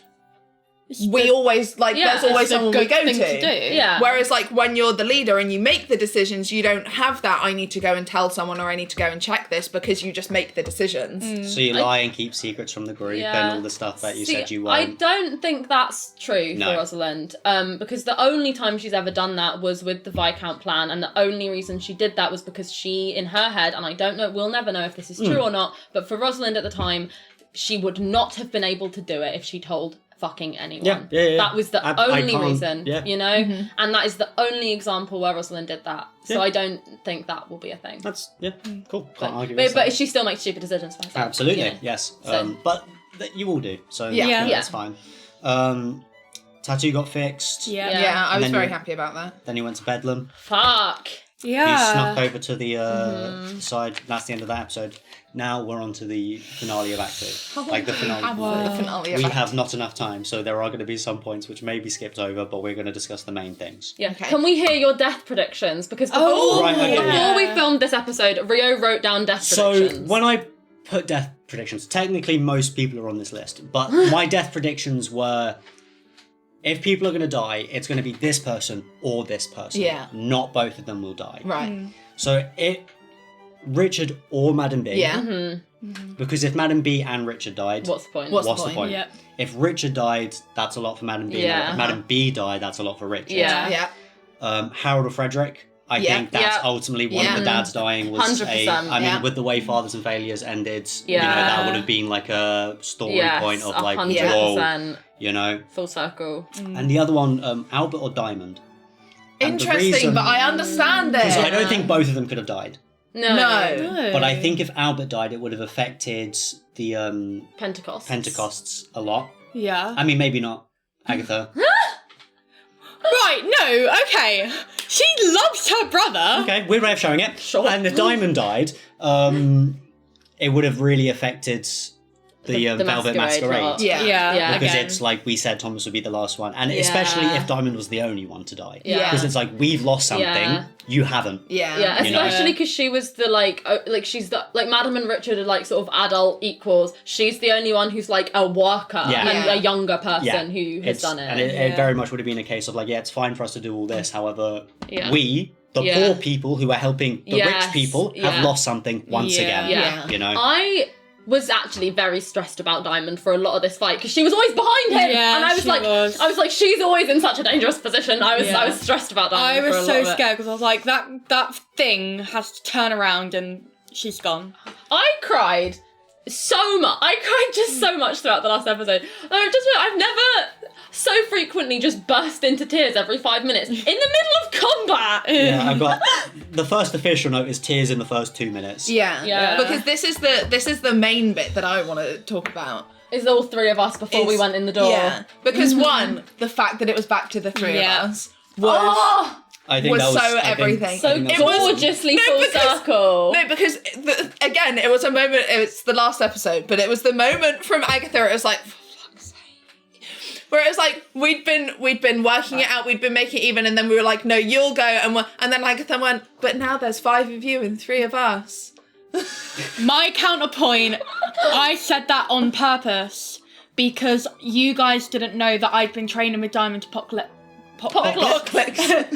Speaker 1: we always, like, there's always someone we go to.
Speaker 2: Yeah.
Speaker 1: Whereas, like, when you're the leader and you make the decisions, you don't have that, I need to go and tell someone or I need to go and check this, because you just make the decisions.
Speaker 3: So you lie and keep secrets from the group and all the stuff that you said you won't.
Speaker 2: I don't think that's true for Rosalind, because the only time she's ever done that was with the Viscount plan, and the only reason she did that was because she, in her head, and I don't know, we'll never know if this is true or not, but for Rosalind at the time, she would not have been able to do it if she told fucking anyone.
Speaker 3: Yeah.
Speaker 2: That was the only reason,
Speaker 3: Mm-hmm.
Speaker 2: and that is the only example where Rosalind did that. So I don't think that will be a thing.
Speaker 3: That's cool. Can't argue with
Speaker 2: but she still makes stupid decisions for herself.
Speaker 3: Absolutely, yes.
Speaker 2: So.
Speaker 3: But you all do, so
Speaker 2: yeah,
Speaker 3: that's fine. tattoo got fixed.
Speaker 1: Yeah, I was
Speaker 3: then
Speaker 1: very
Speaker 3: you-
Speaker 1: happy about that.
Speaker 3: Then he went to Bedlam.
Speaker 2: Fuck.
Speaker 3: He snuck over to the side. That's the end of that episode. Now we're on to the finale of Act 2. Like the finale.
Speaker 1: The finale of
Speaker 3: We
Speaker 1: Act
Speaker 3: have not enough time, so there are going to be some points which may be skipped over, but we're going to discuss the main things.
Speaker 2: Yeah.
Speaker 1: Okay.
Speaker 2: Can we hear your death predictions? Because before,
Speaker 3: Right, okay.
Speaker 2: before we filmed this episode, Rio wrote down death
Speaker 3: So
Speaker 2: predictions.
Speaker 3: when I put death predictions, technically most people are on this list, but my death predictions were, if people are going to die, it's going to be this person or this person.
Speaker 1: Yeah.
Speaker 3: Not both of them will die.
Speaker 1: Right.
Speaker 3: So Richard or Madam B.
Speaker 1: Yeah.
Speaker 3: Because if Madam B and Richard died,
Speaker 2: What's the point?
Speaker 1: What's
Speaker 3: what's
Speaker 1: the
Speaker 3: the
Speaker 1: point?
Speaker 3: point?
Speaker 4: Yep.
Speaker 3: If Richard died, that's a lot for Madam B.
Speaker 2: Yeah.
Speaker 3: If Madam B died, that's a lot for Richard.
Speaker 2: Yeah.
Speaker 1: Yeah.
Speaker 3: Harold or Frederick, I
Speaker 1: Yeah.
Speaker 3: think that's
Speaker 2: Yeah.
Speaker 3: ultimately one of the dads dying was
Speaker 2: 100%,
Speaker 3: I mean,
Speaker 1: yeah.
Speaker 3: with the way Fathers and Failures ended,
Speaker 2: Yeah.
Speaker 3: that would have been like a story point of like,
Speaker 2: 100%.
Speaker 3: whoa,
Speaker 2: Full circle.
Speaker 3: And the other one, Albert or Diamond. And the
Speaker 1: Interesting,
Speaker 3: reason-
Speaker 1: but I understand
Speaker 3: Because I
Speaker 1: it.
Speaker 3: don't think both of them could have died.
Speaker 2: No.
Speaker 3: But I think if Albert died, it would have affected the
Speaker 2: Pentecost.
Speaker 3: Pentecosts a lot.
Speaker 4: Yeah.
Speaker 3: I mean, maybe not Agatha.
Speaker 4: Right, no, okay. She loves her brother.
Speaker 3: Okay, weird way of showing it.
Speaker 2: Sure.
Speaker 3: And if Diamond died, it would have really affected the Velvet Masquerade.
Speaker 2: plot.
Speaker 1: Yeah.
Speaker 2: Yeah.
Speaker 3: Because
Speaker 4: again.
Speaker 3: it's like we said, Thomas would be the last one. And especially if Diamond was the only one to die.
Speaker 2: Yeah.
Speaker 3: Because it's like, we've lost something,
Speaker 2: Yeah.
Speaker 3: you haven't.
Speaker 1: Yeah.
Speaker 2: Yeah,
Speaker 3: You know?
Speaker 2: especially because she was the like she's the like Madam and Richard are like sort of adult equals. She's the only one who's like a worker
Speaker 3: Yeah.
Speaker 2: and
Speaker 1: Yeah.
Speaker 2: a younger person
Speaker 3: Yeah.
Speaker 2: who has done it.
Speaker 3: And it very much would have been a case of like, yeah, it's fine for us to do all this. However,
Speaker 2: Yeah.
Speaker 3: we, the
Speaker 2: Yeah.
Speaker 3: poor people who are helping the
Speaker 2: Yes.
Speaker 3: rich people,
Speaker 2: Yeah.
Speaker 3: have lost something once
Speaker 4: Yeah.
Speaker 3: again.
Speaker 2: Yeah.
Speaker 3: You know?
Speaker 2: I was actually very stressed about Diamond for a lot of this fight because she was always behind him,
Speaker 4: Yeah,
Speaker 2: and I was
Speaker 4: she
Speaker 2: like,
Speaker 4: was.
Speaker 2: she's always in such a dangerous position. I
Speaker 4: Yeah.
Speaker 2: was stressed about
Speaker 4: I
Speaker 2: Diamond.
Speaker 4: was
Speaker 2: for a
Speaker 4: so
Speaker 2: lot of it.
Speaker 4: scared because I was like, that thing has to turn around and she's gone.
Speaker 2: I cried so much. I cried just so much throughout the last episode. I've never so frequently just burst into tears every 5 minutes in the middle of combat.
Speaker 3: Yeah, I've got the first official note is tears in the first 2 minutes.
Speaker 1: Yeah.
Speaker 2: Yeah.
Speaker 1: Because this is the main bit that I want to talk about.
Speaker 2: It's all three of us before we
Speaker 1: Is-
Speaker 2: went in the door.
Speaker 1: Yeah. Because one, the fact that it was back to the three
Speaker 4: Yeah.
Speaker 1: of us was
Speaker 2: Oh,
Speaker 3: I think
Speaker 1: was
Speaker 3: that was
Speaker 1: so
Speaker 3: I think-
Speaker 1: everything.
Speaker 2: so
Speaker 3: I think that's-
Speaker 1: It was-
Speaker 2: gorgeously
Speaker 1: No,
Speaker 2: full
Speaker 1: because-
Speaker 2: circle.
Speaker 1: No, because again, it was a moment. It's the last episode, but it was the moment from Agatha. It was like, for fuck's sake. Where it was like we'd been working it out, we'd been making it even, and then we were like, no, you'll go, and then Agatha went, but now there's 5 of you and 3 of us.
Speaker 4: My counterpoint, I said that on purpose because you guys didn't know that I'd been training with Diamond to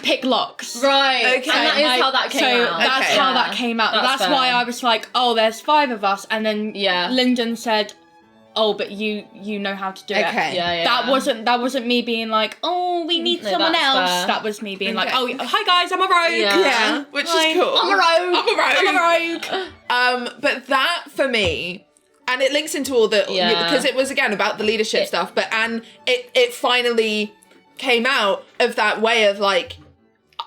Speaker 4: pick locks.
Speaker 2: Right.
Speaker 1: Okay.
Speaker 2: And that is how that came
Speaker 4: so
Speaker 2: out.
Speaker 4: that's
Speaker 1: Okay.
Speaker 4: how that came out.
Speaker 2: That's
Speaker 4: That's why
Speaker 2: fair.
Speaker 4: I was like, oh, there's 5 of us, and then
Speaker 2: Yeah.
Speaker 4: Lyndon said, oh, but you know how to do it.
Speaker 1: Okay.
Speaker 2: Yeah.
Speaker 4: That wasn't me being like, oh, we need
Speaker 2: No,
Speaker 4: someone
Speaker 2: that's
Speaker 4: else.
Speaker 2: fair.
Speaker 4: That was me being like,
Speaker 1: Okay.
Speaker 4: oh, hi guys, I'm a rogue.
Speaker 2: Yeah.
Speaker 1: Yeah, which
Speaker 4: Fine.
Speaker 1: is cool.
Speaker 2: I'm a rogue.
Speaker 1: I'm a rogue.
Speaker 4: I'm a rogue.
Speaker 1: But that for me, and it links into all the
Speaker 2: Yeah.
Speaker 1: because it was again about the leadership stuff. But it finally came out of that way of like,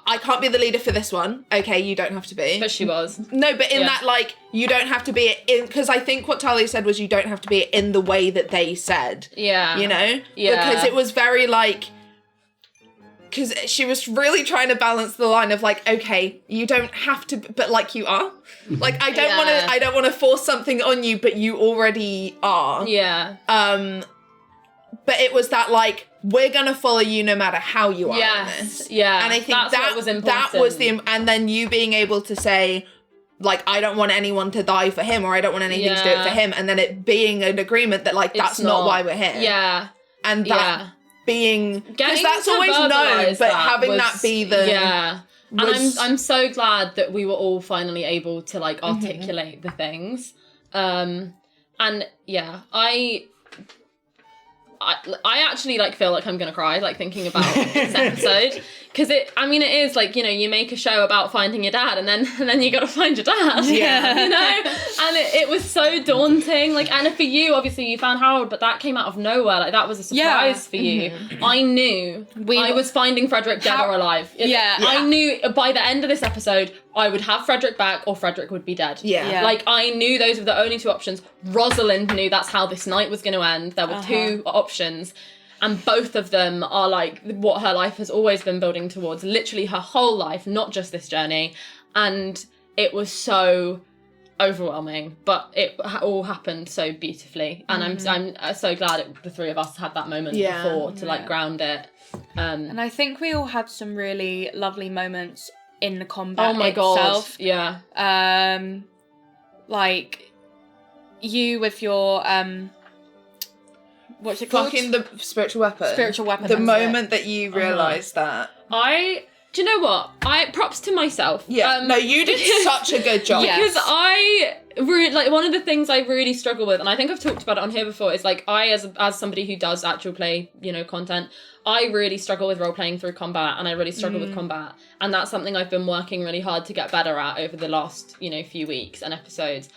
Speaker 1: I can't be the leader for this one. Okay, you don't have to be.
Speaker 2: But she was.
Speaker 1: No, but in
Speaker 2: Yeah.
Speaker 1: that, like, you don't have to be it in, because I think what Talia said was you don't have to be it in the way that they said,
Speaker 2: Yeah.
Speaker 1: you know?
Speaker 2: Yeah.
Speaker 1: Because it was very, like, because she was really trying to balance the line of, like, okay, you don't have to, but, like, you are. Like, I don't want to force something on you, but you already are.
Speaker 2: Yeah.
Speaker 1: But it was that, like, we're going to follow you no matter how you are in
Speaker 2: Yes.
Speaker 1: this.
Speaker 2: Yeah.
Speaker 1: And I think
Speaker 2: that's what was important.
Speaker 1: that was and then you being able to say, like, I don't want anyone to die for him, or I don't want anything to do it
Speaker 2: Yeah.
Speaker 1: for him, and then it being an agreement that, like, that's
Speaker 2: It's
Speaker 1: not why we're here.
Speaker 2: Yeah.
Speaker 1: And that being, because
Speaker 2: Getting
Speaker 1: that's
Speaker 2: to
Speaker 1: always known,
Speaker 2: verbalise
Speaker 1: but
Speaker 2: that
Speaker 1: having
Speaker 2: was-
Speaker 1: that be the,
Speaker 2: Yeah. And
Speaker 1: was-
Speaker 2: I'm so glad that we were all finally able to like articulate the things. And yeah, I actually like feel like I'm gonna cry like thinking about this episode, because it is like, you know, you make a show about finding your dad and then you gotta find your dad.
Speaker 4: Yeah.
Speaker 2: You know? And it was so daunting. Like, and for you, obviously you found Harold, but that came out of nowhere. Like, that was a surprise for you. I knew I was finding Frederick dead or alive.
Speaker 4: Yeah.
Speaker 2: I knew by the end of this episode I would have Frederick back or Frederick would be dead.
Speaker 1: Yeah.
Speaker 2: Like, I knew those were the only 2 options. Rosalind knew that's how this night was going to end. There were 2 options. And both of them are like what her life has always been building towards, literally her whole life, not just this journey. And it was so overwhelming, but it all happened so beautifully. And I'm so glad the three of us had that moment before to like ground it.
Speaker 4: And I think we all had some really lovely moments in the combat
Speaker 2: oh my
Speaker 4: itself.
Speaker 2: God, yeah.
Speaker 4: Like you with your what's it called?
Speaker 1: Fucking the spiritual weapon.
Speaker 4: Spiritual weapon.
Speaker 1: The moment that you realised that.
Speaker 2: Do you know what? Props to myself.
Speaker 1: Yeah. No, you did such a good job.
Speaker 2: Because I really, like, one of the things I really struggle with, and I think I've talked about it on here before, is like I, as somebody who does actual play, content, I really struggle with role playing through combat, and I really struggle with combat, and that's something I've been working really hard to get better at over the last, few weeks and episodes.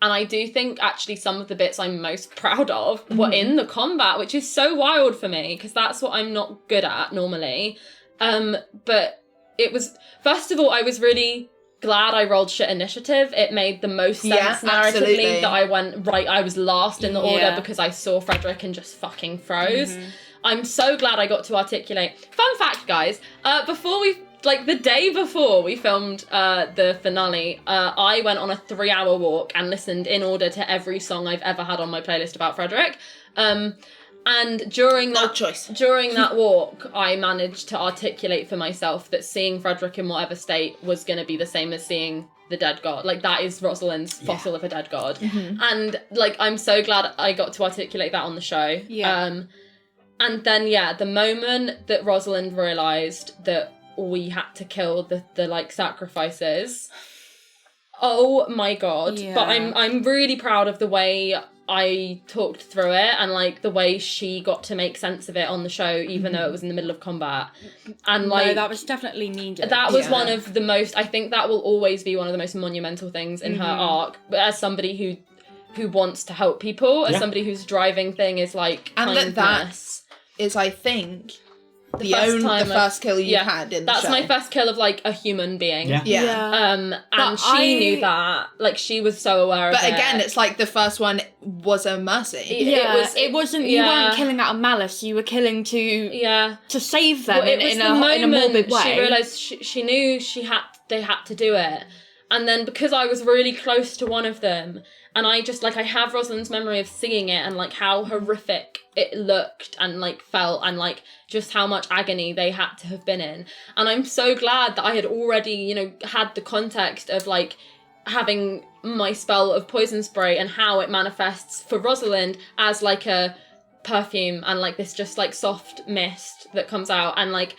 Speaker 2: And I do think actually some of the bits I'm most proud of were in the combat, which is so wild for me because that's what I'm not good at normally. But it was, first of all, I was really glad I rolled shit initiative. It made the most sense narratively that I went right. I was last in the order because I saw Frederick and just fucking froze. I'm so glad I got to articulate. Fun fact, guys, the day before we filmed the finale, I went on a 3-hour walk and listened in order to every song I've ever had on my playlist about Frederick. And during that walk, I managed to articulate for myself that seeing Frederick in whatever state was going to be the same as seeing the dead god. Like, that is Rosalind's fossil of a dead god. And, like, I'm so glad I got to articulate that on the show. And then, the moment that Rosalind realised that we had to kill the like, sacrifices... Oh my God. But I'm really proud of the way I talked through it and like the way she got to make sense of it on the show, even though it was in the middle of combat. And like,
Speaker 4: no, that was definitely needed.
Speaker 2: That was one of the most, I think that will always be one of the most monumental things in her arc. But as somebody who wants to help people, as somebody whose driving thing is like kindness.
Speaker 1: And that is, I think, the first kill you had in the show. That's
Speaker 2: my first kill of, like, a human being.
Speaker 1: Yeah.
Speaker 2: And she knew that. Like, she was so aware of it.
Speaker 1: But again, it's like the first one was a mercy.
Speaker 4: It wasn't, you weren't killing out of malice, you were killing to save them in a morbid way.
Speaker 2: She realised she knew they had to do it. And then because I was really close to one of them, and I just, like, I have Rosalind's memory of seeing it and, like, how horrific it looked and, like, felt and, like, just how much agony they had to have been in. And I'm so glad that I had already, had the context of, like, having my spell of poison spray and how it manifests for Rosalind as, like, a perfume and, like, this just, like, soft mist that comes out. And, like,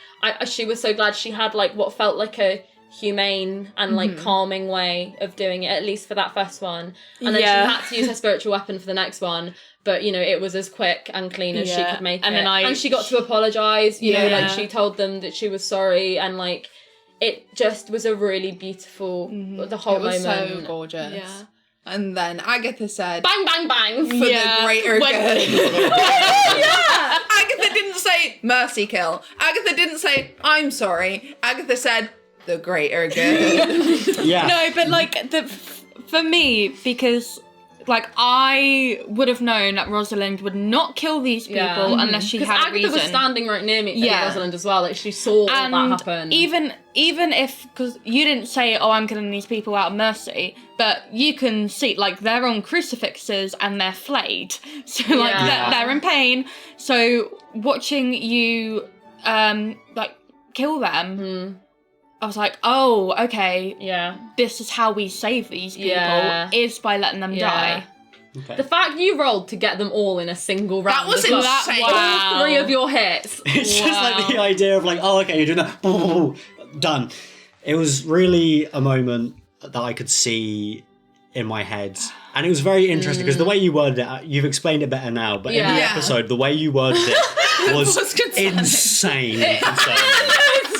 Speaker 2: she was so glad she had, like, what felt like a humane and like calming way of doing it, at least for that first one. And then she had to use her spiritual weapon for the next one, but it was as quick and clean as she could make it. And she got to apologise, like she told them that she was sorry, and like it just was a really beautiful the whole moment.
Speaker 1: So gorgeous. And then Agatha said,
Speaker 2: bang bang bang
Speaker 1: for the greater good. Agatha didn't say mercy kill. Agatha didn't say I'm sorry. Agatha said the greater good.
Speaker 4: No, but like for me, because like I would have known that Rosalind would not kill these people unless she had a reason.
Speaker 2: Agatha was standing right near me, Rosalind as well. Like she saw all that happen.
Speaker 4: Even if, because you didn't say, "Oh, I'm killing these people out of mercy," but you can see like they're on crucifixes and they're flayed, so like they're in pain. So watching you like kill them. I was like, oh, okay. Yeah. This is how we save these people, is by letting them die.
Speaker 2: Okay. The fact you rolled to get them all in a single round.
Speaker 1: That was insane.
Speaker 2: All 3 of your hits.
Speaker 3: It's just like the idea of like, oh, okay, you're doing that. Done. It was really a moment that I could see in my head. And it was very interesting because the way you worded it, you've explained it better now, but in the episode, the way you worded it was insane.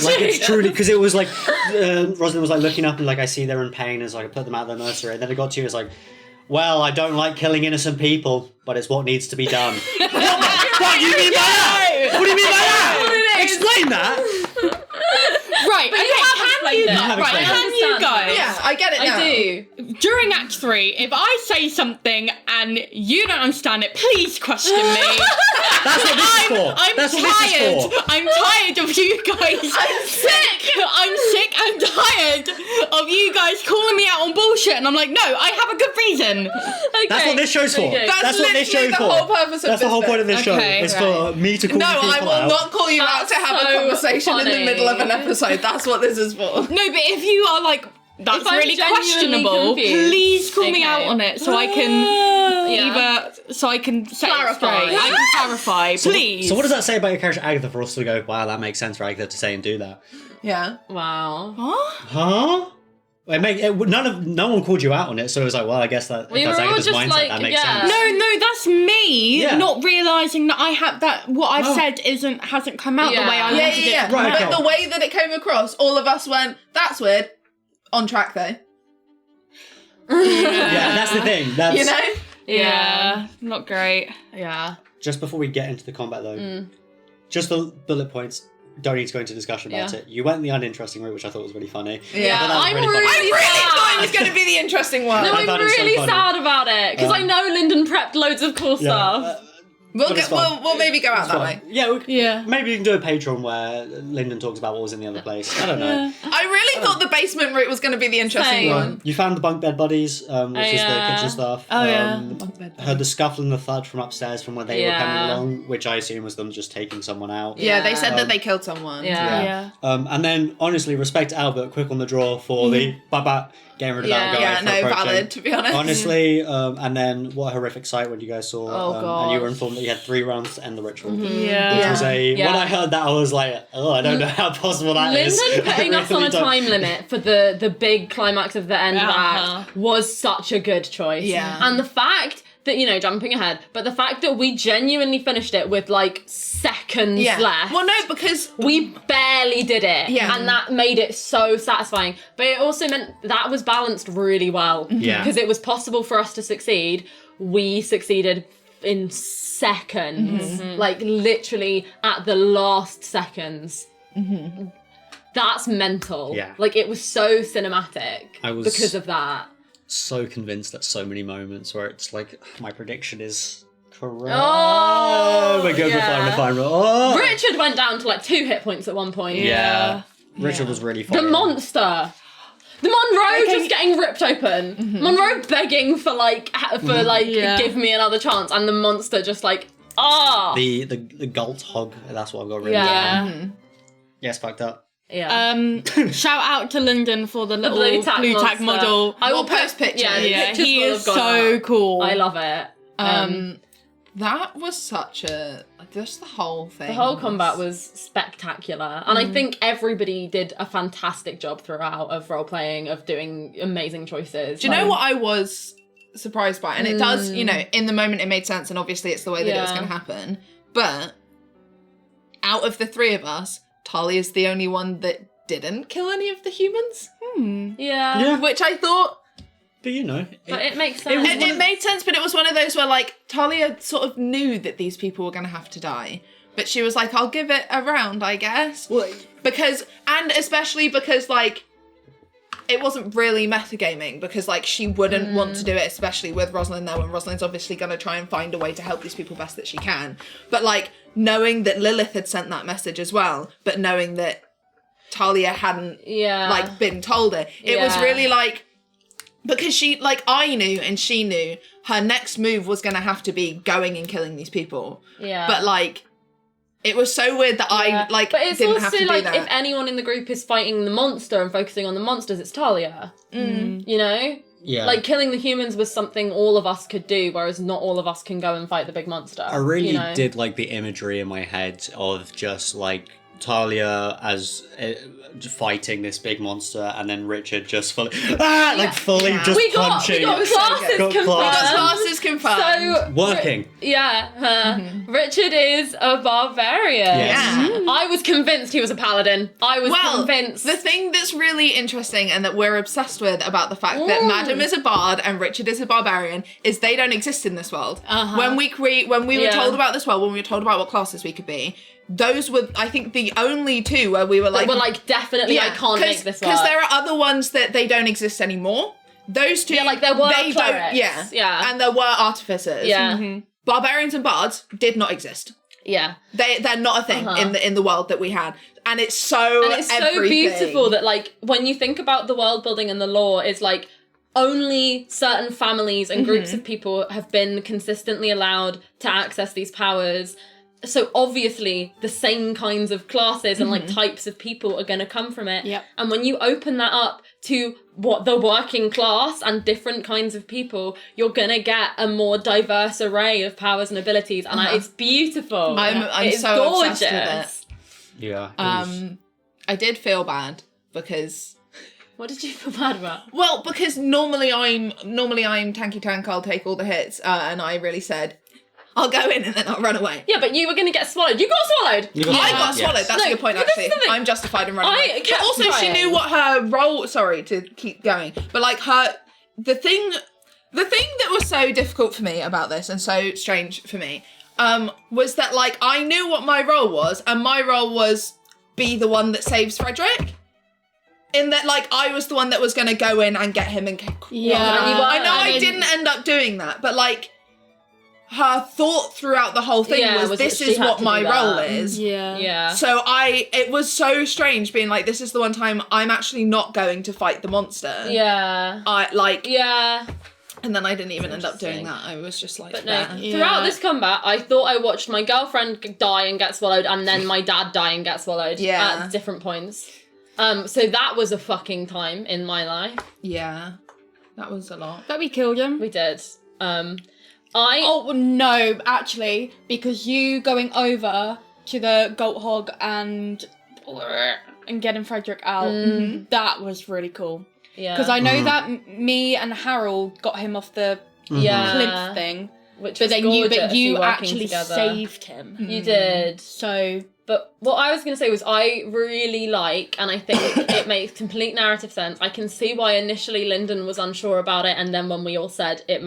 Speaker 3: Like, it's truly, because it was like, Rosalind was like looking up and like, I see they're in pain as like I put them out of their nursery. And then it got to you, it's like, well, I don't like killing innocent people, but it's what needs to be done. What do you mean by that? What do you mean by that? Explain that.
Speaker 4: Right, but okay, can you go?
Speaker 1: I get it now.
Speaker 2: I do.
Speaker 4: During Act 3, if I say something and you don't understand it, please question me.
Speaker 3: That's what this is for.
Speaker 4: I'm
Speaker 3: That's what
Speaker 4: tired.
Speaker 3: this is for.
Speaker 4: I'm tired of you guys.
Speaker 1: I'm sick.
Speaker 4: I'm sick and tired of you guys calling me out on bullshit. And I'm like, no, I have a good reason.
Speaker 2: Okay.
Speaker 3: That's what this show's for.
Speaker 2: Okay.
Speaker 3: That's what this
Speaker 1: literally
Speaker 3: show's
Speaker 1: the
Speaker 3: for.
Speaker 1: whole purpose of
Speaker 3: That's the whole
Speaker 1: this
Speaker 3: point of this show.
Speaker 4: Okay,
Speaker 3: It's for me to call
Speaker 1: No,
Speaker 3: you people
Speaker 1: I will
Speaker 3: out.
Speaker 1: not call you out to
Speaker 2: That's
Speaker 1: have a
Speaker 2: so
Speaker 1: conversation in
Speaker 2: funny.
Speaker 1: the middle of an episode. That's what this is for.
Speaker 4: No, but if you are like, that's
Speaker 2: If I'm
Speaker 4: really
Speaker 2: genuinely
Speaker 4: questionable,
Speaker 2: confused.
Speaker 4: please call me
Speaker 2: Okay.
Speaker 4: out on it so I can so I can set it
Speaker 2: Clarify.
Speaker 4: straight. I can clarify, please.
Speaker 3: So what does that say about your character Agatha for us to go, wow, that makes sense for Agatha to say and do that?
Speaker 1: Yeah.
Speaker 2: Wow.
Speaker 4: Huh?
Speaker 3: Huh? No one called you out on it, so it was like, well, I guess that
Speaker 2: We
Speaker 3: if that's
Speaker 2: were all
Speaker 3: Agatha's
Speaker 2: just
Speaker 3: mindset,
Speaker 2: like,
Speaker 3: that makes
Speaker 2: yeah.
Speaker 3: sense.
Speaker 4: No, that's me
Speaker 3: Yeah.
Speaker 4: not realising that I have that what I've
Speaker 3: Oh.
Speaker 4: said hasn't come out the way I
Speaker 2: Yeah.
Speaker 4: wanted it
Speaker 1: Yeah.
Speaker 4: to come
Speaker 3: Right,
Speaker 4: out.
Speaker 3: okay.
Speaker 1: But the way that it came across, all of us went, that's weird. On track though.
Speaker 3: Yeah, that's the thing. That's
Speaker 1: You know?
Speaker 4: Yeah, not great.
Speaker 2: Yeah.
Speaker 3: just before we get into the combat though. Just the bullet points. Don't need to go into discussion about
Speaker 2: Yeah.
Speaker 3: it. You went the uninteresting route, which I thought was really funny.
Speaker 1: Yeah,
Speaker 3: I thought that was
Speaker 2: I'm
Speaker 3: really
Speaker 2: really
Speaker 3: funny.
Speaker 1: I really
Speaker 2: sad.
Speaker 1: thought it was going to be the interesting one.
Speaker 2: No,
Speaker 3: I
Speaker 2: I'm
Speaker 3: thought it was so
Speaker 2: really
Speaker 3: funny.
Speaker 2: sad about it because I know Lyndon prepped loads of cool
Speaker 3: Yeah,
Speaker 2: stuff.
Speaker 1: We'll
Speaker 3: but it's
Speaker 1: get,
Speaker 3: fine.
Speaker 1: we'll maybe go out
Speaker 3: It's
Speaker 1: that
Speaker 3: fine.
Speaker 1: way.
Speaker 3: Yeah,
Speaker 4: Yeah.
Speaker 3: maybe you can do a Patreon where Lyndon talks about what was in the other place. I don't know.
Speaker 1: I really thought the basement route was going to be the interesting
Speaker 2: Same.
Speaker 1: one.
Speaker 3: You found the bunk bed buddies, which is the
Speaker 2: yeah.
Speaker 3: kitchen stuff.
Speaker 4: Oh, yeah.
Speaker 3: Heard the scuffle and the thud from upstairs from where they were coming
Speaker 2: Yeah.
Speaker 3: along, which I assume was them just taking someone out.
Speaker 1: Yeah, they said
Speaker 3: Um,
Speaker 1: that they killed someone.
Speaker 2: Yeah.
Speaker 3: And then, honestly, respect to Albert, quick on the draw for the baba getting rid of that guy.
Speaker 1: Yeah,
Speaker 3: for
Speaker 1: no,
Speaker 3: approaching.
Speaker 1: valid, to be honest.
Speaker 3: Honestly, and then what a horrific sight when you guys saw,
Speaker 2: Oh,
Speaker 3: and you were
Speaker 2: God.
Speaker 3: informed that you had 3 rounds to end the ritual.
Speaker 4: Yeah.
Speaker 3: Which was
Speaker 2: Yeah.
Speaker 3: when I heard that, I was like, oh, I don't know how possible that is.
Speaker 2: Lyndon putting
Speaker 3: I
Speaker 2: us on
Speaker 3: really
Speaker 2: a
Speaker 3: don't.
Speaker 2: time limit for the big climax of the end of
Speaker 4: Uh-huh.
Speaker 2: act was such a good choice.
Speaker 1: Yeah.
Speaker 2: And the fact that, you know, jumping ahead, but the fact that we genuinely finished it with like seconds
Speaker 1: Yeah.
Speaker 2: left.
Speaker 1: Well, no, because
Speaker 2: We barely did it.
Speaker 1: Yeah.
Speaker 2: And that made it so satisfying. But it also meant that was balanced really well.
Speaker 3: Yeah.
Speaker 2: Because it was possible for us to succeed. We succeeded in seconds. Like literally at the last seconds. That's mental.
Speaker 3: Yeah.
Speaker 2: Like it was so cinematic
Speaker 3: I was-
Speaker 2: because of that.
Speaker 3: So convinced at so many moments where it's like, my prediction is correct.
Speaker 2: Oh,
Speaker 3: we're good,
Speaker 2: yeah.
Speaker 3: we're fine. Oh.
Speaker 2: Richard went down to like 2 hit points at one point.
Speaker 3: Yeah. Richard was really
Speaker 2: The
Speaker 3: funny.
Speaker 2: monster. The Monroe
Speaker 1: Okay.
Speaker 2: just getting ripped open. Monroe begging for like
Speaker 4: Yeah.
Speaker 2: give me another chance, and the monster just like
Speaker 3: The Galt hog, that's what I've got written
Speaker 2: yeah
Speaker 3: down. Yes, fucked up.
Speaker 2: yeah.
Speaker 4: Shout out to Lyndon for the little
Speaker 2: blue tack monster.
Speaker 4: model.
Speaker 2: I
Speaker 1: We'll
Speaker 2: will
Speaker 1: post pictures.
Speaker 2: Yeah, the
Speaker 4: Yeah,
Speaker 2: pictures
Speaker 4: he
Speaker 2: will
Speaker 4: is
Speaker 2: have gone
Speaker 4: so
Speaker 2: out.
Speaker 4: cool.
Speaker 2: I love it.
Speaker 1: that was such a... Just the whole thing.
Speaker 2: The whole combat was spectacular, and I think everybody did a fantastic job throughout of role playing, of doing amazing choices.
Speaker 1: Do you know what I was surprised by? And it does, you know, in the moment it made sense, and obviously it's the way that it was
Speaker 2: Yeah.
Speaker 1: going to happen. But out of the 3 of us, Talia is the only one that didn't kill any of the humans.
Speaker 2: Yeah.
Speaker 3: Yeah.
Speaker 1: Which I thought...
Speaker 3: But you know.
Speaker 2: But it makes sense.
Speaker 1: And it made sense, but it was one of those where, like, Talia sort of knew that these people were going to have to die. But she was like, I'll give it a round, I guess. Because, and especially because, like, it wasn't really metagaming, because, like, she wouldn't want to do it, especially with Rosalind there, when Rosalind's obviously going to try and find a way to help these people best that she can. But, like, knowing that Lilith had sent that message as well, but knowing that Talia hadn't, like, been told it, it was really, like... Because she, like, I knew and she knew her next move was going to have to be going and killing these people.
Speaker 2: Yeah.
Speaker 1: But, like, it was so weird that I, like,
Speaker 2: but it's
Speaker 1: didn't
Speaker 2: also
Speaker 1: have to do
Speaker 2: like
Speaker 1: that.
Speaker 2: if anyone in the group is fighting the monster and focusing on the monsters, it's Talia. You know?
Speaker 3: Yeah.
Speaker 2: Like killing the humans was something all of us could do, whereas not all of us can go and fight the big monster.
Speaker 3: I really
Speaker 2: you know?
Speaker 3: did like the imagery in my head of just like Talia as fighting this big monster, and then Richard just fully fully just
Speaker 2: We got
Speaker 3: punching.
Speaker 2: classes
Speaker 3: Got
Speaker 2: confirmed.
Speaker 1: Classes confirmed.
Speaker 2: So
Speaker 3: Working.
Speaker 2: Richard is a barbarian.
Speaker 3: Yes.
Speaker 1: Yeah.
Speaker 2: I was convinced he was a paladin. I was convinced.
Speaker 1: The thing that's really interesting and that we're obsessed with about the fact that Madam is a bard and Richard is a barbarian is they don't exist in this world. When we were told about this world, when we were told about what classes we could be, those were, I think, the only two where we were like...
Speaker 2: We're like, definitely, I can't make this work.
Speaker 1: Because there are other ones that they don't exist anymore. Those two...
Speaker 2: Yeah, like there were
Speaker 1: they
Speaker 2: clerics.
Speaker 1: don't,
Speaker 2: Yeah.
Speaker 1: And there were artificers.
Speaker 2: Yeah.
Speaker 1: Mm-hmm. Barbarians and bards did not exist.
Speaker 2: Yeah.
Speaker 1: They're not a thing in the world that we had. And it's so
Speaker 2: so beautiful that, like, when you think about the world building and the lore, it's like only certain families and groups of people have been consistently allowed to access these powers. So obviously the same kinds of classes and like types of people are going to come from it.
Speaker 4: Yep.
Speaker 2: And when you open that up to what the working class and different kinds of people, you're going to get a more diverse array of powers and abilities. And it's beautiful.
Speaker 1: I'm
Speaker 2: it's
Speaker 1: so
Speaker 2: gorgeous.
Speaker 1: obsessed with it.
Speaker 3: Yeah.
Speaker 1: I did feel bad because...
Speaker 2: What did you feel bad about?
Speaker 1: Well, because normally I'm tanky tank, I'll take all the hits, and I really said, I'll go in and then I'll run away.
Speaker 2: Yeah, but you were going to get swallowed. You got swallowed.
Speaker 1: I got swallowed. That's a good point, actually. I'm justified in running away. But also, she knew what her role... Sorry to keep going. But, like, the thing that was so difficult for me about this, and so strange for me, was that, like, I knew what my role was, and my role was be the one that saves Frederick. In that, like, I was the one that was going to go in and get him and... I know I didn't end up doing that, but, like... Her thought throughout the whole thing was this is what my role is.
Speaker 2: Yeah.
Speaker 1: So it was so strange being like, this is the one time I'm actually not going to fight the monster.
Speaker 2: Yeah.
Speaker 1: And then I didn't even end up doing that. I was just like,
Speaker 2: but no, throughout this combat, I thought I watched my girlfriend die and get swallowed, and then my dad die and get swallowed at different points. So that was a fucking time in my life.
Speaker 1: Yeah. That was a lot.
Speaker 4: But we killed him.
Speaker 2: We did.
Speaker 4: Oh, no, actually, because you going over to the goat hog and getting Frederick out, that was really cool.
Speaker 2: Yeah.
Speaker 4: Because I know that me and Harold got him off the plinth thing,
Speaker 2: which
Speaker 4: but
Speaker 2: was
Speaker 4: then
Speaker 2: gorgeous,
Speaker 4: you actually
Speaker 2: together.
Speaker 4: saved him.
Speaker 2: You did.
Speaker 4: So...
Speaker 2: But what I was going to say was I really like, and I think it makes complete narrative sense. I can see why initially Lyndon was unsure about it, and then when we all said it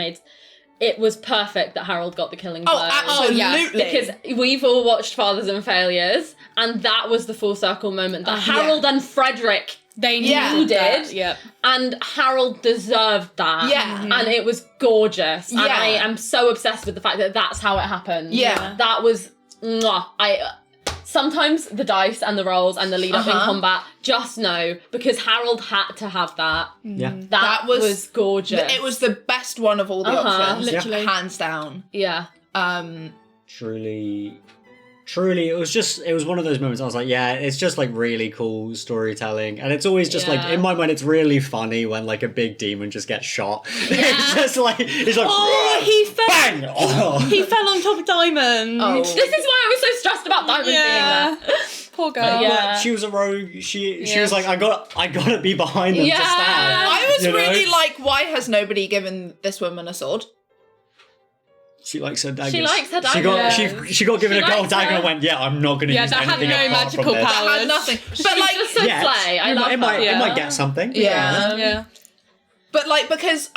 Speaker 2: was perfect that Harold got the killing blow.
Speaker 1: Oh, absolutely.
Speaker 2: Because we've all watched Fathers and Failures, and that was the full circle moment that Harold and Frederick needed. And Harold deserved that.
Speaker 1: Yeah.
Speaker 2: And it was gorgeous.
Speaker 1: Yeah.
Speaker 2: And I am so obsessed with the fact that that's how it happened.
Speaker 1: Yeah.
Speaker 2: That was... Sometimes the dice and the rolls and the lead up in combat, just know, because Harold had to have that.
Speaker 3: Yeah.
Speaker 2: That was gorgeous.
Speaker 1: It was the best one of all the options.
Speaker 4: Literally.
Speaker 1: Hands down.
Speaker 2: Yeah.
Speaker 3: Truly, it was one of those moments I was like, yeah, it's just like really cool storytelling. And it's always just like, in my mind, it's really funny when like a big demon just gets shot. It's just like, it's like,
Speaker 4: he fell.
Speaker 3: Bang! Oh.
Speaker 4: He fell on top of Diamond.
Speaker 1: Oh.
Speaker 2: This is why I was so stressed about Diamond being there.
Speaker 4: Poor girl.
Speaker 2: Yeah.
Speaker 3: She was a rogue. She was like, I gotta be behind them to stab.
Speaker 1: I was
Speaker 3: you know?
Speaker 1: really like, why has nobody given this woman a sword?
Speaker 3: She likes her daggers.
Speaker 2: She likes her daggers.
Speaker 3: She got given a gold
Speaker 2: likes
Speaker 3: dagger
Speaker 2: her.
Speaker 3: and went, yeah, I'm not going to use
Speaker 4: that had
Speaker 3: anything
Speaker 4: no
Speaker 3: apart
Speaker 4: magical
Speaker 3: from this.
Speaker 4: powers.
Speaker 1: Had nothing. But
Speaker 2: She's
Speaker 1: like,
Speaker 2: just so slay. I love
Speaker 3: it might get something.
Speaker 1: Yeah. But like, because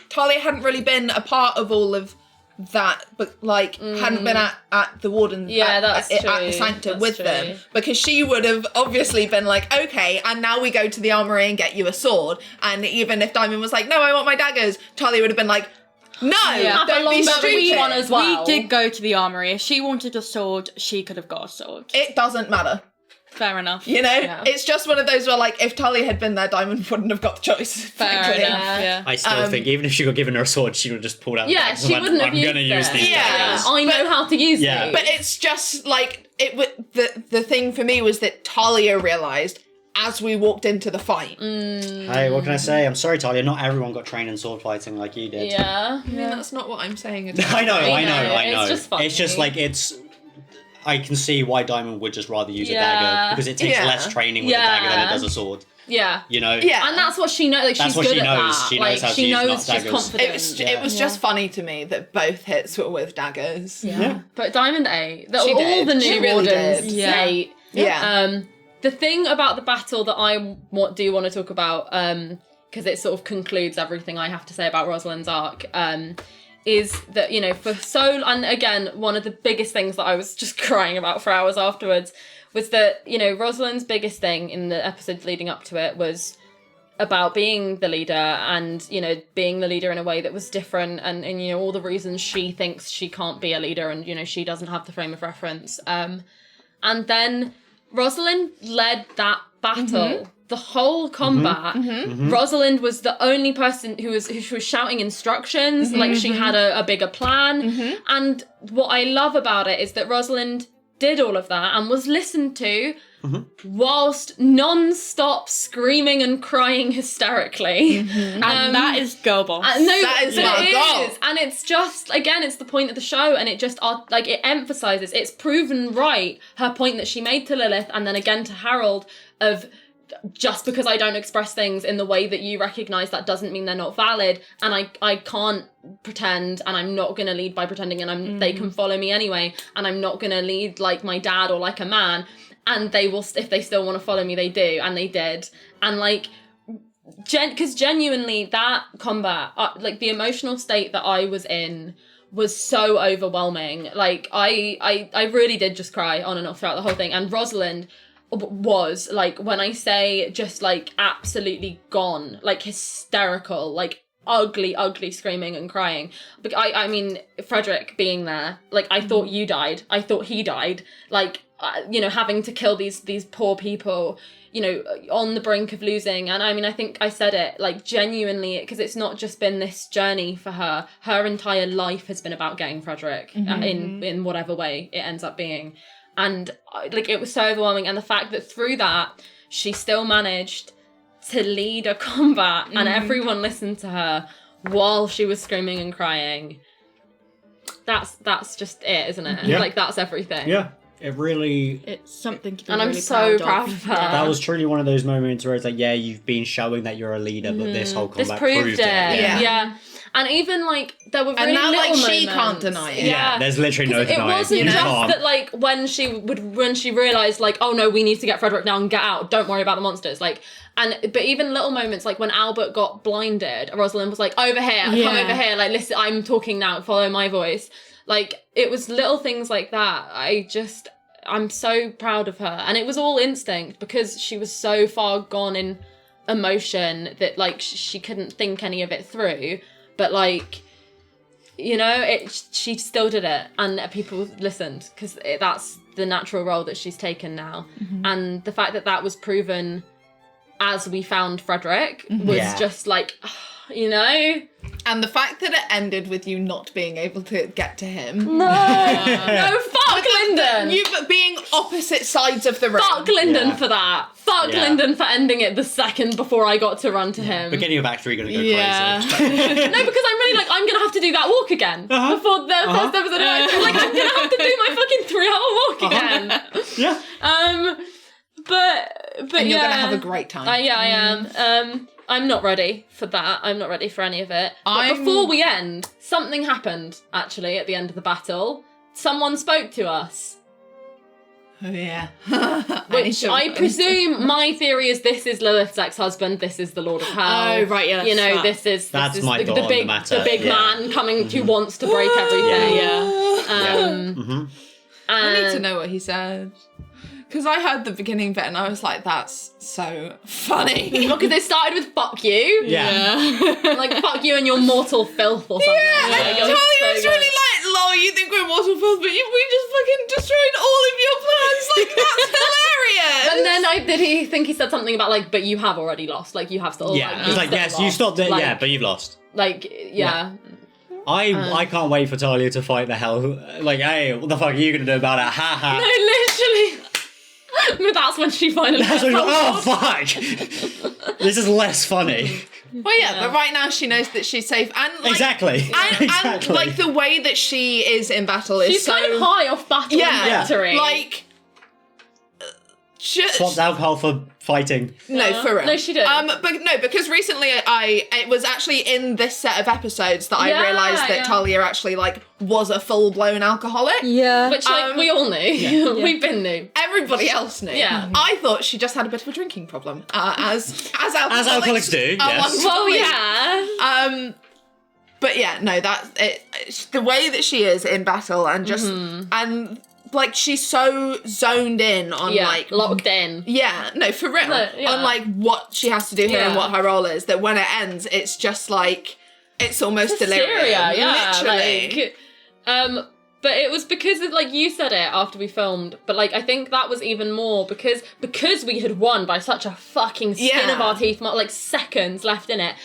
Speaker 1: Talia hadn't really been a part of all of that, but like hadn't been at the warden
Speaker 2: that's true.
Speaker 1: at the sanctum
Speaker 2: That's
Speaker 1: with
Speaker 2: true.
Speaker 1: them, because she would have obviously been like, okay, and now we go to the armory and get you a sword. And even if Diamond was like, no, I want my daggers, Talia would have been like, no, don't be stupid.
Speaker 2: one as well.
Speaker 4: We did go to the armory. If she wanted a sword, she could have got a sword.
Speaker 1: It doesn't matter.
Speaker 4: Fair enough.
Speaker 1: You know, it's just one of those where, like, if Talia had been there, Diamond wouldn't have got the choice.
Speaker 4: Fair
Speaker 1: frankly.
Speaker 4: enough. Yeah.
Speaker 3: I still think even if she got given her a sword, she would have just pulled out.
Speaker 2: Yeah,
Speaker 3: the
Speaker 2: she wouldn't have
Speaker 3: I'm going to use these daggers.
Speaker 2: I know how to use these.
Speaker 1: But it's just like the thing for me was that Talia realised as we walked into the fight.
Speaker 3: Hey, what can I say? I'm sorry, Talia. Not everyone got trained in sword fighting like you did.
Speaker 2: Yeah.
Speaker 1: I mean, that's not what I'm saying at all.
Speaker 3: I know.
Speaker 2: It's just funny.
Speaker 3: It's just like I can see why Diamond would just rather use a dagger, because it takes less training with a dagger than it does a sword.
Speaker 2: Yeah.
Speaker 3: You know?
Speaker 1: Yeah.
Speaker 2: And that's what she knows. Like,
Speaker 3: That's
Speaker 2: she's
Speaker 3: what
Speaker 2: good
Speaker 3: she
Speaker 2: at
Speaker 3: knows.
Speaker 2: that.
Speaker 3: She knows how to
Speaker 2: she
Speaker 3: use
Speaker 2: knows
Speaker 3: daggers.
Speaker 2: she's confident.
Speaker 1: It was just funny to me that both hits were with daggers.
Speaker 3: Yeah.
Speaker 2: But Diamond A,
Speaker 1: She
Speaker 2: all
Speaker 1: did.
Speaker 2: the
Speaker 1: She
Speaker 2: new
Speaker 1: really
Speaker 2: wardens
Speaker 1: did.
Speaker 2: say.
Speaker 1: Yeah.
Speaker 2: The thing about the battle that I do want to talk about, because it sort of concludes everything I have to say about Rosalind's arc, is that, you know, and again, one of the biggest things that I was just crying about for hours afterwards was that, you know, Rosalind's biggest thing in the episodes leading up to it was about being the leader and, you know, being the leader in a way that was different and you know, all the reasons she thinks she can't be a leader and, you know, she doesn't have the frame of reference. And then Rosalind led that battle. The whole combat, Rosalind was the only person who was shouting instructions, like she had a bigger plan. And what I love about it is that Rosalind did all of that and was listened to whilst non-stop screaming and crying hysterically.
Speaker 4: And that is girl boss.
Speaker 1: That is my goal.
Speaker 2: And it's just, again, it's the point of the show, and it just, like, it emphasises, it's proven right, her point that she made to Lilith and then again to Harold of, just because I don't express things in the way that you recognise, that doesn't mean they're not valid, and I can't pretend, and I'm not going to lead by pretending, and they can follow me anyway, and I'm not going to lead like my dad or like a man, and they will, if they still want to follow me, they do, and they did. And like, because genuinely that combat, like the emotional state that I was in was so overwhelming. Like I really did just cry on and off throughout the whole thing. And Rosalind was, like, when I say just like absolutely gone, like hysterical, like ugly screaming and crying. But I mean, Frederick being there, like, I thought you died, I thought he died, like, you know, having to kill these poor people, you know, on the brink of losing. And I mean, I think I said it, like, genuinely, because it's not just been this journey for her entire life has been about getting Frederick in whatever way it ends up being. And like, it was so overwhelming, and the fact that through that she still managed to lead a combat and everyone listened to her while she was screaming and crying, that's just it, isn't it?
Speaker 3: Yeah.
Speaker 2: Like, that's everything.
Speaker 3: Yeah, it really...
Speaker 4: It's something to be
Speaker 2: And
Speaker 4: really
Speaker 2: I'm so
Speaker 4: proud
Speaker 2: of her.
Speaker 3: That was truly one of those moments where it's like, yeah, you've been showing that you're a leader, but this whole combat
Speaker 2: proved it.
Speaker 1: Yeah.
Speaker 2: And even, like, there were really
Speaker 1: and now,
Speaker 2: little
Speaker 1: like, she
Speaker 2: moments.
Speaker 1: can't deny it.
Speaker 3: Yeah, there's literally no denying.
Speaker 2: It wasn't
Speaker 3: You
Speaker 2: just
Speaker 3: can't.
Speaker 2: that, like, when she realised, like, oh no, we need to get Frederick now and get out, don't worry about the monsters, like, but even little moments, like when Albert got blinded, Rosalind was like, over here, come over here, like, listen, I'm talking now, follow my voice. Like, it was little things like that. I'm so proud of her. And it was all instinct, because she was so far gone in emotion that, like, she couldn't think any of it through. But, like, you know, she still did it, and people listened, because that's the natural role that she's taken now. And the fact that was proven as we found Frederick was just like, you know.
Speaker 1: And the fact that it ended with you not being able to get to him.
Speaker 2: No, fuck Lyndon.
Speaker 1: You being opposite sides of the room.
Speaker 2: Fuck Lyndon for that. Fuck Lyndon for ending it the second before I got to run to him.
Speaker 3: Beginning of Act 3 gonna go crazy.
Speaker 2: No, because I'm really, like, I'm gonna have to do that walk again before the first episode. Like, I'm gonna have to do my fucking 3-hour walk again. But
Speaker 1: and you're gonna have a great time.
Speaker 2: I am. I'm not ready for that. I'm not ready for any of it. But before we end, something happened, actually, at the end of the battle. Someone spoke to us.
Speaker 1: Oh, yeah.
Speaker 2: Which I presume, my theory is, this is Lilith's ex-husband, this is the Lord of Hell.
Speaker 4: Oh, right, yeah.
Speaker 2: You know,
Speaker 3: that's
Speaker 2: this is
Speaker 3: my thought on the matter.
Speaker 2: The big man coming who wants to break everything.
Speaker 1: I need to know what he said. Because I heard the beginning bit and I was like, that's so funny.
Speaker 2: Well, because it started with fuck you. Like, fuck you and your mortal filth or something.
Speaker 1: And Tali was really like, lol, you think we're mortal filth, but we just fucking destroyed all of your plans. Like, that's hilarious.
Speaker 2: And then did he think he said something about, like, but you have already lost. Like, you have still.
Speaker 3: Yeah, he's like, yes, you stopped it,
Speaker 2: like,
Speaker 3: but you've lost.
Speaker 2: Like,
Speaker 3: I can't wait for Talia to fight the hell. Like, hey, what the fuck are you gonna do about it? Ha ha.
Speaker 2: No, literally. That's when she finally.
Speaker 3: That's when oh fuck! This is less funny.
Speaker 1: Well, but right now she knows that she's safe, and like,
Speaker 3: exactly.
Speaker 1: And like the way that she is in battle is
Speaker 2: she's
Speaker 1: so
Speaker 2: kind of high off battle and victory.
Speaker 1: Like,
Speaker 3: swapped alcohol for fighting.
Speaker 1: No, for real.
Speaker 2: No, she did.
Speaker 1: But no, because recently it was actually in this set of episodes that I realised that Talia actually, like, was a full-blown alcoholic.
Speaker 4: Yeah.
Speaker 2: Which, like, we all knew. We've been knew.
Speaker 1: Everybody else knew.
Speaker 2: Yeah.
Speaker 1: I thought she just had a bit of a drinking problem, as alcoholics
Speaker 3: alcoholics do, yes.
Speaker 2: Well, yeah.
Speaker 1: But yeah, no, that's it. The way that she is in battle and just and like she's so zoned in on like
Speaker 2: locked in.
Speaker 1: Yeah, no, for real. On like what she has to do here and what her role is. That when it ends, it's just like it's almost delirium. Literally.
Speaker 2: But it was because of, like, you said it after we filmed, but, like, I think that was even more because we had won by such a fucking skin of our teeth, like, seconds left in it.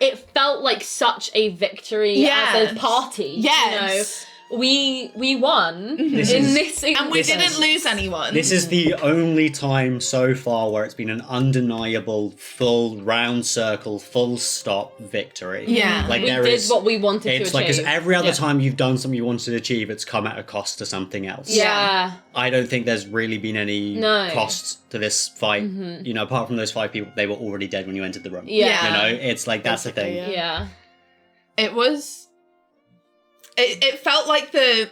Speaker 2: It felt like such a victory as a party. Yes. You know? We won in this...
Speaker 1: And we didn't lose anyone.
Speaker 3: This is the only time so far where it's been an undeniable, full, round circle, full stop victory.
Speaker 1: Yeah.
Speaker 2: Like, we did what we wanted to achieve.
Speaker 3: It's like, because every other time you've done something you wanted to achieve, it's come at a cost to something else.
Speaker 2: Yeah.
Speaker 3: I don't think there's really been any costs to this fight. You know, apart from those 5 people, they were already dead when you entered the room.
Speaker 2: Yeah.
Speaker 3: You know, it's like, that's the thing.
Speaker 2: Yeah.
Speaker 1: It was... It felt like the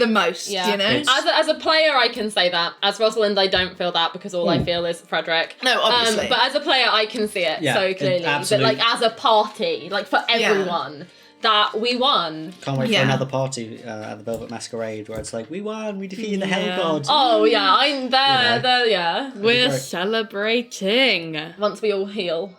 Speaker 1: most, you know?
Speaker 2: As a player, I can say that. As Rosalind, I don't feel that because all I feel is Frederick.
Speaker 1: No, obviously.
Speaker 2: But as a player, I can see it so clearly. But, like, as a party, like, for everyone, that we won.
Speaker 3: Can't wait for another party at the Velvet Masquerade where it's like, we won, we defeated the Hell God.
Speaker 2: Oh, yeah, I'm there,
Speaker 4: We're celebrating.
Speaker 2: Once we all heal.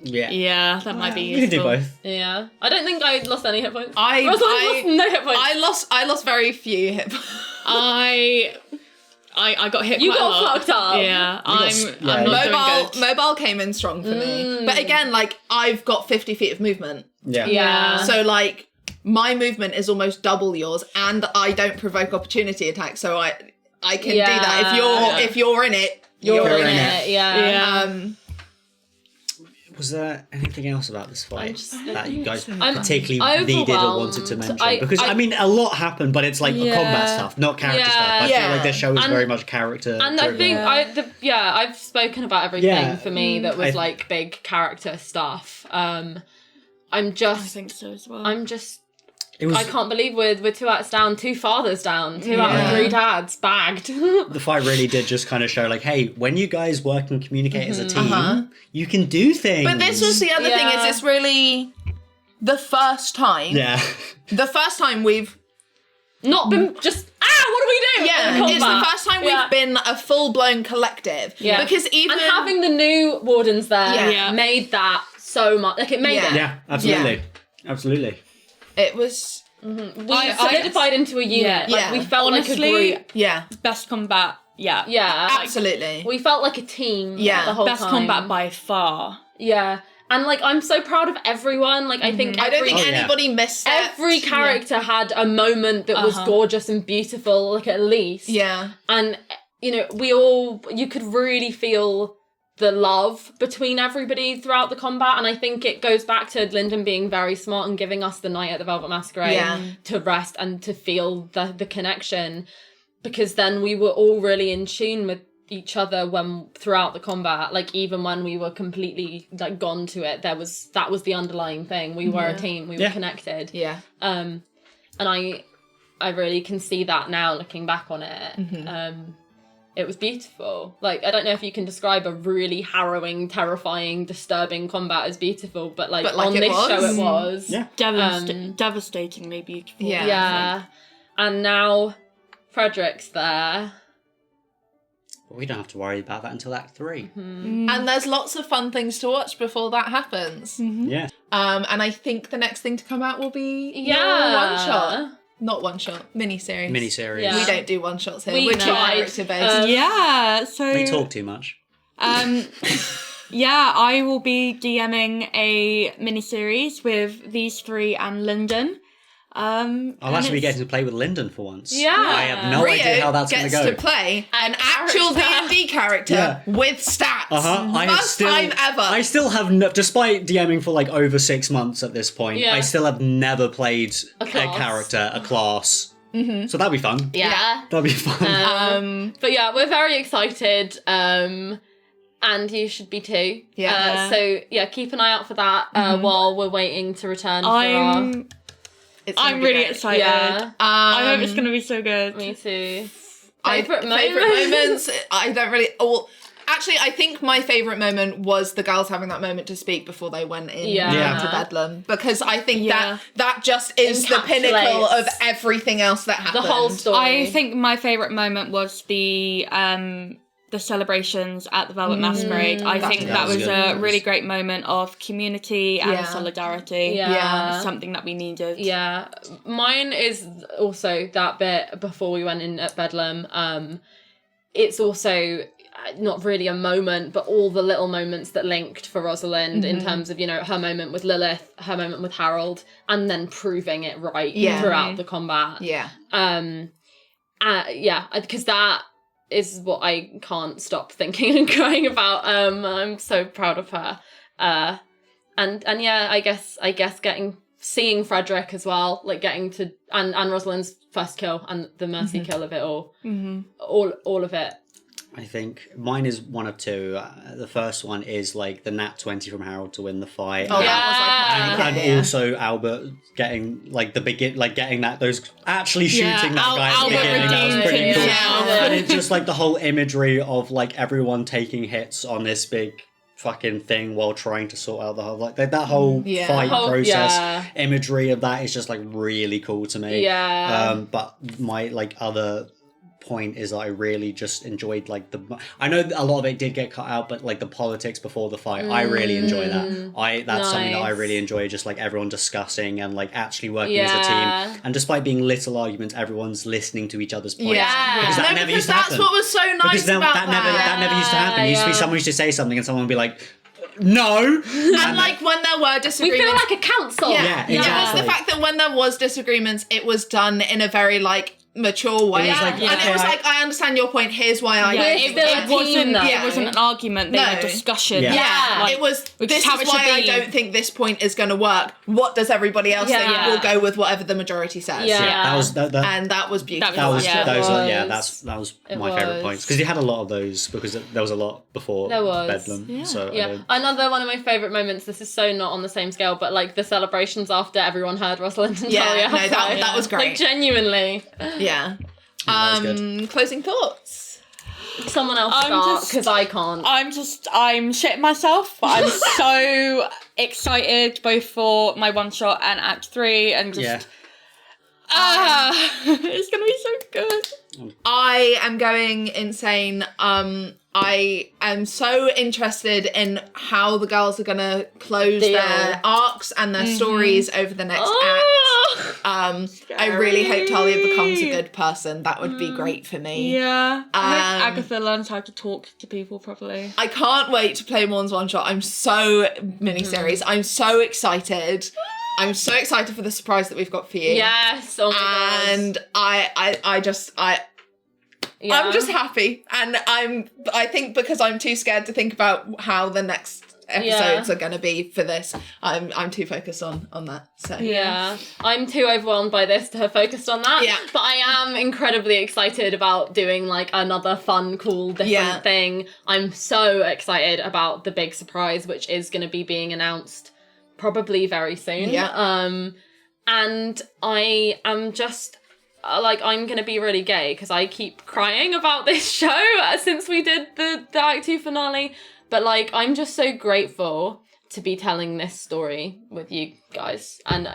Speaker 4: Yeah, that might be useful.
Speaker 3: You can do both.
Speaker 2: Yeah. I don't think I lost any hit points.
Speaker 1: Rosalind
Speaker 2: lost no hit points.
Speaker 1: I lost very few hit points.
Speaker 4: I got hit
Speaker 2: You
Speaker 4: quite a lot.
Speaker 2: got fucked up.
Speaker 4: Yeah, I'm not doing good.
Speaker 1: Mobile came in strong for me. But again, like, I've got 50 feet of movement.
Speaker 2: Yeah.
Speaker 1: So, like, my movement is almost double yours, and I don't provoke opportunity attacks, so I can do that. If you're in it, you're in it.
Speaker 2: Yeah.
Speaker 3: Was there anything else about this fight that you guys
Speaker 2: I'm
Speaker 3: particularly needed or wanted to mention? Because, I mean, a lot happened, but it's like combat stuff, not character stuff. I feel like this show is very much character
Speaker 2: And
Speaker 3: driven.
Speaker 2: I think, I've spoken about everything for me that was, like, big character stuff. I
Speaker 4: think so as well.
Speaker 2: I can't believe we're 2 acts down, 2 fathers down, 2 out of 3 dads bagged.
Speaker 3: The fight really did just kind of show, like, hey, when you guys work and communicate as a team, you can do things.
Speaker 1: But this was the other thing, is it's really the first time.
Speaker 3: Yeah.
Speaker 1: The first time we've
Speaker 2: not been just, what do we do?
Speaker 1: Yeah, it's the first time we've been a full-blown collective. Yeah. Because even...
Speaker 2: And having the new wardens there made that so much, like, it made it.
Speaker 3: Yeah, absolutely. Yeah. Absolutely.
Speaker 1: It was...
Speaker 2: We solidified into a unit. Like, we felt
Speaker 4: honestly,
Speaker 2: like a group.
Speaker 1: Yeah.
Speaker 4: Best combat,
Speaker 2: Yeah.
Speaker 1: Absolutely.
Speaker 2: We felt like a team the whole
Speaker 4: best
Speaker 2: time.
Speaker 4: combat by far.
Speaker 2: Yeah. And, like, I'm so proud of everyone. Like, I think
Speaker 1: I don't think anybody missed it.
Speaker 2: Every character had a moment that was gorgeous and beautiful, like, at least.
Speaker 1: Yeah.
Speaker 2: And, you know, you could really feel the love between everybody throughout the combat, and I think it goes back to Lyndon being very smart and giving us the night at the Velvet Masquerade to rest and to feel the connection, because then we were all really in tune with each other throughout the combat. Like, even when we were completely, like, gone to it, that was the underlying thing. We were a team, we were connected.
Speaker 1: Yeah.
Speaker 2: And I really can see that now looking back on it. It was beautiful. Like, I don't know if you can describe a really harrowing, terrifying, disturbing combat as beautiful, but on this show it was.
Speaker 3: Yeah.
Speaker 4: Devastatingly beautiful.
Speaker 2: Yeah. And now Frederick's there.
Speaker 3: But we don't have to worry about that until Act 3.
Speaker 1: And there's lots of fun things to watch before that happens.
Speaker 3: Yeah.
Speaker 1: And I think the next thing to come out will be your one-shot. Not one-shot, mini-series.
Speaker 3: Mini-series.
Speaker 2: Yeah.
Speaker 1: We don't do one-shots here.
Speaker 2: We
Speaker 1: We're
Speaker 2: tried.
Speaker 1: character-based.
Speaker 4: So...
Speaker 3: They talk too much.
Speaker 4: I will be DMing a mini-series with these 3 and Lyndon.
Speaker 3: I'll actually be getting to play with Lyndon for once.
Speaker 2: Yeah.
Speaker 3: I have no idea how that's going to go.
Speaker 1: gets to play an actual D&D character with stats. First time ever.
Speaker 3: I still have, despite DMing for like over 6 months at this point, I still have never played a character, a class. So that'd be fun.
Speaker 2: Yeah.
Speaker 3: That'd be fun.
Speaker 2: But yeah, we're very excited. And you should be too.
Speaker 1: Yeah.
Speaker 2: So yeah, keep an eye out for that while we're waiting to return for our...
Speaker 4: I'm really excited.
Speaker 2: Yeah.
Speaker 4: I hope it's going to be so good.
Speaker 2: Me too.
Speaker 1: Favourite moments? I don't really... Actually, I think my favourite moment was the girls having that moment to speak before they went into Bedlam, because I think that just is the pinnacle of everything else that happened.
Speaker 2: The whole story.
Speaker 4: I think my favourite moment was the celebrations at the Velvet Masquerade. I think that was a really great moment of community and solidarity.
Speaker 2: Yeah.
Speaker 4: Something that we needed.
Speaker 2: Yeah. Mine is also that bit before we went in at Bedlam. It's also not really a moment, but all the little moments that linked for Rosalind in terms of, you know, her moment with Lilith, her moment with Harold, and then proving it right throughout the combat.
Speaker 1: Yeah.
Speaker 2: Because that is what I can't stop thinking and crying about. I'm so proud of her. And yeah, I guess seeing Frederick as well, like getting to and Rosalind's first kill and the mercy kill of it all. All of it.
Speaker 3: I think mine is one of two. The first one is like the nat 20 from Harold to win the fight.
Speaker 1: Oh, that was like,
Speaker 3: and also Albert getting like getting those actually shooting that guy at the beginning. That was pretty cool. And it's just like the whole imagery of like everyone taking hits on this big fucking thing while trying to sort out the whole that whole fight process. Imagery of that is just like really cool to me. But my like other point is that I really just enjoyed like I know a lot of it did get cut out, but like the politics before the fight, I really enjoy that. That's something that I really enjoy, just like everyone discussing and like actually working as a team, and despite being little arguments, everyone's listening to each other's points. Because that never used to happen.
Speaker 1: That's what was so nice about
Speaker 3: that never used to happen. It used to be someone used to say something and someone would be like, no.
Speaker 1: And like when there were disagreements,
Speaker 2: we feel like a council.
Speaker 3: Exactly.
Speaker 1: It was the fact that when there was disagreements, it was done in a very like mature way.
Speaker 3: It was like,
Speaker 1: and it was like, I understand your point, here's why I
Speaker 4: it wasn't an argument, they were a discussion.
Speaker 1: It was, this is why I don't think this point is going to work. What does everybody else think? We'll go with whatever the majority says.
Speaker 3: That was
Speaker 1: and that was beautiful.
Speaker 3: That was my favourite points, because you had a lot of those, because there was a lot before Bedlam. So
Speaker 2: another one of my favourite moments, this is so not on the same scale, but like the celebrations after everyone heard Rosalind and Talia.
Speaker 1: That was great.
Speaker 2: Like genuinely.
Speaker 1: Yeah. Closing thoughts.
Speaker 2: Someone else start, because I can't.
Speaker 4: I'm shitting myself, but I'm so excited both for my one shot and Act 3 and just it's gonna be so good.
Speaker 1: I am going insane. I am so interested in how the girls are gonna close their arcs and their stories over the next act. I really hope Talia becomes a good person. That would be great for me.
Speaker 4: Yeah. I hope Agatha learns how to talk to people properly.
Speaker 1: I can't wait to play Morne's one shot. I'm so miniseries. I'm so excited. I'm so excited for the surprise that we've got for you.
Speaker 2: Yes. Oh my God.
Speaker 1: And I'm just happy, and I think because I'm too scared to think about how the next episodes are going to be for this, I'm too focused on that. So
Speaker 2: I'm too overwhelmed by this to have focused on that. But I am incredibly excited about doing like another fun, cool, different thing. I'm so excited about the big surprise, which is going to be being announced probably very soon. And I am just I'm gonna be really gay because I keep crying about this show since we did the Act 2 finale, but like I'm just so grateful to be telling this story with you guys, and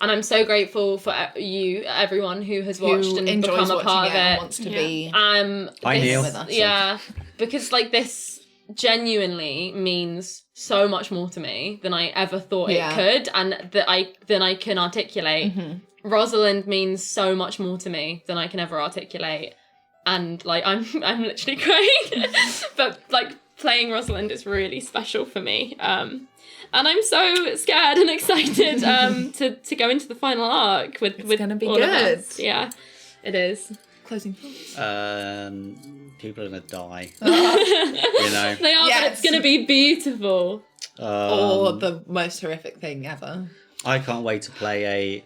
Speaker 2: I'm so grateful for you, everyone who has watched and become a part of it
Speaker 1: and wants to be
Speaker 3: with
Speaker 1: us.
Speaker 2: Because like this genuinely means so much more to me than I ever thought it could, and that I can articulate. Rosalind means so much more to me than I can ever articulate, and like I'm literally crying. But like playing Rosalind is really special for me, and I'm so scared and excited to go into the final arc with
Speaker 1: gonna be
Speaker 2: all
Speaker 1: good.
Speaker 2: Of us. Yeah, it is.
Speaker 1: Closing thoughts.
Speaker 3: People are gonna die. You know
Speaker 2: they are, but it's gonna be beautiful.
Speaker 1: Or the most horrific thing ever.
Speaker 3: I can't wait to play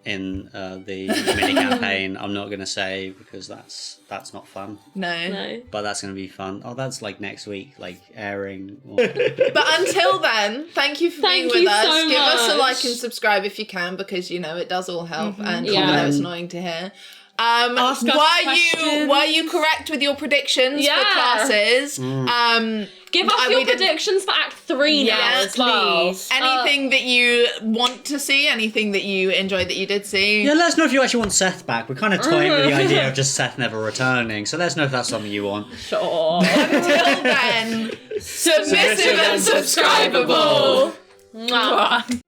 Speaker 3: in the mini campaign. I'm not gonna say because that's not fun.
Speaker 1: No.
Speaker 3: But that's gonna be fun. Oh, that's like next week, like airing.
Speaker 1: But until then, thank you for being with us.
Speaker 2: So
Speaker 1: Give us a
Speaker 2: much.
Speaker 1: like and subscribe if you can, because you know it does all help, and even though it's annoying to hear.
Speaker 4: Ask us questions.
Speaker 1: Were you correct with your predictions for classes?
Speaker 2: Give us your predictions for Act 3 now as well.
Speaker 4: Please.
Speaker 1: Anything that you want to see? Anything that you enjoyed that you did see?
Speaker 3: Yeah, let us know if you actually want Seth back. We're kind of toying with the idea of just Seth never returning, so let us know if that's something you want.
Speaker 2: Sure.
Speaker 1: Until then, submissive and subscribable.
Speaker 2: Mwah.